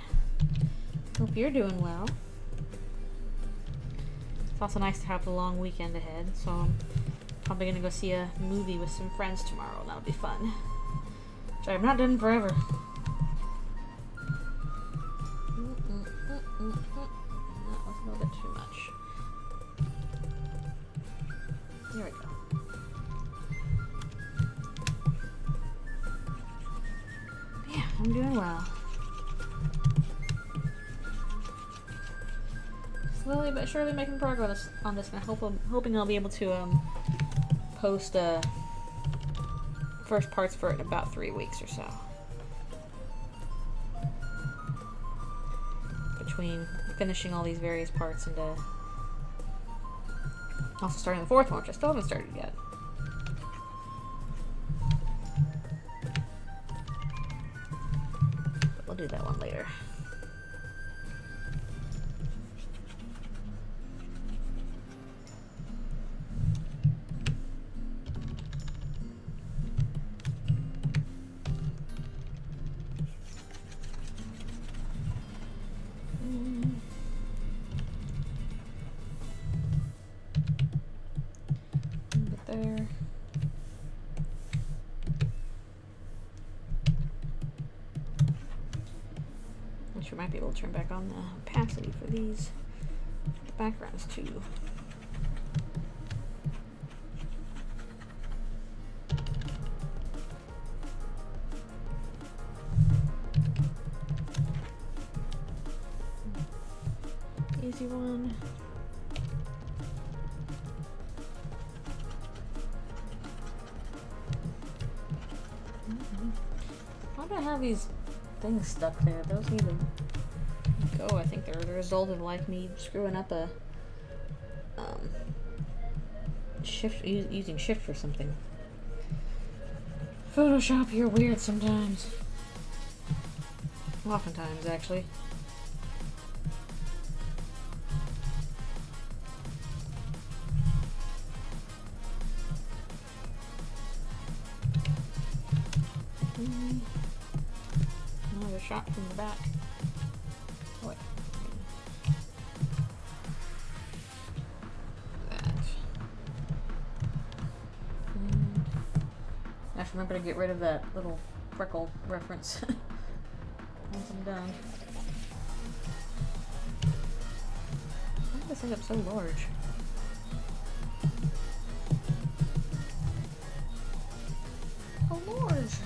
Hope you're doing well. It's also nice to have the long weekend ahead, so I'm probably gonna go see a movie with some friends tomorrow. That'll be fun. Which I've not done forever. That was a little bit too much. There we go. Yeah, I'm doing well. Slowly but surely making progress on this, and I'm hoping I'll be able to post first parts for it in about 3 weeks or so. Between finishing all these various parts and also starting the fourth one, which I still haven't started yet. But we'll do that one later. There. Actually, might be able to turn back on the opacity for these backgrounds too. Easy one. Why do I have these things stuck there? Those need to go. I think they're the result of like me screwing up a shift, using shift for something. Photoshop, you're weird sometimes. Oftentimes, actually. Another shot from the back. Oh, wait. That. And I have to remember to get rid of that little freckle reference once I'm done. Why did this end up so large? So large!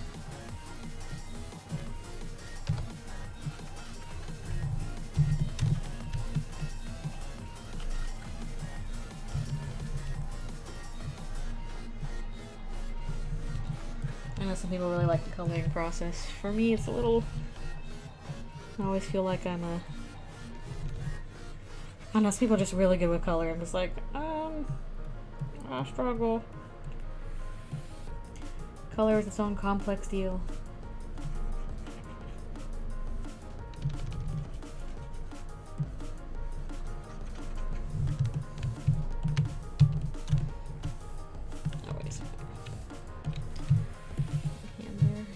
I know some people really like the coloring process. For me, it's a little... I always feel like I'm a... I don't know, some people are just really good with color. I'm just like, I struggle. Color is its own complex deal. Oh, wait a second. Hand there.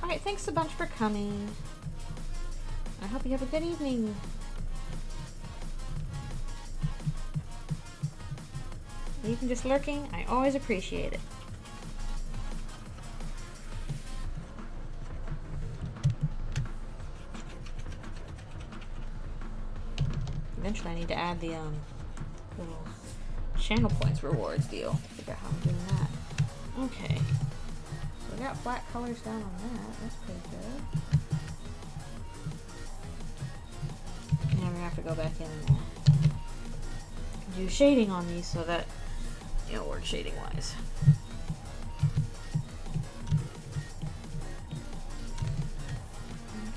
Alright, thanks a bunch for coming. I hope you have a good evening. Even just lurking, I always appreciate it. eventually I need to add the little channel points rewards deal. Figure out how I'm doing that. Okay. So we got flat colors down on that. That's pretty good. Now we have to go back in and do shading on these so that it'll work shading wise.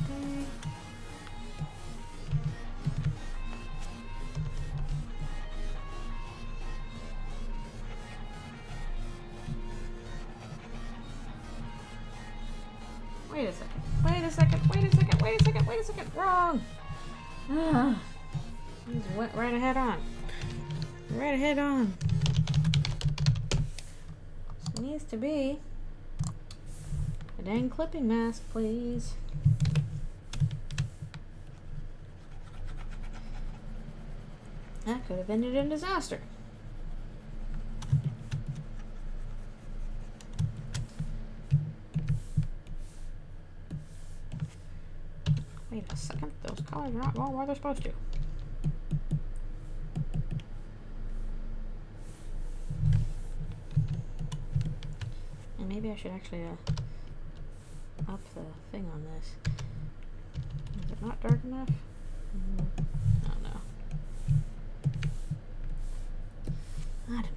Okay. Wait a second. Wait a second. Wait a second. Wait a second. Wait a second. Wrong. Just went right ahead on. Right ahead on. This needs to be a dang clipping mask, please. That could have ended in disaster. Wait a second, those colors are not going where they're supposed to. And maybe I should actually up the thing on this. Is it not dark enough? I don't know. I don't know.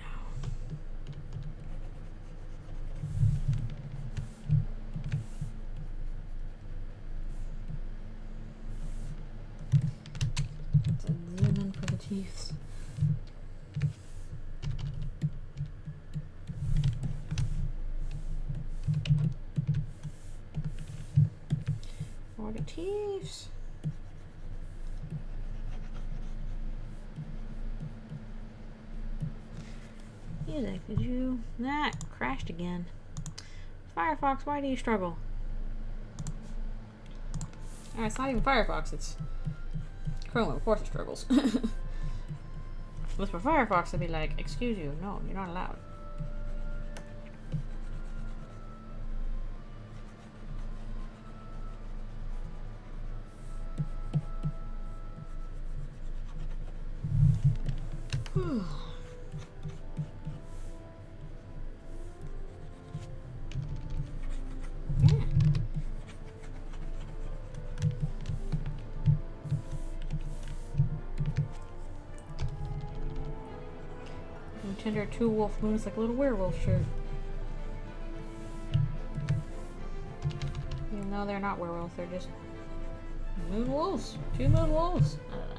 Zoom in for the teeth. For the teeth. Music, did you? That crashed again. Firefox, why do you struggle? Alright, it's not even Firefox, it's Chrome, of course it struggles. But for Firefox, I'd be like, excuse you, no, you're not allowed. Tender two wolf moons like a little werewolf shirt. Even though they're not werewolves, they're just moon wolves. Two moon wolves. I don't know.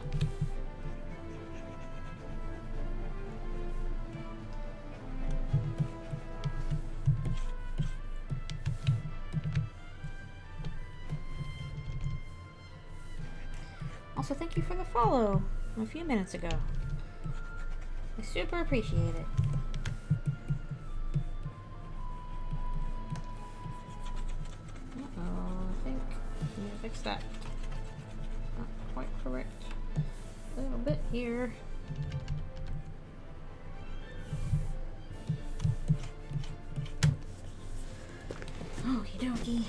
Also, thank you for the follow a few minutes ago. I super appreciate it. Uh-oh, I think I need to fix that. Not quite correct. A little bit here. Okie dokie.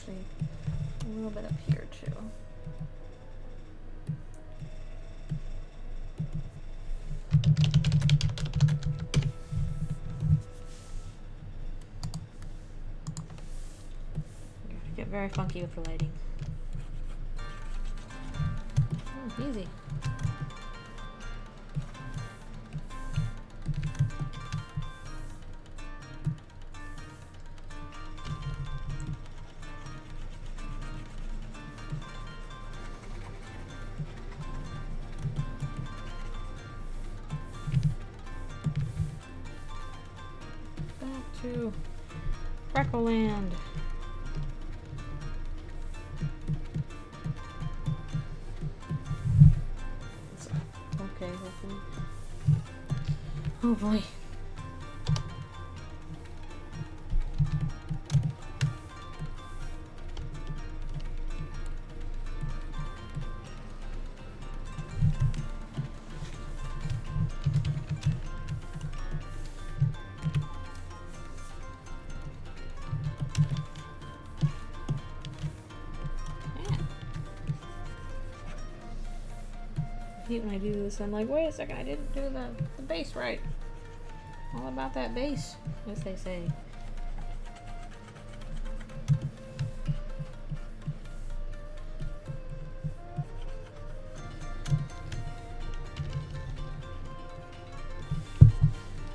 A little bit up here too. Get very funky with the lighting. Easy. to Freckle Land. Okay, hopefully. Oh boy. I hate when I do this. I'm like, wait a second, I didn't do the base right. All about that base, as they say.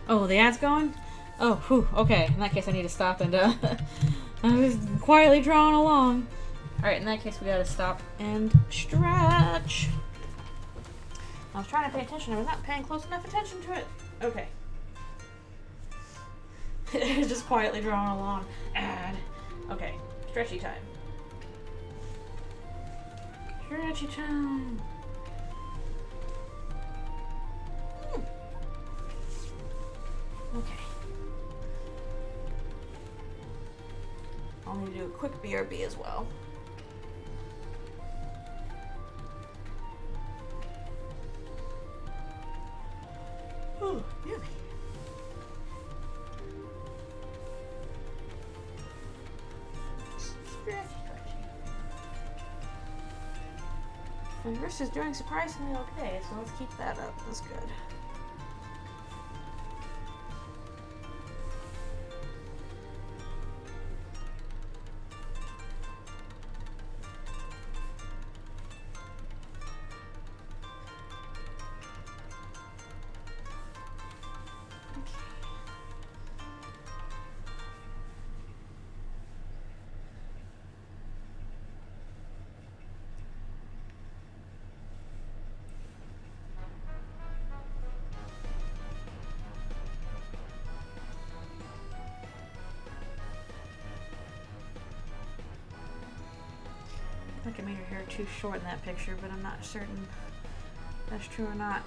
Oh, the ad's going? Oh, whew, okay. In that case, I need to stop and, I was quietly drawing along. Alright, in that case, we gotta stop and stretch. I was trying to pay attention. I was not paying close enough attention to it. Okay. Just quietly drawing along. Ad. Okay. Stretchy time. Stretchy time. Okay. I'll need to do a quick BRB as well. Oh, yummy. Stretchy. My wrist is doing surprisingly okay, so let's keep that up. That's good. I think I made her hair too short in that picture, but I'm not certain if that's true or not.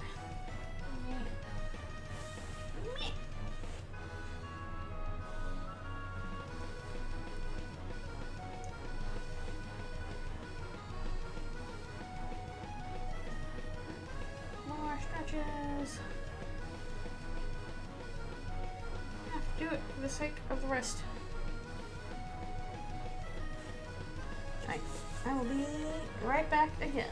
More stretches. I have to do it for the sake of the rest. Alright. I will be right back again.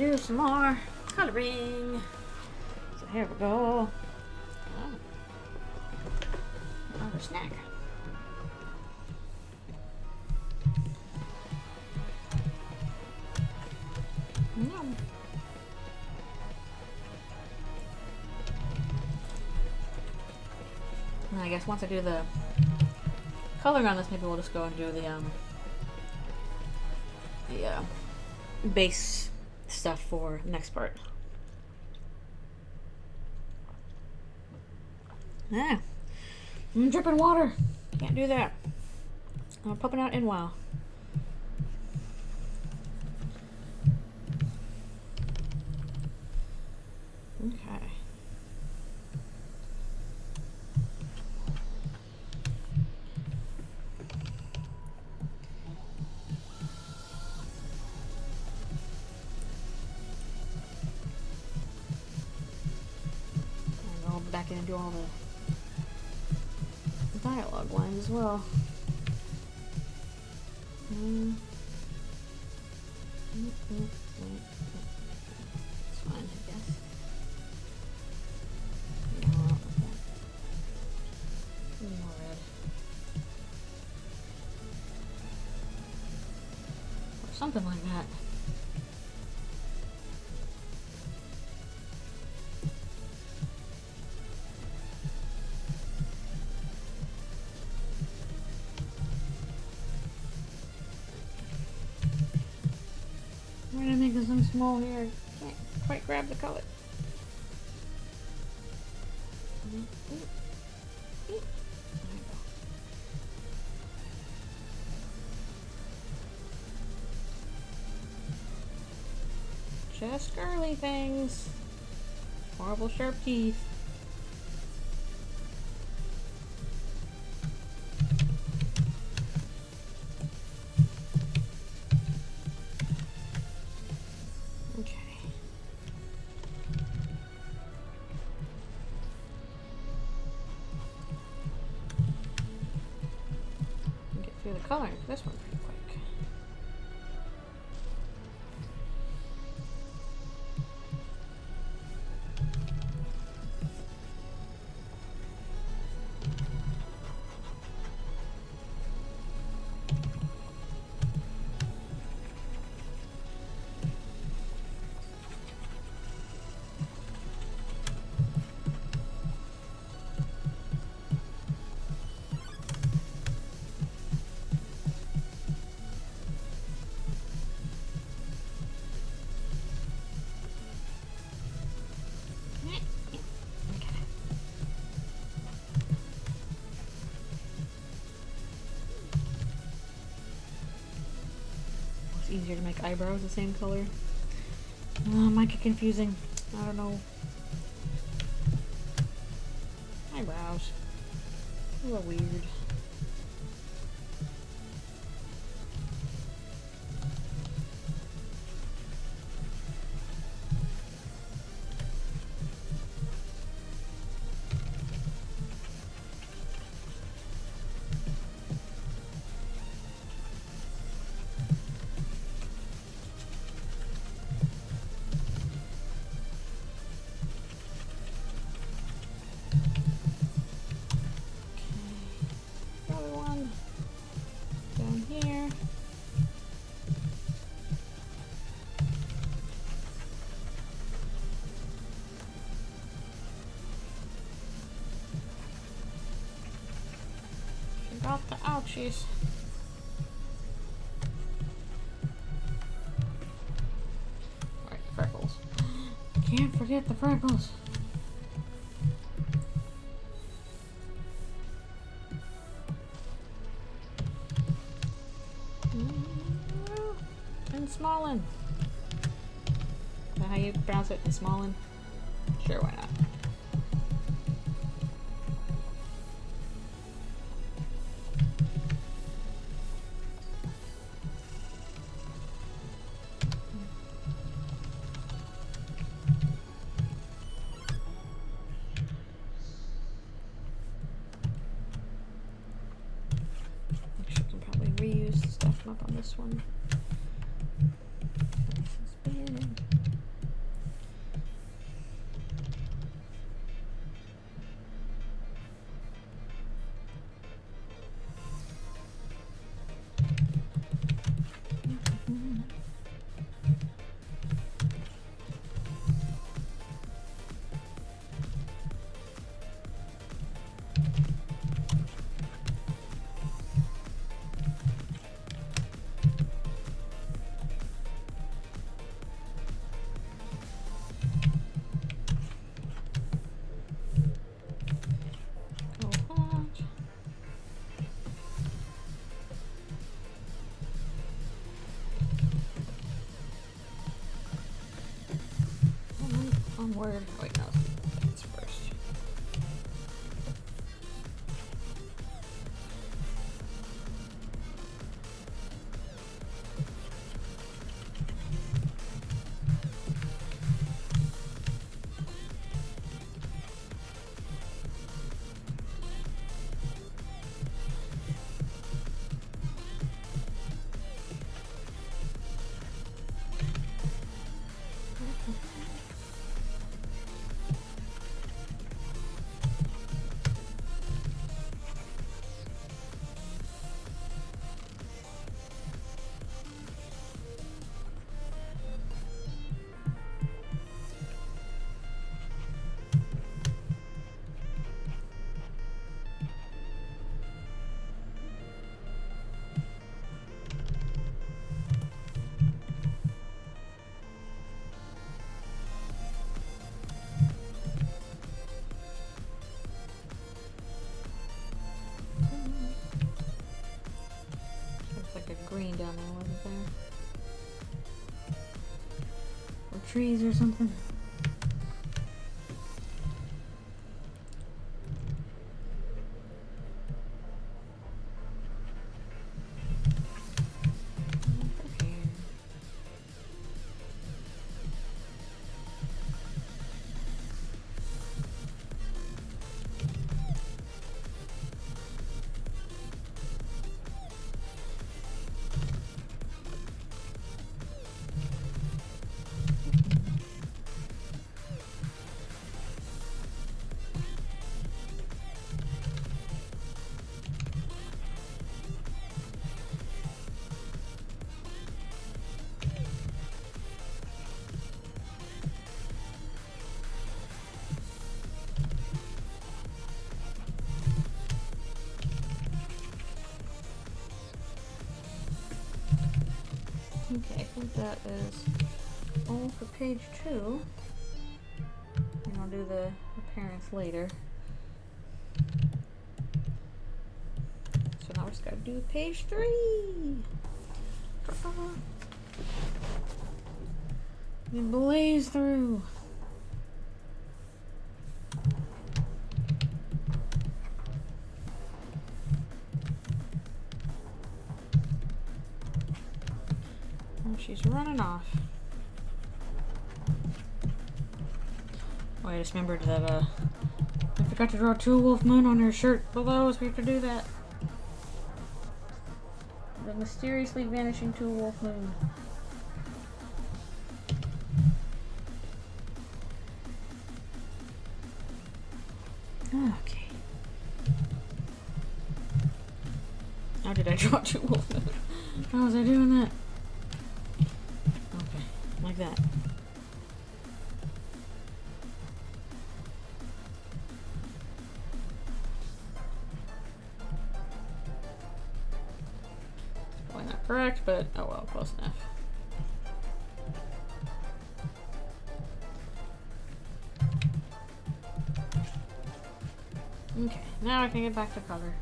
do some more coloring. So here we go. Oh. Another snack. Yum. And I guess once I do the coloring on this, maybe we'll just go and do the base stuff for the next part. Ah, I'm dripping water. Can't do that. I'm popping out in WoW. Okay. I'll go back in and do all the dialogue lines as well. It's fine, I guess. More red. Or something like that. I'm gonna make this one small here. Can't quite grab the color. There we go. Just girly things. Horrible sharp teeth. Through the coloring for this one pretty quick. Easier to make eyebrows the same color. Might get confusing. I don't know. Eyebrows. A little weird. Got the ouchies. Alright, freckles. Can't forget the freckles. And Smallin. Is that how you pronounce it? Smallin? Sure, why not? Reuse stuff up on this one. Spin. Word. Wait, no. It's first. Green down there, wasn't there? Or trees or something. Okay, I think that is all for page 2. And I'll do the appearance later. So now we just gotta do page 3. We blaze through. She's running off. Oh, I just remembered that I forgot to draw 2 wolf moon on her shirt below, so we have to do that. The mysteriously vanishing 2 wolf moon. Okay. How did I draw 2 wolf moon? How was I doing that? Like that. Probably not correct, but oh well, close enough. Okay, now I can get back to color.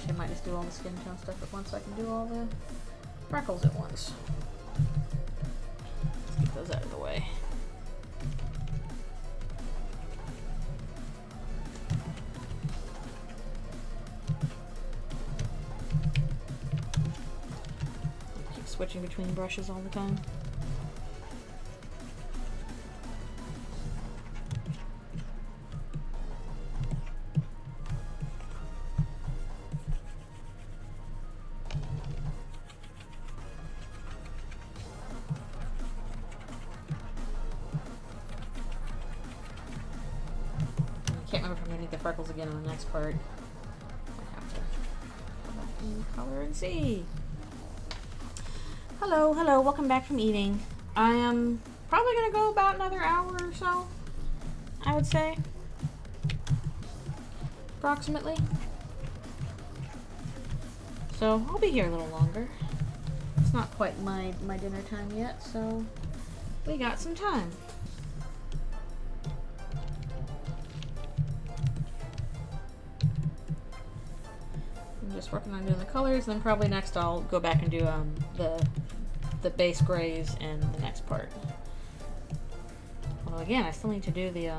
I might just do all the skin tone stuff at once so I can do all the freckles at once. Let's get those out of the way. Keep switching between brushes all the time. Can't remember if I'm going to need the freckles again on the next part. I have to go back and color and see. Hello, hello, welcome back from eating. I am probably going to go about another hour or so, I would say. Approximately. So I'll be here a little longer. It's not quite my dinner time yet, so we got some time. Just working on doing the colors, then probably next I'll go back and do the the base grays in the next part. Well, again, I still need to do the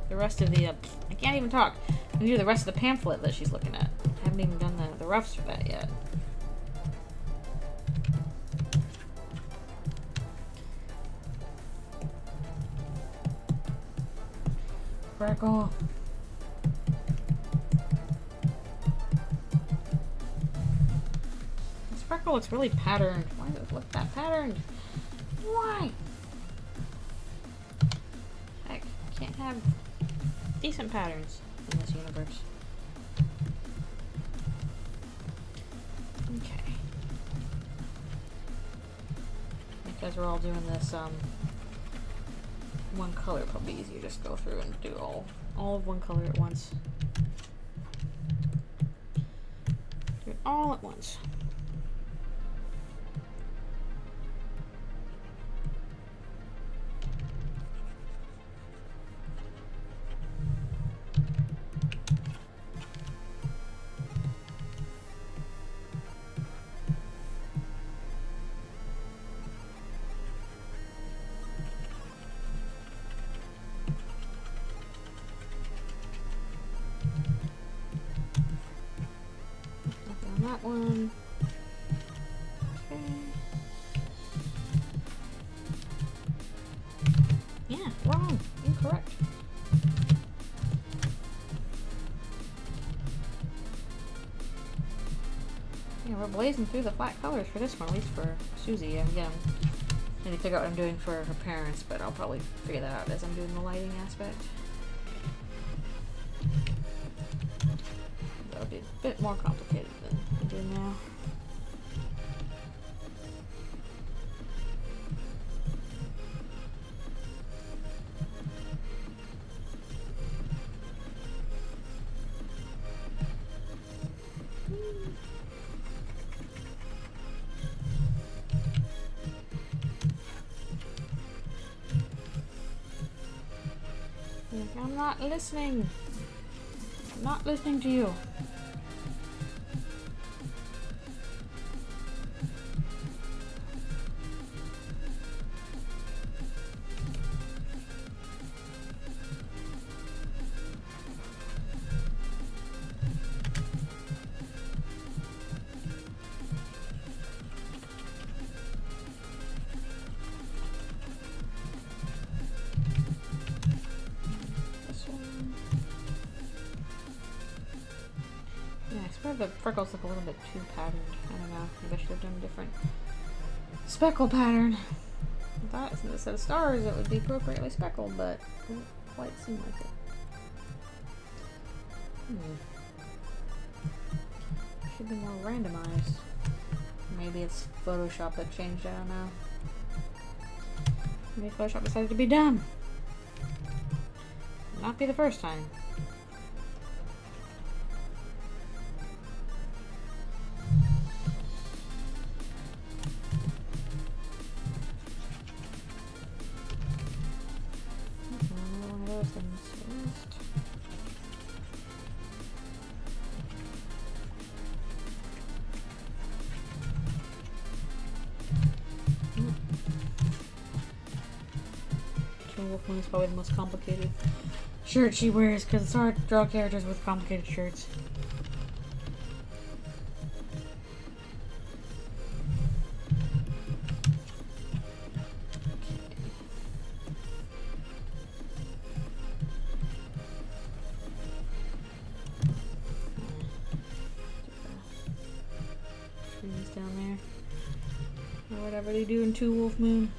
the rest of the I can't even talk. I need to do the rest of the pamphlet that she's looking at. I haven't even done the roughs for that yet. Freckle. This freckle looks really patterned. Why does it look that patterned? Why? Heck, can't have decent patterns in this universe. Okay. Because we're all doing this, one color, probably easier just go through and do all of one color at once. Do it all at once. That one. Okay. Yeah, wrong. Incorrect. Yeah, we're blazing through the flat colors for this one, at least for Susie. Again, I need to figure out what I'm doing for her parents, but I'll probably figure that out as I'm doing the lighting aspect. That'll be a bit more complicated than I do now. I'm not listening. I'm not listening to you. The freckles look a little bit too patterned. I don't know. Maybe I should have done a different speckle pattern. I thought instead of stars it would be appropriately speckled, but it didn't quite seem like it. Should be more randomized. Maybe it's Photoshop that changed, I don't know. Maybe Photoshop decided to be dumb. Not be the first time. Is probably the most complicated shirt she wears because it's hard to draw characters with complicated shirts. Trees down there, or whatever they do in Two Wolf Moon.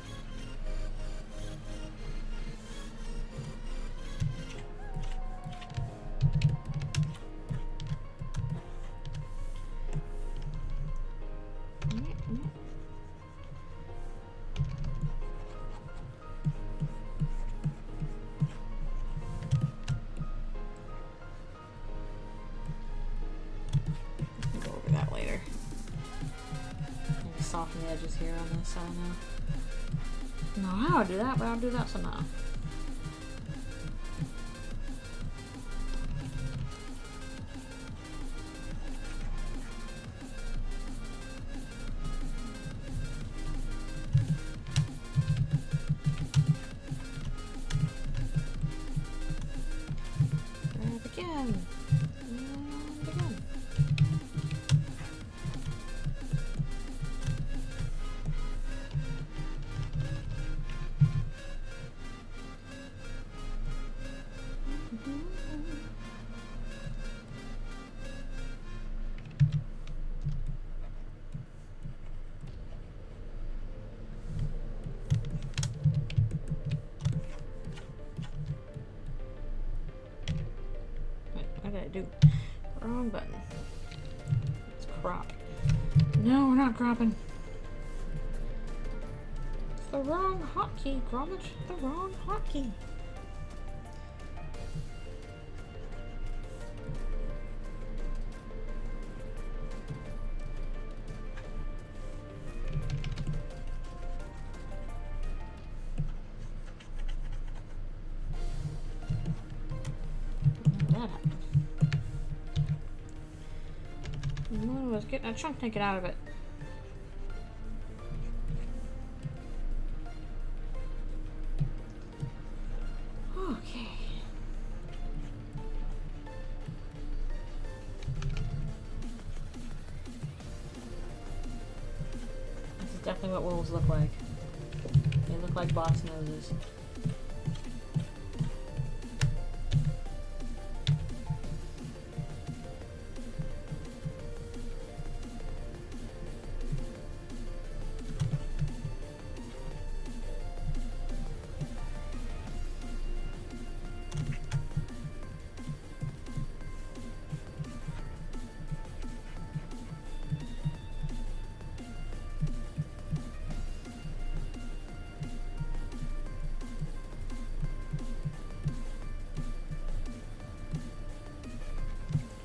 Soften the edges here on this side now. No, how I do that, but I'll do that somehow. do? Wrong button. Let's crop. No, we're not cropping. It's the wrong hotkey, Gromit. The wrong hotkey. I was getting a chunk taken out of it. Okay. This is definitely what wolves look like. They look like boss noses.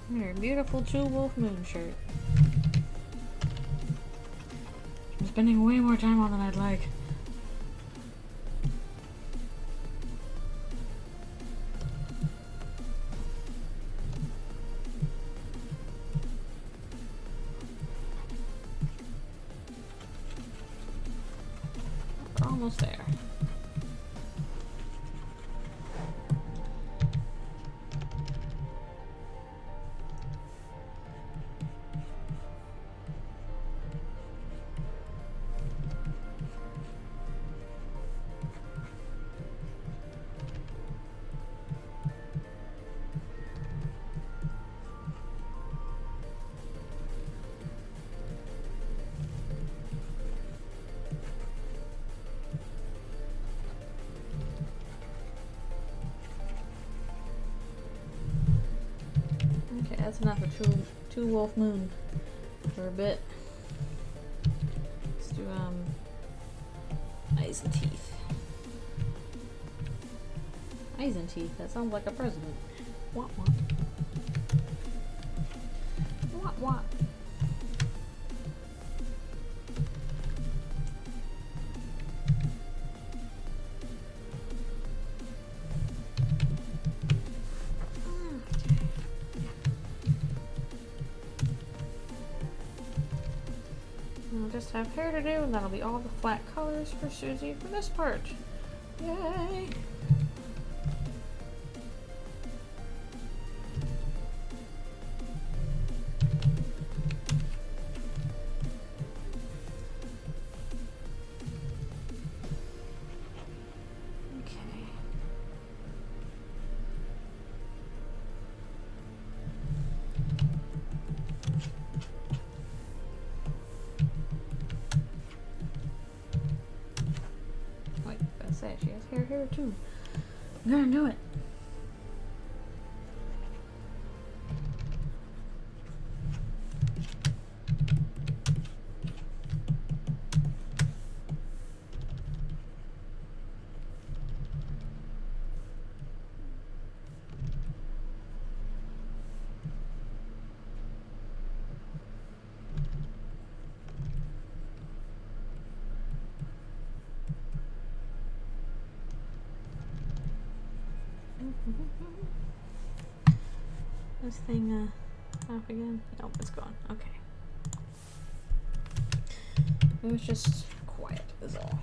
Your beautiful Two Wolf Moon shirt. I'm spending way more time on than I'd like. We're almost there. Okay, that's enough of two wolf moon for a bit. Let's do eyes and teeth. Eyes and teeth. That sounds like a president. What? What? I'll just have hair to do, and that'll be all the flat colors for Susie for this part. Yay! She has hair here too. I'm gonna do it. This thing off again? Nope, it's gone. Okay. It was just quiet is all.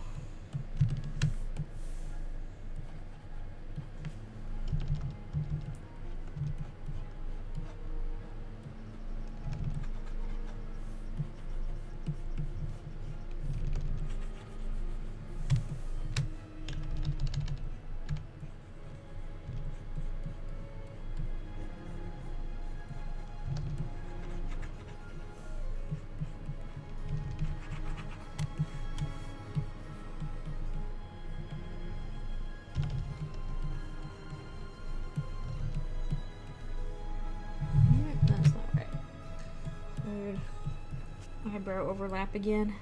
eyebrow overlap again.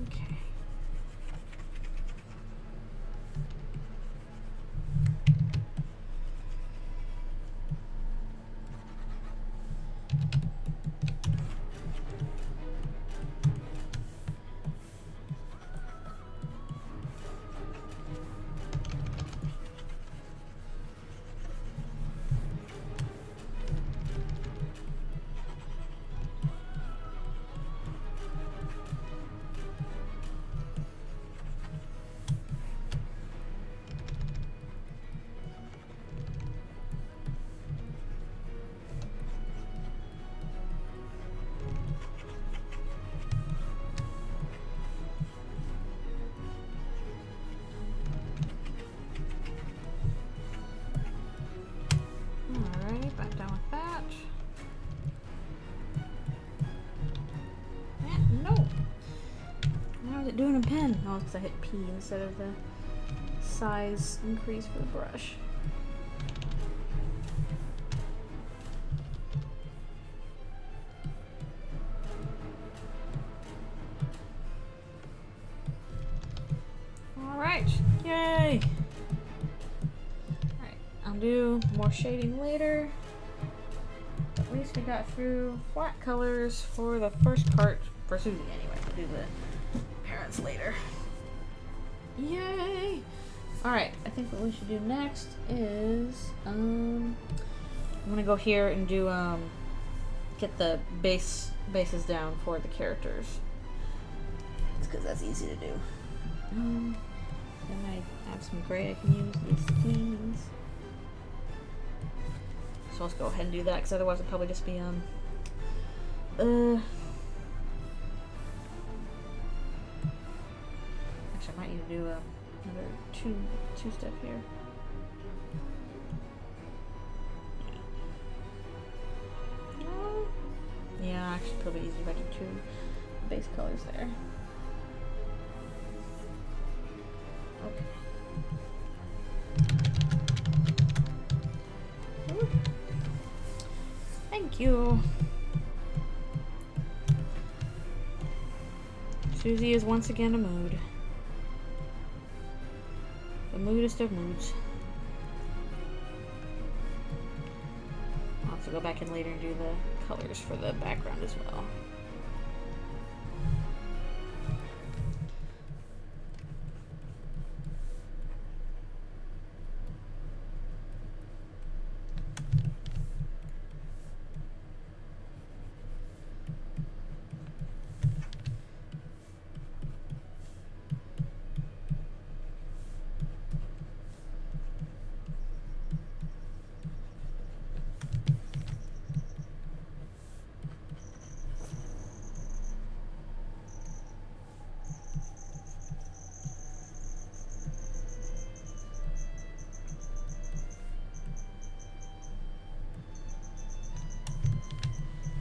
Okay. Alrighty, back down with that. No! Why was it doing a pen? Oh, because I hit P instead of the size increase for the brush. Alright, yay! Alright, I'll do more shading later. At least we got through flat colors for the first part, for Susie anyway. We'll do the parents later. Yay! Alright, I think what we should do next is, I'm gonna go here and do, get the bases down for the characters. It's because that's easy to do. Then I have some gray I can use, these keys. So let's go ahead and do that, because otherwise it'll probably just be, actually I might need to do another two-step here. No. Yeah, actually probably easy if I do two base colors there. Okay. Ooh. Thank you. Susie is once again a mood. The moodest of moods. I'll have to go back in later and do the colors for the background as well.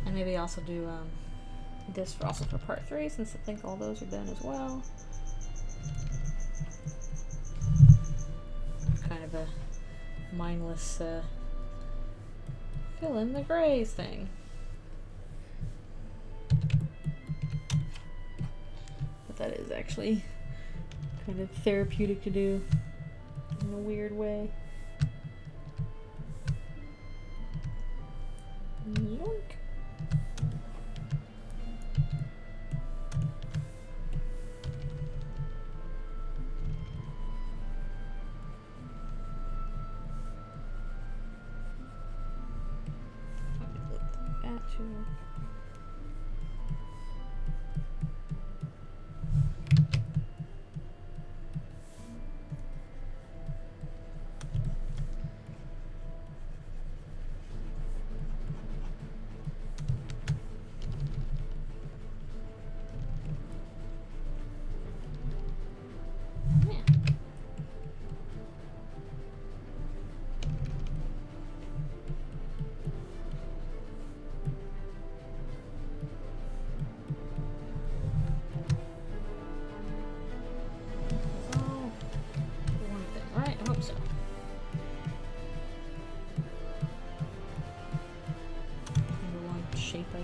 And maybe also do this for also for part 3, since I think all those are done as well. Kind of a mindless fill in the grays thing. But that is actually kind of therapeutic to do in a weird way. Yoink.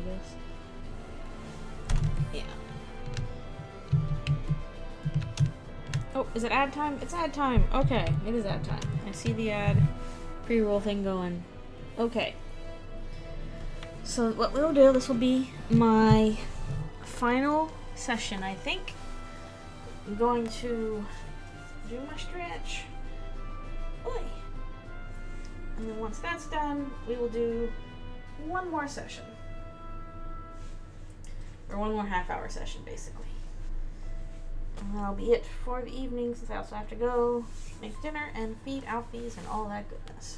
guess. Yeah. Oh, is it ad time? It's ad time. Okay, it is ad time. I see the ad pre-roll thing going. Okay. So what we'll do, this will be my final session, I think. I'm going to do my stretch. Oy. And then once that's done, we will do one more session. Or one more half-hour session, basically. And that'll be it for the evening, since I also have to go make dinner and feed Alfies and all that goodness.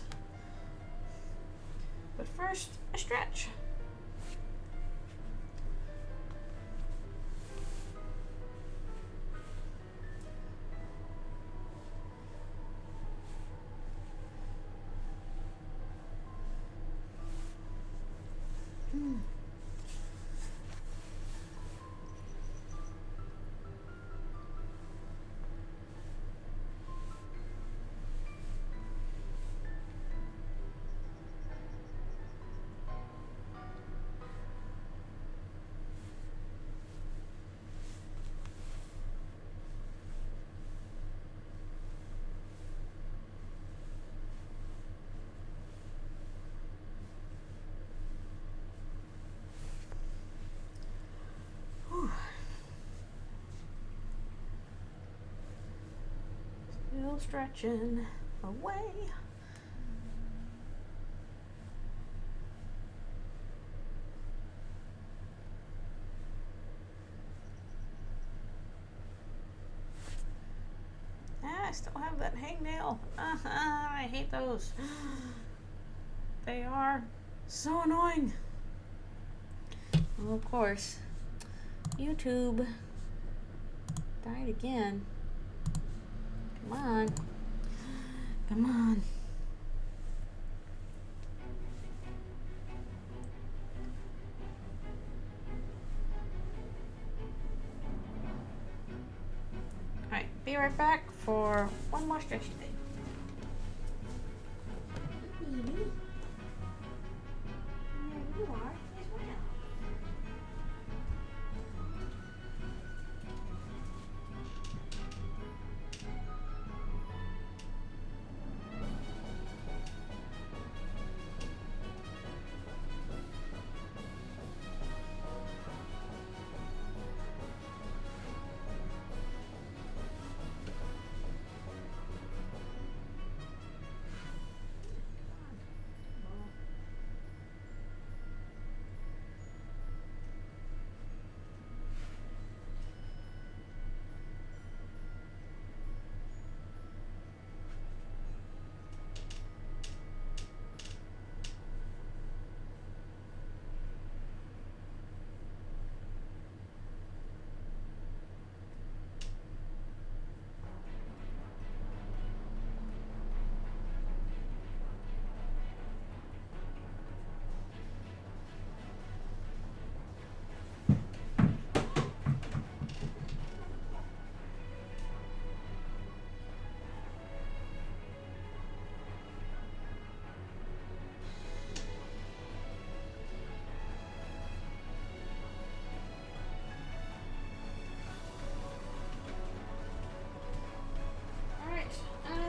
But first, a stretch. Still stretching away. I still have that hangnail. I hate those. They are so annoying. Well, of course, YouTube died again. Come on. Come on. Alright, be right back for one more stretchy thing. Baby. There you are. Yes, well.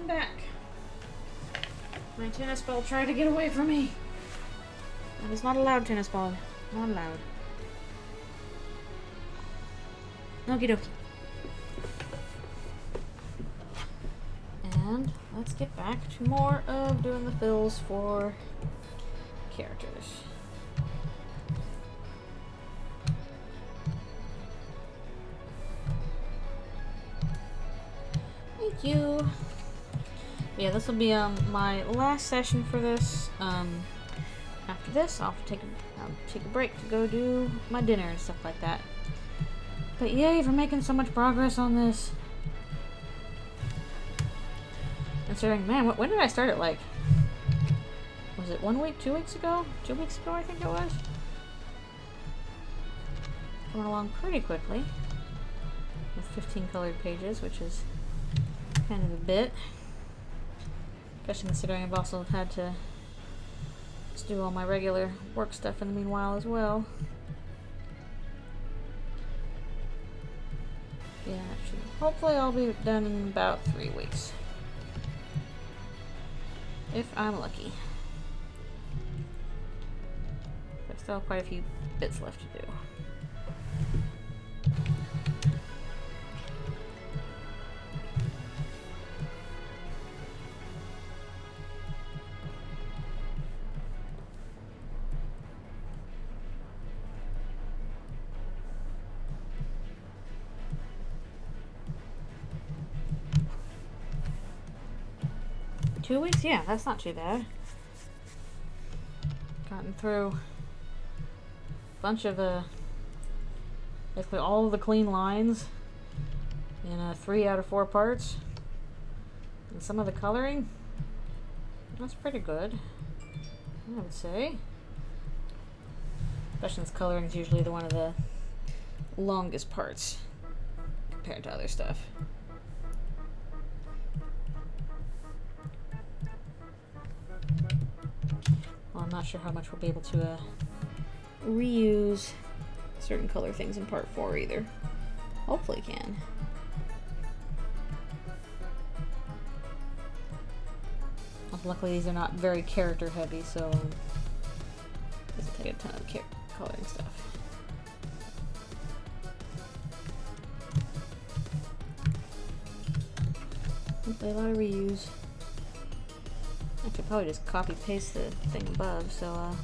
Back. My tennis ball tried to get away from me. That is not allowed, tennis ball. Not allowed. Okie dokie. And let's get back to more of doing the fills for characters. Thank you. Yeah, this will be my last session for this. After this, I'll take a break to go do my dinner and stuff like that. But yay for making so much progress on this. Considering, man, when did I start it? Like, was it 1 week, 2 weeks ago? 2 weeks ago, I think it was. Coming along pretty quickly with 15 colored pages, which is kind of a bit. Especially considering I've also had to Let's do all my regular work stuff in the meanwhile as well. Yeah, actually, hopefully I'll be done in about 3 weeks. If I'm lucky. I still have quite a few bits left to do. Two weeks? Yeah, that's not too bad. Gotten through a bunch of basically all of the clean lines in 3 out of 4 parts. And some of the coloring, that's pretty good, I would say. Especially since coloring is usually one of the longest parts compared to other stuff. Well, I'm not sure how much we'll be able to reuse certain color things in part 4 either. Hopefully can. Well, luckily these are not very character heavy, so it doesn't take a ton of coloring stuff. Hopefully a lot of reuse. I could probably just copy paste the thing above, so well,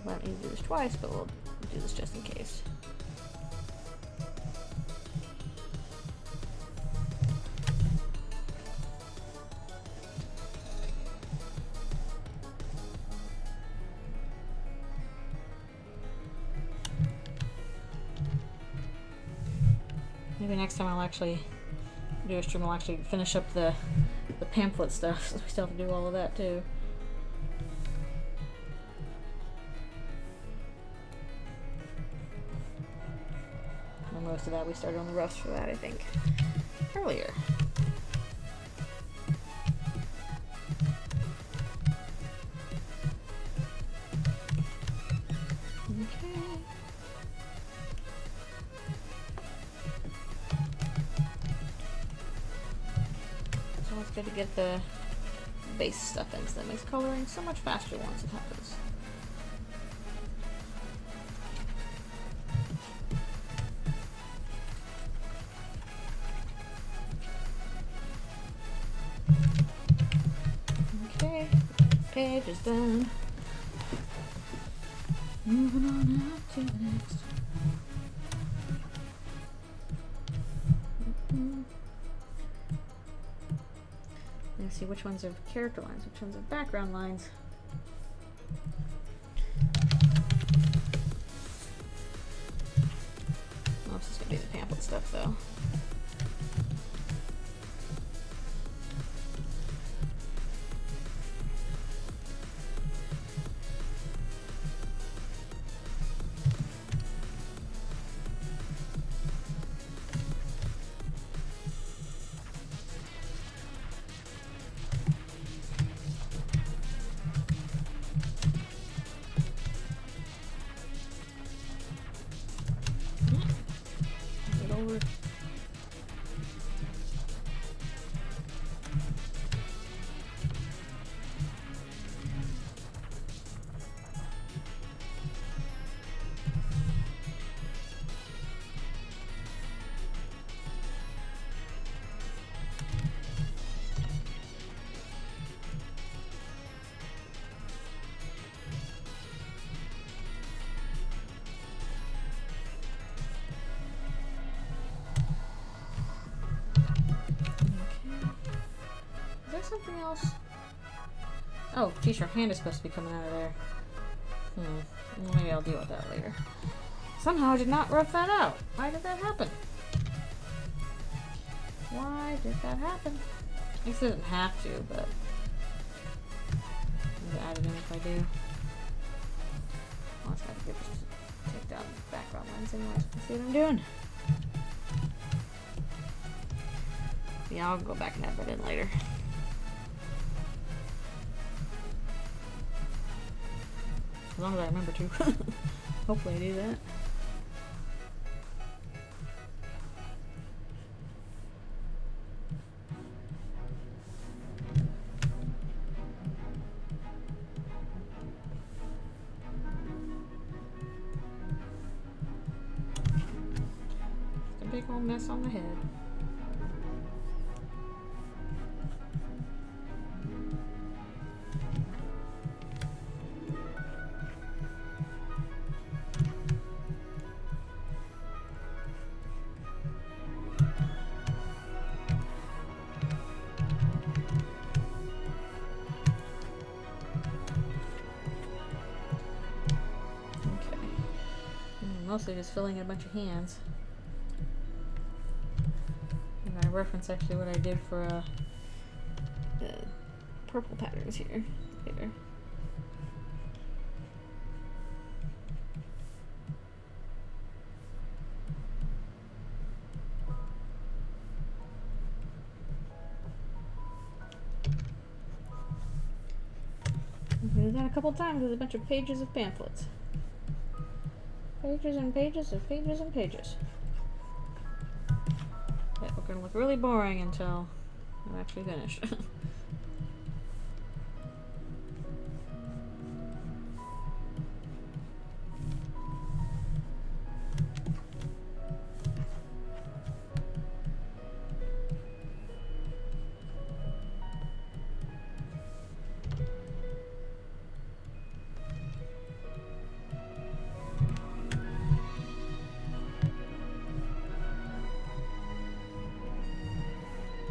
let me do this twice, but we'll do this just in case. Maybe next time I'll actually do a stream, I'll actually finish up the pamphlet stuff, so we still have to do all of that too. And most of that we started on the roughs for that, I think, earlier. Okay. It's good to get the base stuff in, so that makes coloring so much faster once it happens. Okay, page is done. Moving on out to the next. See which ones are character lines, which ones are background lines. Oh, this is going to be the pamphlet stuff though. Something else? Oh, geez, your hand is supposed to be coming out of there. Well, maybe I'll deal with that later. Somehow I did not rough that out. Why did that happen? Why did that happen? I guess it doesn't have to, but I'll add it in if I do. Well, it's got to get to take down the background lines anyway. See what I'm doing? Yeah, I'll go back and add that in later. as long as I remember to. Hopefully I do that. Just a big old mess on the head. Mostly just filling in a bunch of hands. And I reference actually what I did for the purple patterns here later. I did that a couple times with a bunch of pages of pamphlets. Pages and pages of pages and pages. Yeah, we're gonna look really boring until I'm actually finished.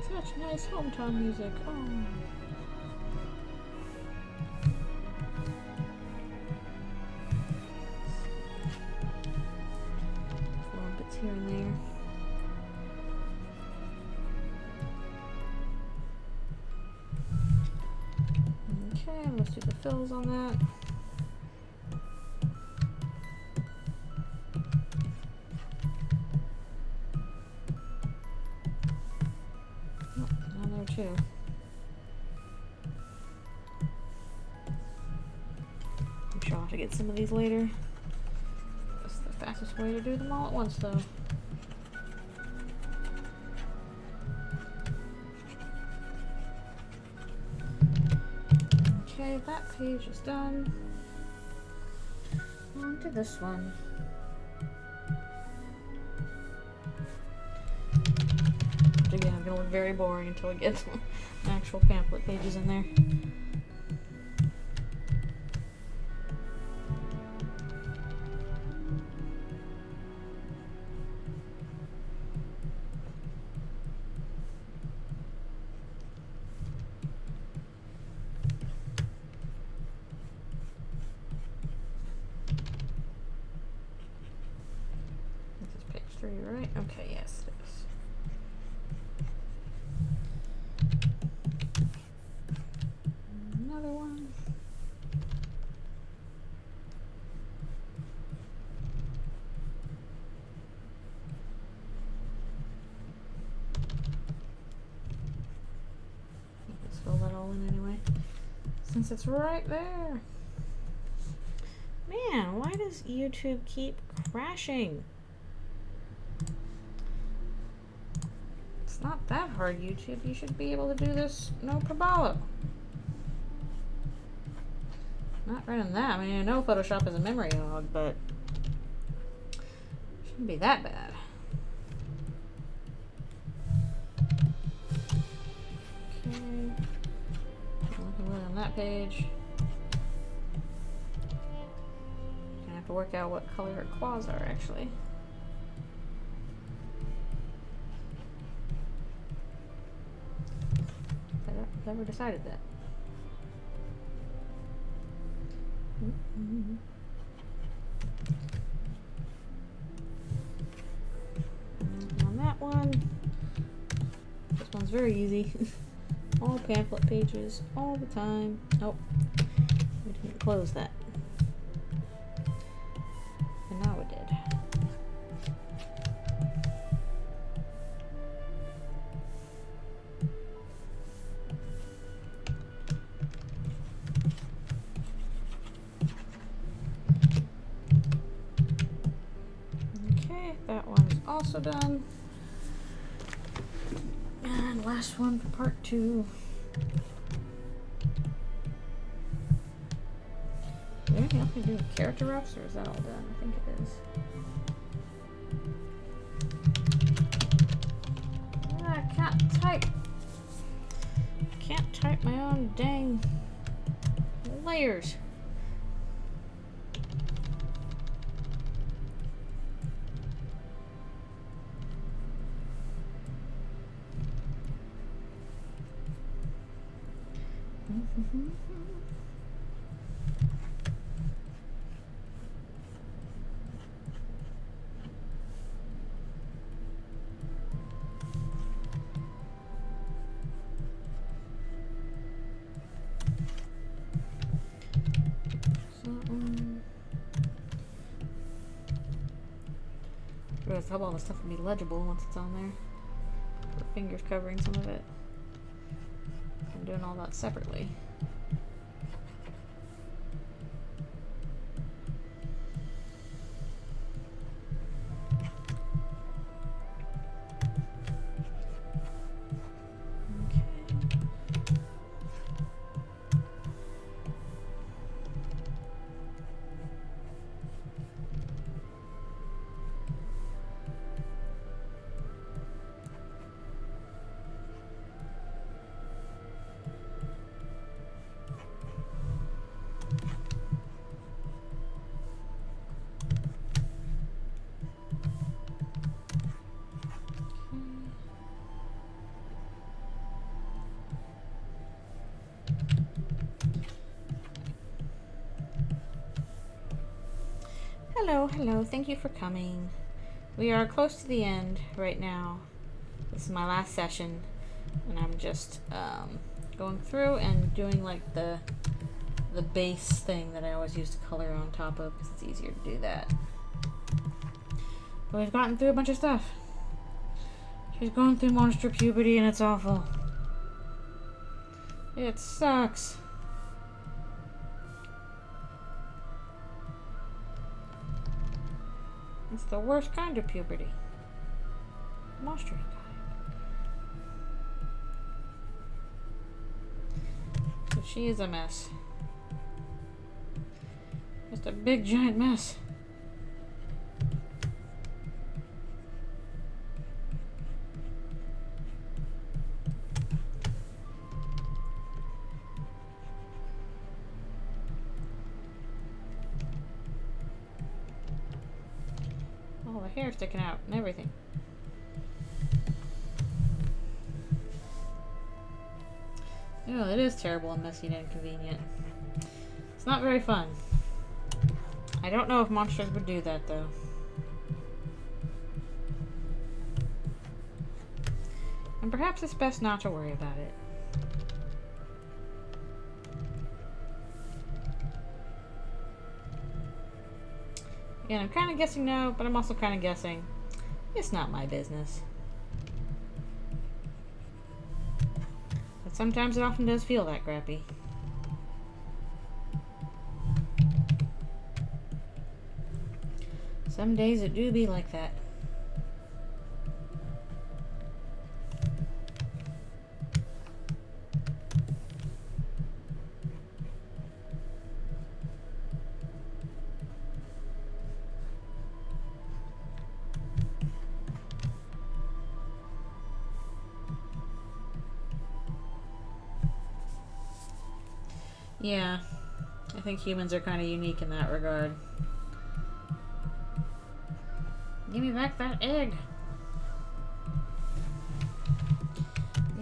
Such nice hometown music. Oh. Little bits here and there. Okay, let's do the fills on that. Too. I'm sure I'll have to get some of these later. That's the fastest way to do them all at once, though. Okay, that page is done. On to this one. Again, I'm gonna look very boring until I get some actual pamphlet pages in there. This is page 3, right? Okay, yes, it is. Another one. Let's fill that all in anyway, since it's right there. Man, why does YouTube keep crashing? It's not that hard, YouTube. You should be able to do this no problem. Not running that. I mean, I know Photoshop is a memory hog, but it shouldn't be that bad. Okay. Looking really on that page. Gonna have to work out what color her claws are, actually. I've never decided that. On that one, this one's very easy. All pamphlet pages, all the time. Oh, we didn't close that. And now we did. That one is also done. And last one for part 2. Is there anything else we can do with character roughs, or is that all done? I think it is. I can't type. Can't type my own dang layers. I hope all the stuff will be legible once it's on there. The fingers covering some of it. I'm doing all that separately. Hello, thank you for coming. We are close to the end right now. This is my last session, and I'm just going through and doing like the base thing that I always used to color on top of, because it's easier to do that. But we've gotten through a bunch of stuff. She's going through monster puberty, and it's awful. It sucks. It's the worst kind of puberty. Monster kind. So she is a mess. Just a big giant mess. All the hair sticking out and everything. Oh, it is terrible and messy and inconvenient. It's not very fun. I don't know if monsters would do that, though. And perhaps it's best not to worry about it. Again, I'm kind of guessing no, but I'm also kind of guessing it's not my business. But sometimes it often does feel that crappy. Some days it do be like that. Yeah, I think humans are kind of unique in that regard. Give me back that egg.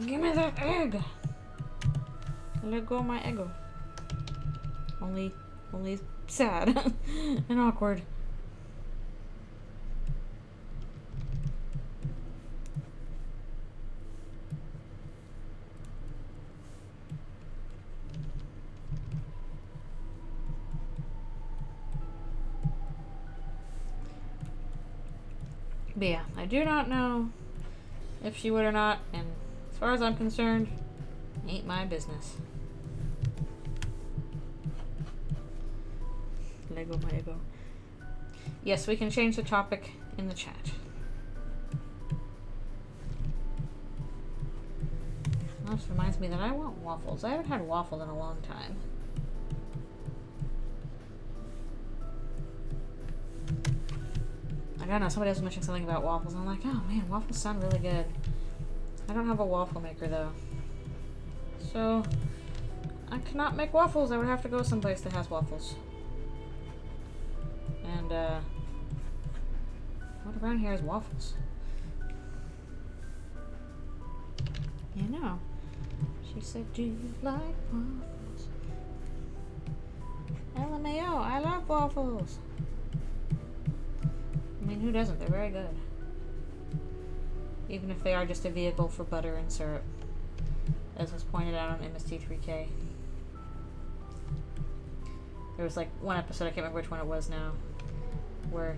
Give me that egg. Let go of my ego. Only sad and awkward. But yeah, I do not know if she would or not, and as far as I'm concerned, ain't my business. Lego my ego. Yes, we can change the topic in the chat. That just reminds me that I want waffles. I haven't had waffles in a long time. I don't know, somebody else was mentioning something about waffles, and I'm like, oh man, waffles sound really good. I don't have a waffle maker though. So, I cannot make waffles. I would have to go someplace that has waffles. And, what around here is waffles? You know. She said, do you like waffles? LMAO, I love waffles. I mean, who doesn't? They're very good. Even if they are just a vehicle for butter and syrup. As was pointed out on MST3K. There was like one episode, I can't remember which one it was now, where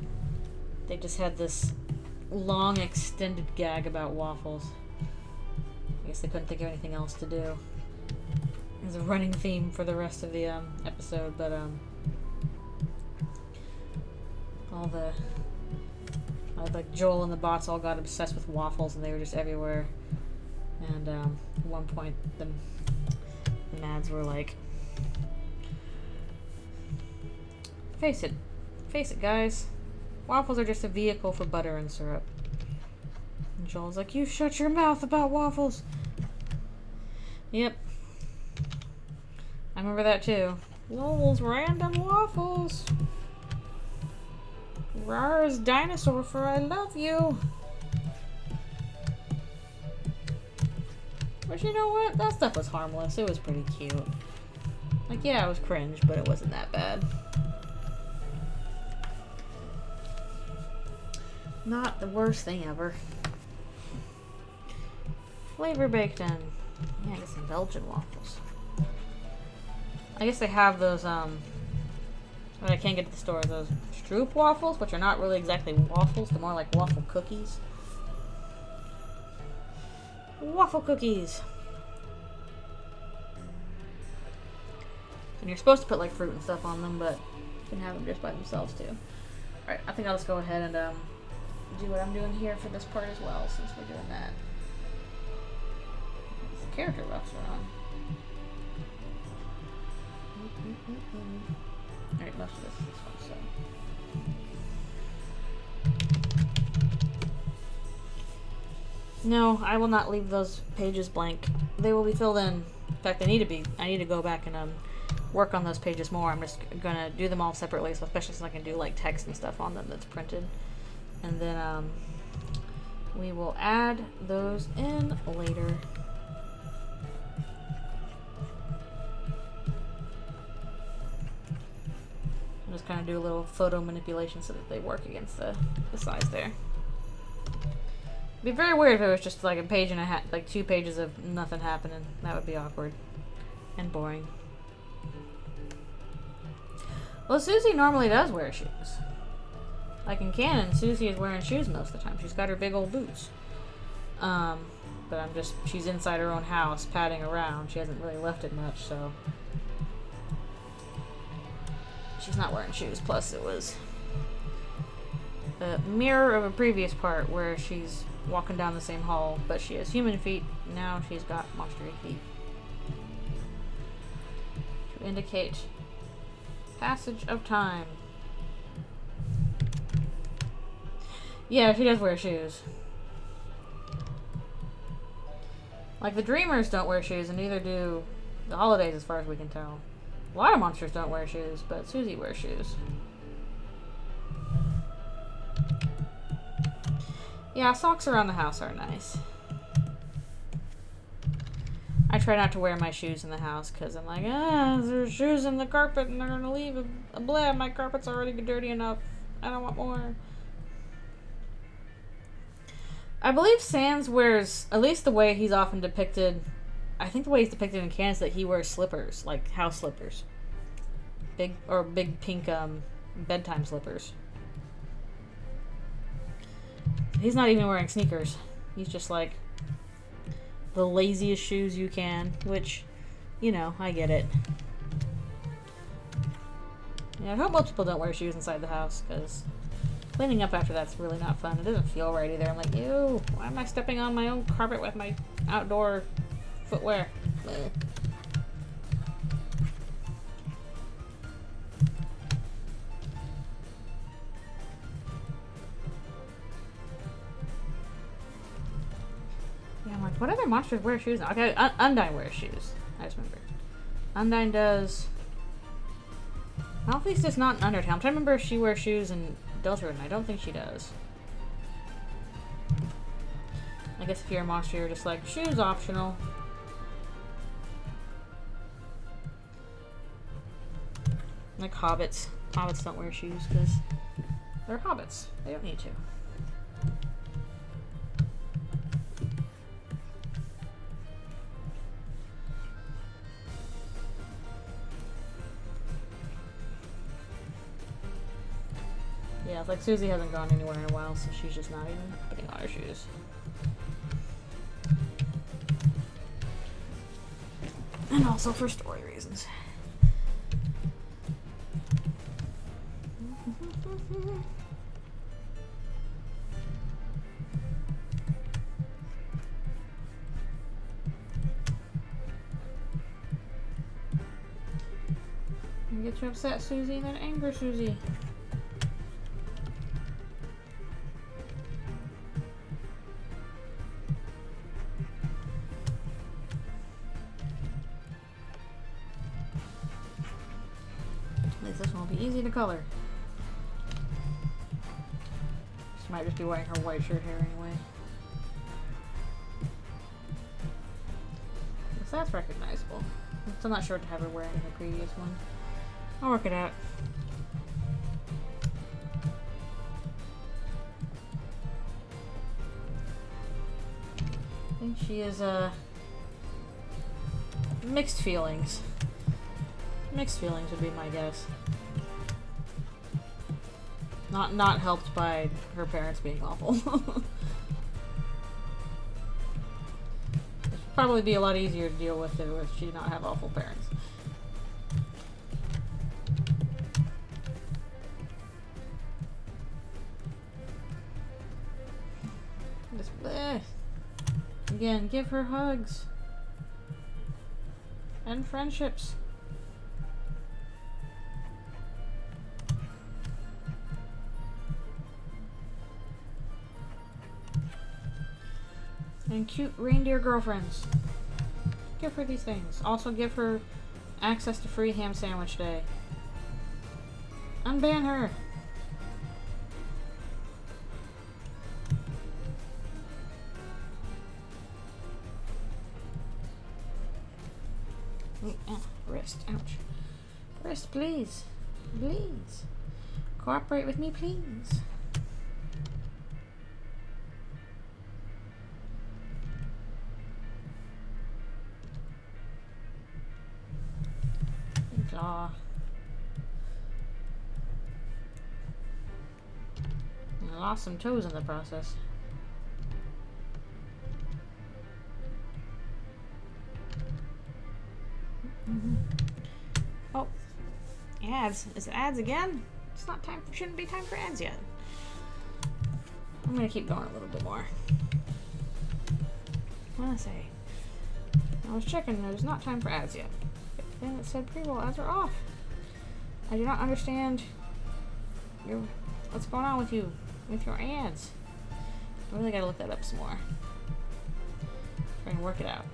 they just had this long extended gag about waffles. I guess they couldn't think of anything else to do. It was a running theme for the rest of the episode, but like Joel and the bots all got obsessed with waffles, and they were just everywhere. And at one point, the Mads were like, face it, guys. Waffles are just a vehicle for butter and syrup. And Joel's like, you shut your mouth about waffles. Yep. I remember that too. Lol's random waffles. Rar's dinosaur for I love you. But you know what? That stuff was harmless. It was pretty cute. Like, yeah, it was cringe, but it wasn't that bad. Not the worst thing ever. Flavor baked in. Yeah, I guess some Belgian waffles. I guess they have those, what I can't get at the store, those Stroop waffles, which are not really exactly waffles. They're more like waffle cookies. Waffle cookies! And you're supposed to put, like, fruit and stuff on them, but you can have them just by themselves, too. Alright, I think I'll just go ahead and, do what I'm doing here for this part as well, since we're doing that. The character buffs are on. Alright, most of this is this one, so. No, I will not leave those pages blank. They will be filled in. In fact, they need to be. I need to go back and work on those pages more. I'm just gonna do them all separately, so especially since I can do like text and stuff on them that's printed. And then we will add those in later. I'm just kind of do a little photo manipulation so that they work against the size there. It'd be very weird if it was just like a page and a half, like 2 pages of nothing happening. That would be awkward and boring. Well, Susie normally does wear shoes. Like in canon, Susie is wearing shoes most of the time. She's got her big old boots. But she's inside her own house, padding around. She hasn't really left it much, so. She's not wearing shoes. Plus, it was a mirror of a previous part where she's walking down the same hall, but she has human feet. Now she's got monstery feet. To indicate passage of time. Yeah, she does wear shoes. Like, the Dreamers don't wear shoes, and neither do the Holidays, as far as we can tell. A lot of monsters don't wear shoes, but Susie wears shoes. Yeah, socks around the house are nice. I try not to wear my shoes in the house, because I'm like, there's shoes in the carpet, and they're going to leave a blab. My carpet's already dirty enough. I don't want more. I believe Sans wears, at least the way he's often depicted, I think the way he's depicted in canon is that he wears slippers, like house slippers. Big pink bedtime slippers. He's not even wearing sneakers. He's just like the laziest shoes you can, which, you know, I get it. Yeah, I hope most people don't wear shoes inside the house, because Cleaning up after that's really not fun. It doesn't feel right either. I'm like, ew, why am I stepping on my own carpet with my outdoor footwear? Blech. Yeah, I'm like, what other monsters wear shoes now? Okay, Undyne wears shoes. I just remember. Undyne does... Alphys does not in Undertale. I'm trying to remember if she wears shoes in Deltarune. I don't think she does. I guess if you're a monster, you're just like, shoes optional. Like hobbits. Hobbits don't wear shoes because they're hobbits. They don't need to. Yeah, it's like Susie hasn't gone anywhere in a while, so she's just not even putting on her shoes. And also for story reasons. You get you upset, Susie, then anger, Susie. This one will be easy to color. She might just be wearing her white shirt here anyway. So that's recognizable. I'm still not sure what to have her wearing in the previous one. I'll work it out. I think she is mixed feelings. Mixed feelings would be my guess. Not helped by her parents being awful. It'd probably be a lot easier to deal with if she did not have awful parents. Just bleh. Again, give her hugs. And friendships. And cute reindeer girlfriends. Give her these things. Also give her access to free ham sandwich day. Unban her. Ooh, wrist. Ouch. Wrist, please. Please. Cooperate with me, please. Claw. I lost some toes in the process. Oh, ads. Is it ads again? It's not time. Shouldn't be time for ads yet. I'm gonna keep going a little bit more. What did I say? I was checking. There's not time for ads yet. Then it said pre-roll ads are off. I do not understand what's going on with you, with your ads. I really gotta look that up some more. Try and work it out.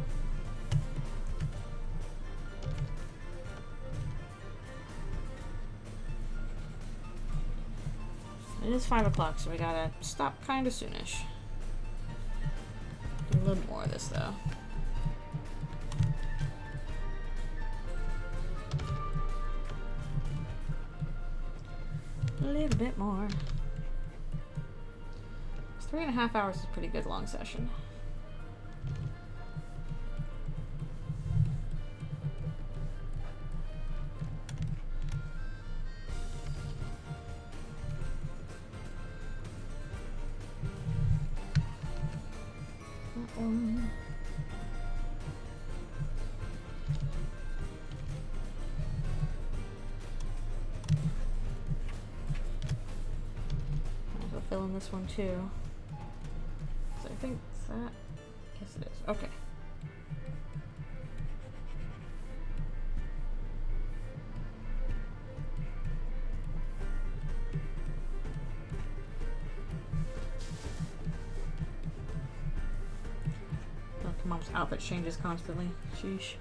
It is 5 o'clock, so we gotta stop kinda soonish. Do a little more of this though. A little bit more. 3.5 hours is a pretty good long session. fill in this one too. So I think it's that. Yes, it is. Okay. Oh, Mom's outfit changes constantly. Sheesh.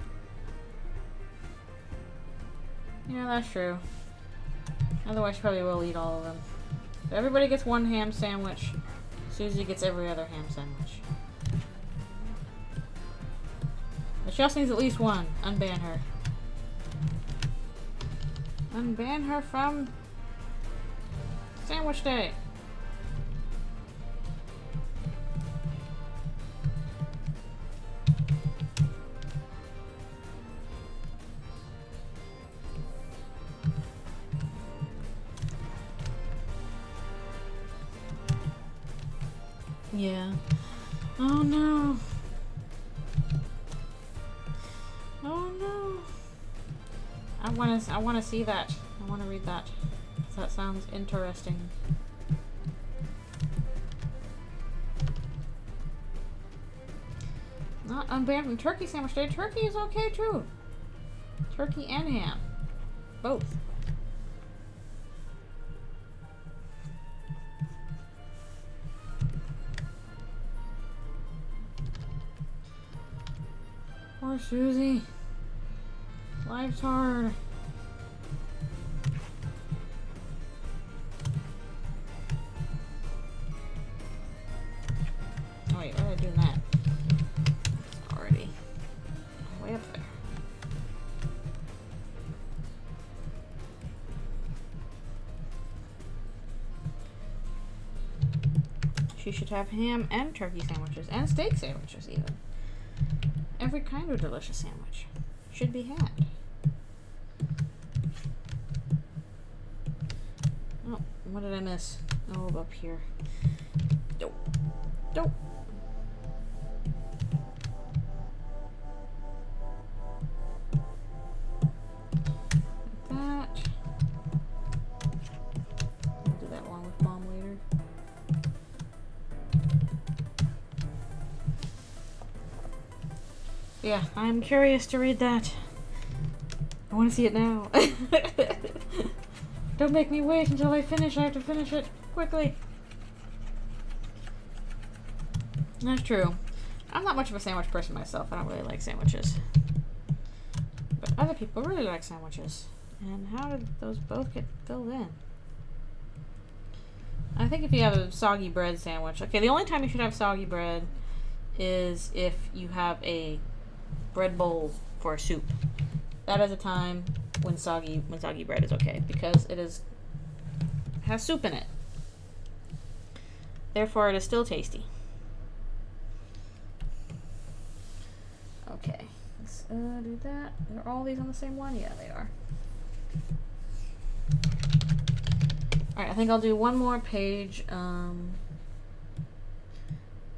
Yeah, that's true. Otherwise, she probably will eat all of them. So everybody gets one ham sandwich. Susie gets every other ham sandwich. But she also needs at least one. Unban her. Unban her from Sandwich Day. Yeah. Oh no. Oh no. I wanna see that. I wanna read that. That sounds interesting. Not unbanned from Turkey Sandwich Day. Turkey is okay too. Turkey and ham. Both. Poor Susie. Life's hard. Oh wait, why did I do that? It's already way up there. She should have ham and turkey sandwiches and steak sandwiches even. Every kind of delicious sandwich should be had. Oh, what did I miss? Oh, up here. Dope. Dope. Like that. I'll do that one with Mom later. Yeah, I'm curious to read that. I want to see it now. Don't make me wait until I finish. I have to finish it quickly. That's true. I'm not much of a sandwich person myself. I don't really like sandwiches. But other people really like sandwiches. And how did those both get filled in? I think if you have a soggy bread sandwich. Okay, the only time you should have soggy bread is if you have a bread bowl for soup. That is a time when soggy bread is okay because it has soup in it. Therefore, it is still tasty. Okay, let's do that. Are all these on the same one? Yeah, they are. All right, I think I'll do one more page. Is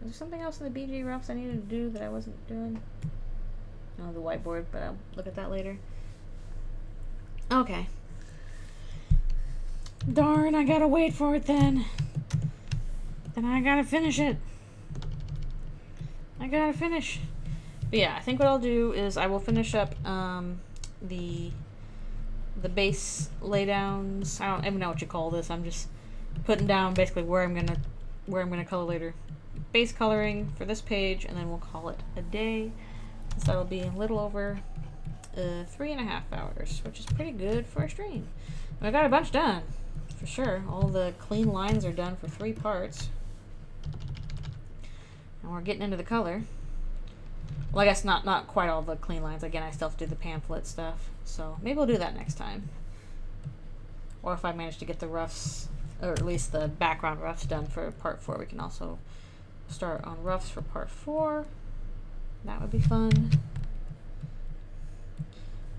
there something else in the BG roughs I needed to do that I wasn't doing? No, the whiteboard, but I'll look at that later. Okay. Darn, I gotta wait for it then. Then I gotta finish it. I gotta finish. But yeah, I think what I'll do is I will finish up the base laydowns. I don't even know what you call this. I'm just putting down basically where I'm gonna color later. Base coloring for this page, and then we'll call it a day. So that'll be a little over 3.5 hours, which is pretty good for a stream. I got a bunch done, for sure. All the clean lines are done for 3 parts. And we're getting into the color. Well, I guess not quite all the clean lines. Again, I still have to do the pamphlet stuff. So maybe we'll do that next time. Or if I manage to get the roughs, or at least the background roughs done for part 4, we can also start on roughs for part 4. That would be fun.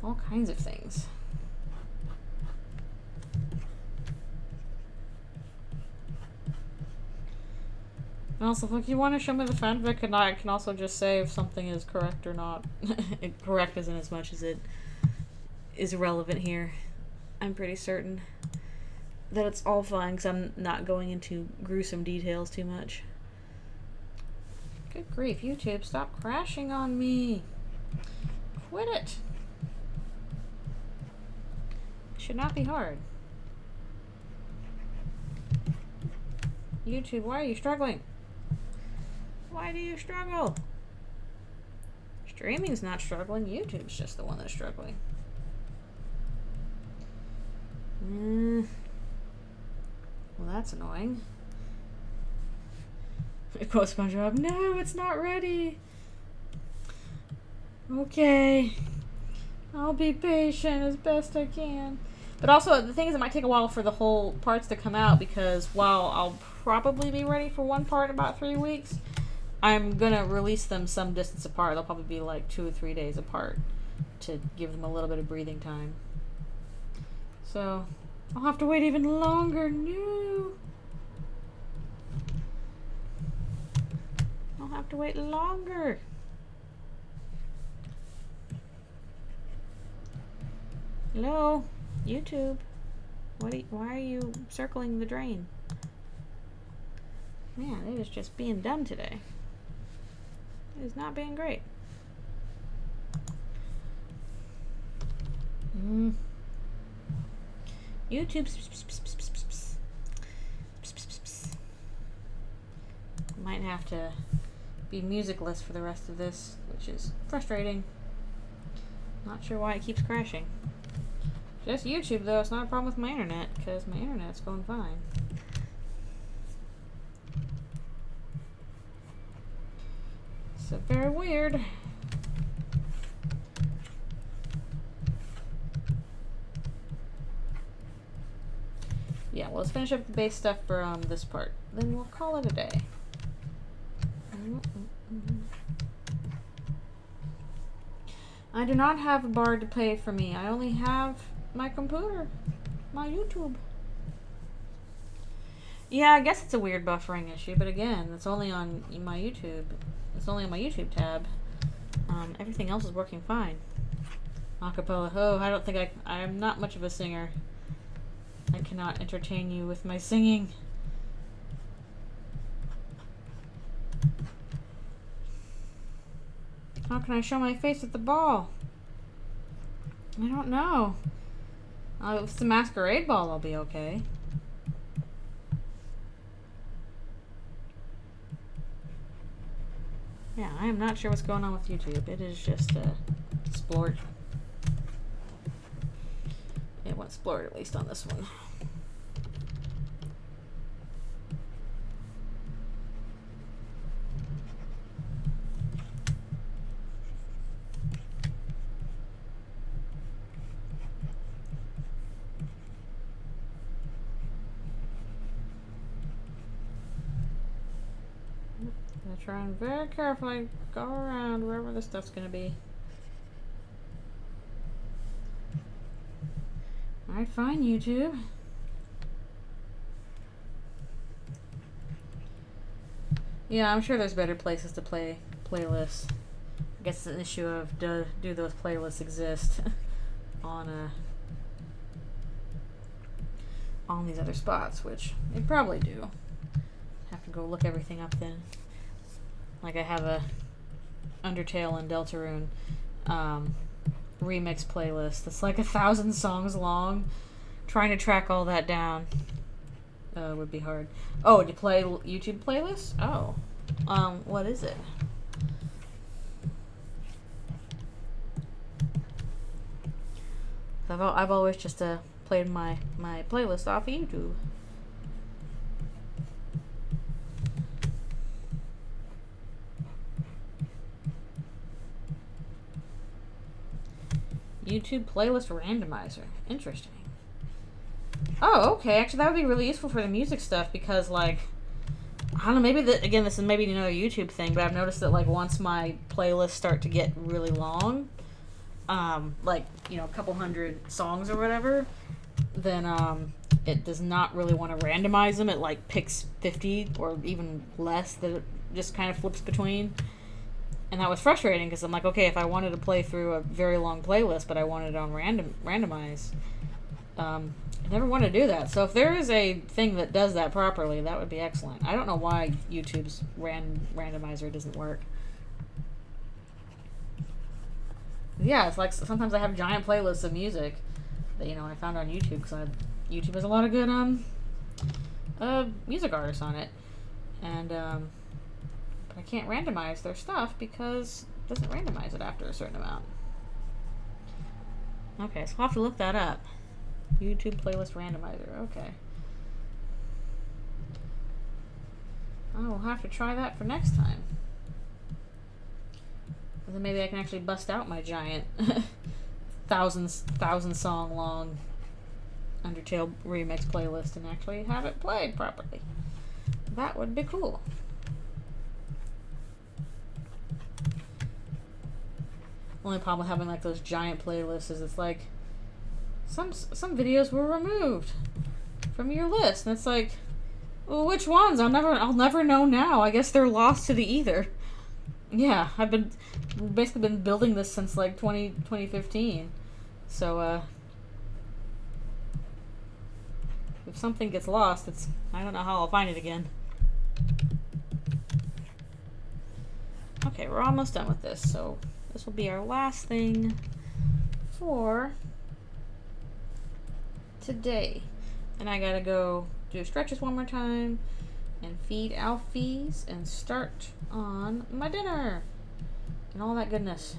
All kinds of things. And also, if you want to show me the fanfic, and I can also just say if something is correct or not. Correct isn't as much as it is relevant here. I'm pretty certain that it's all fine because I'm not going into gruesome details too much. Good grief, YouTube, stop crashing on me. Quit it. It should not be hard. YouTube, why are you struggling? Why do you struggle? Streaming's not struggling, YouTube's just the one that's struggling. Well, that's annoying. Of course, SpongeBob, no, it's not ready. Okay. I'll be patient as best I can. But also, the thing is, it might take a while for the whole parts to come out because while I'll probably be ready for one part in about 3 weeks, I'm gonna release them some distance apart. They'll probably be like 2 or 3 days apart to give them a little bit of breathing time. So, I'll have to wait even longer. No. I'll have to wait longer. Hello, YouTube. Why are you circling the drain? Man, it is just being dumb today. It is not being great. YouTube. Might have to be musicless for the rest of this, which is frustrating. Not sure why it keeps crashing. Just YouTube, though. It's not a problem with my internet, because my internet's going fine. So very weird. Yeah, well, let's finish up the base stuff for this part. Then we'll call it a day. I do not have a bar to play for me. I only have my computer, my YouTube. Yeah, I guess it's a weird buffering issue, but again, it's only on my YouTube. It's only on my YouTube tab. Everything else is working fine. Acapella. Oh, I don't think I'm not much of a singer. I cannot entertain you with my singing. How can I show my face at the ball? I don't know. If it's a masquerade ball, I'll be okay. Yeah, I am not sure what's going on with YouTube. It is just splort. It went splort, at least on this one. Try and very carefully go around wherever this stuff's gonna be. Alright, fine, YouTube. Yeah, I'm sure there's better places to play playlists. I guess it's an issue of do those playlists exist on these other spots, which they probably do. Have to go look everything up then. Like I have a Undertale and Deltarune remix playlist that's like 1,000 songs long. Trying to track all that down would be hard. Oh, do you play YouTube playlists? Oh, what is it? I've always just played my playlist off of YouTube. YouTube playlist randomizer. Interesting. Oh, okay. Actually, that would be really useful for the music stuff because, like, I don't know, maybe, again, this is maybe another YouTube thing, but I've noticed that, like, once my playlists start to get really long, like, you know, a couple hundred songs or whatever, then, it does not really want to randomize them. It, like, picks 50 or even less that it just kind of flips between. And that was frustrating because I'm like, okay, if I wanted to play through a very long playlist, but I wanted it on randomize, I never want to do that. So if there is a thing that does that properly, that would be excellent. I don't know why YouTube's randomizer doesn't work. Yeah, it's like sometimes I have giant playlists of music that, I found on YouTube because YouTube has a lot of good music artists on it, and but I can't randomize their stuff because it doesn't randomize it after a certain amount. Okay, so I'll have to look that up. YouTube playlist randomizer. Okay. I will have to try that for next time. And then maybe I can actually bust out my giant thousand song long Undertale remix playlist and actually have it played properly. That would be cool. Only problem with having like those giant playlists is it's like some videos were removed from your list, and it's like, well, which ones? I'll never know now. I guess they're lost to the ether. Yeah, I've basically been building this since like 2015. So if something gets lost, I don't know how I'll find it again. Okay, we're almost done with this, so this will be our last thing for today. And I gotta go do stretches one more time and feed Alfie's and start on my dinner and all that goodness.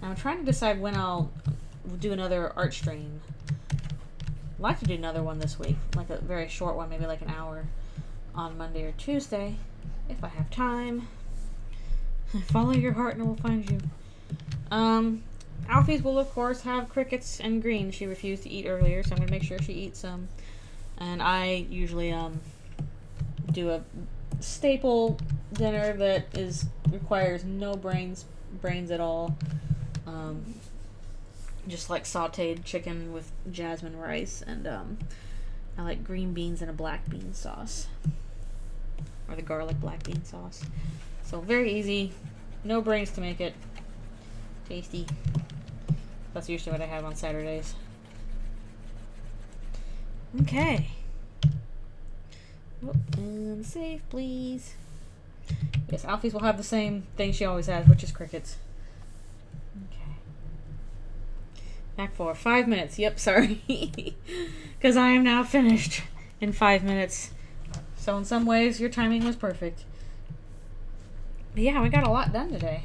Now I'm trying to decide when I'll do another art stream. I'd like to do another one this week, like a very short one, maybe like an hour on Monday or Tuesday, if I have time. Follow your heart and it will find you. Alfie's will of course have crickets and greens. She refused to eat earlier, so I'm gonna make sure she eats some. And I usually do a staple dinner that requires no brains at all. Just like sauteed chicken with jasmine rice, and I like green beans and a black bean sauce, or the garlic black bean sauce. So very easy, no brains to make it. Tasty. That's usually what I have on Saturdays. Okay. Oh, and save, please. Yes, Alfie's will have the same thing she always has, which is crickets. Okay. Back for 5 minutes. Yep, sorry. Because I am now finished in 5 minutes. So in some ways, your timing was perfect. But yeah, we got a lot done today.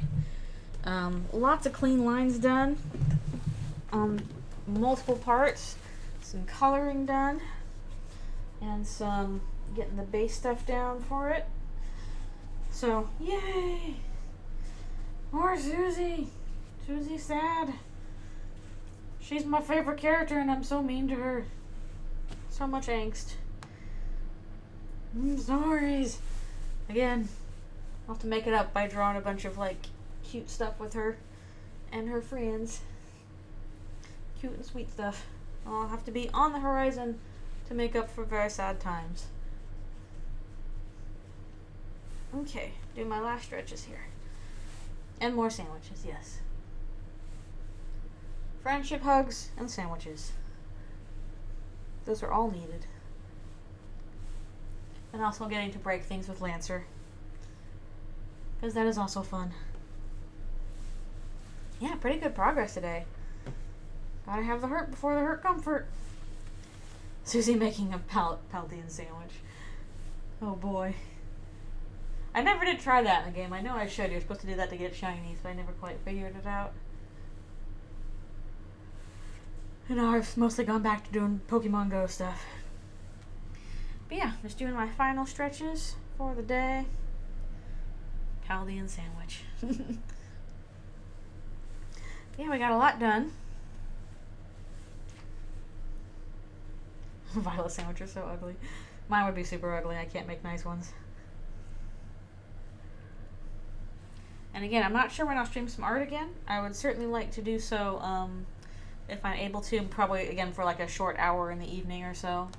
Lots of clean lines done on multiple parts. Some coloring done. And some getting the base stuff down for it. So, yay! More Susie! Susie's sad. She's my favorite character and I'm so mean to her. So much angst. Stories. Again, I'll have to make it up by drawing a bunch of like cute stuff with her and her friends. Cute and sweet stuff. I'll have to be on the horizon to make up for very sad times. Okay, do my last stretches here. And more sandwiches, yes. Friendship hugs and sandwiches. Those are all needed. And also getting to break things with Lancer, because that is also fun. Yeah, pretty good progress today. Gotta have the hurt before the hurt comfort. Susie making a Paldean sandwich. Oh boy. I never did try that in the game. I know I should. You're supposed to do that to get shinies, but I never quite figured it out. You know, I've mostly gone back to doing Pokemon Go stuff. But yeah, just doing my final stretches for the day. Paldean sandwich. Yeah, we got a lot done. Violet sandwich is so ugly. Mine would be super ugly. I can't make nice ones. And again, I'm not sure when I'll stream some art again. I would certainly like to do so if I'm able to. Probably, again, for like a short hour in the evening or so.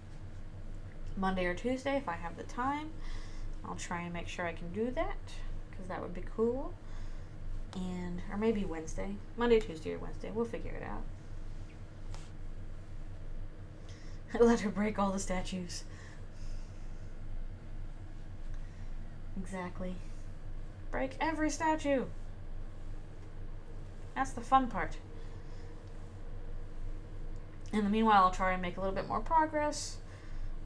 Monday or Tuesday, if I have the time. I'll try and make sure I can do that, because that would be cool. Or maybe Wednesday. Monday, Tuesday, or Wednesday. We'll figure it out. I let her break all the statues. Exactly. Break every statue. That's the fun part. In the meanwhile, I'll try and make a little bit more progress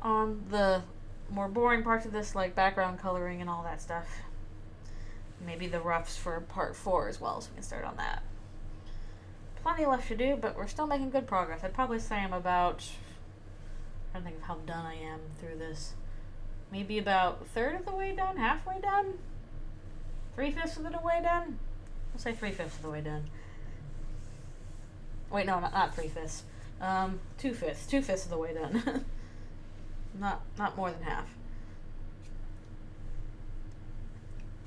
on the more boring parts of this, like background coloring and all that stuff. Maybe the roughs for part 4 as well, so we can start on that. Plenty left to do, but we're still making good progress. I'd probably say I'm about... I don't think of how done I am through this. Maybe about a third of the way done? Halfway done? 3/5 of the way done? I'll say 3/5 of the way done. Wait, no, not 3/5. 2/5. 2/5 of the way done. not more than half.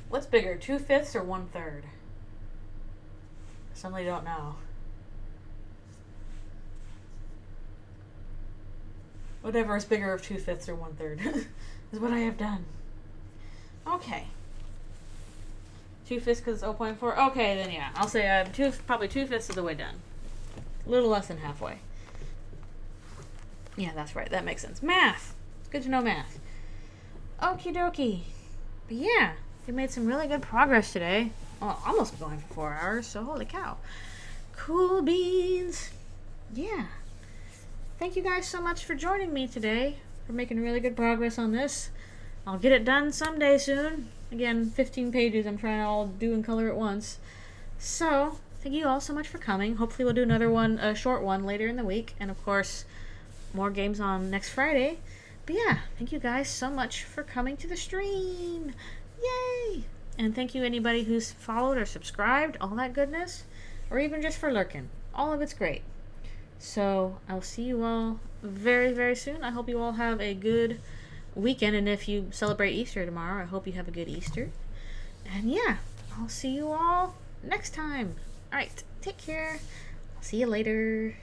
What's bigger, 2/5 or 1/3? Suddenly don't know. Whatever is bigger of 2/5 or 1/3 is what I have done. Okay. 2/5 because it's 0.4. Okay, then yeah, I'll say I'm probably 2/5 of the way done. A little less than halfway. Yeah, that's right. That makes sense. Math. It's good to know math. Okie dokie. But yeah, we made some really good progress today. Well, almost going for 4 hours, so holy cow. Cool beans. Yeah. Thank you guys so much for joining me today, for making really good progress on this. I'll get it done someday soon. Again, 15 pages I'm trying to all do and color at once. So, thank you all so much for coming. Hopefully we'll do another one, a short one, later in the week. And of course, more games on next Friday. But yeah, thank you guys so much for coming to the stream. Yay! And thank you anybody who's followed or subscribed, all that goodness. Or even just for lurking. All of it's great. So, I'll see you all very, very soon. I hope you all have a good weekend. And if you celebrate Easter tomorrow, I hope you have a good Easter. And yeah, I'll see you all next time. Alright, take care. I'll see you later.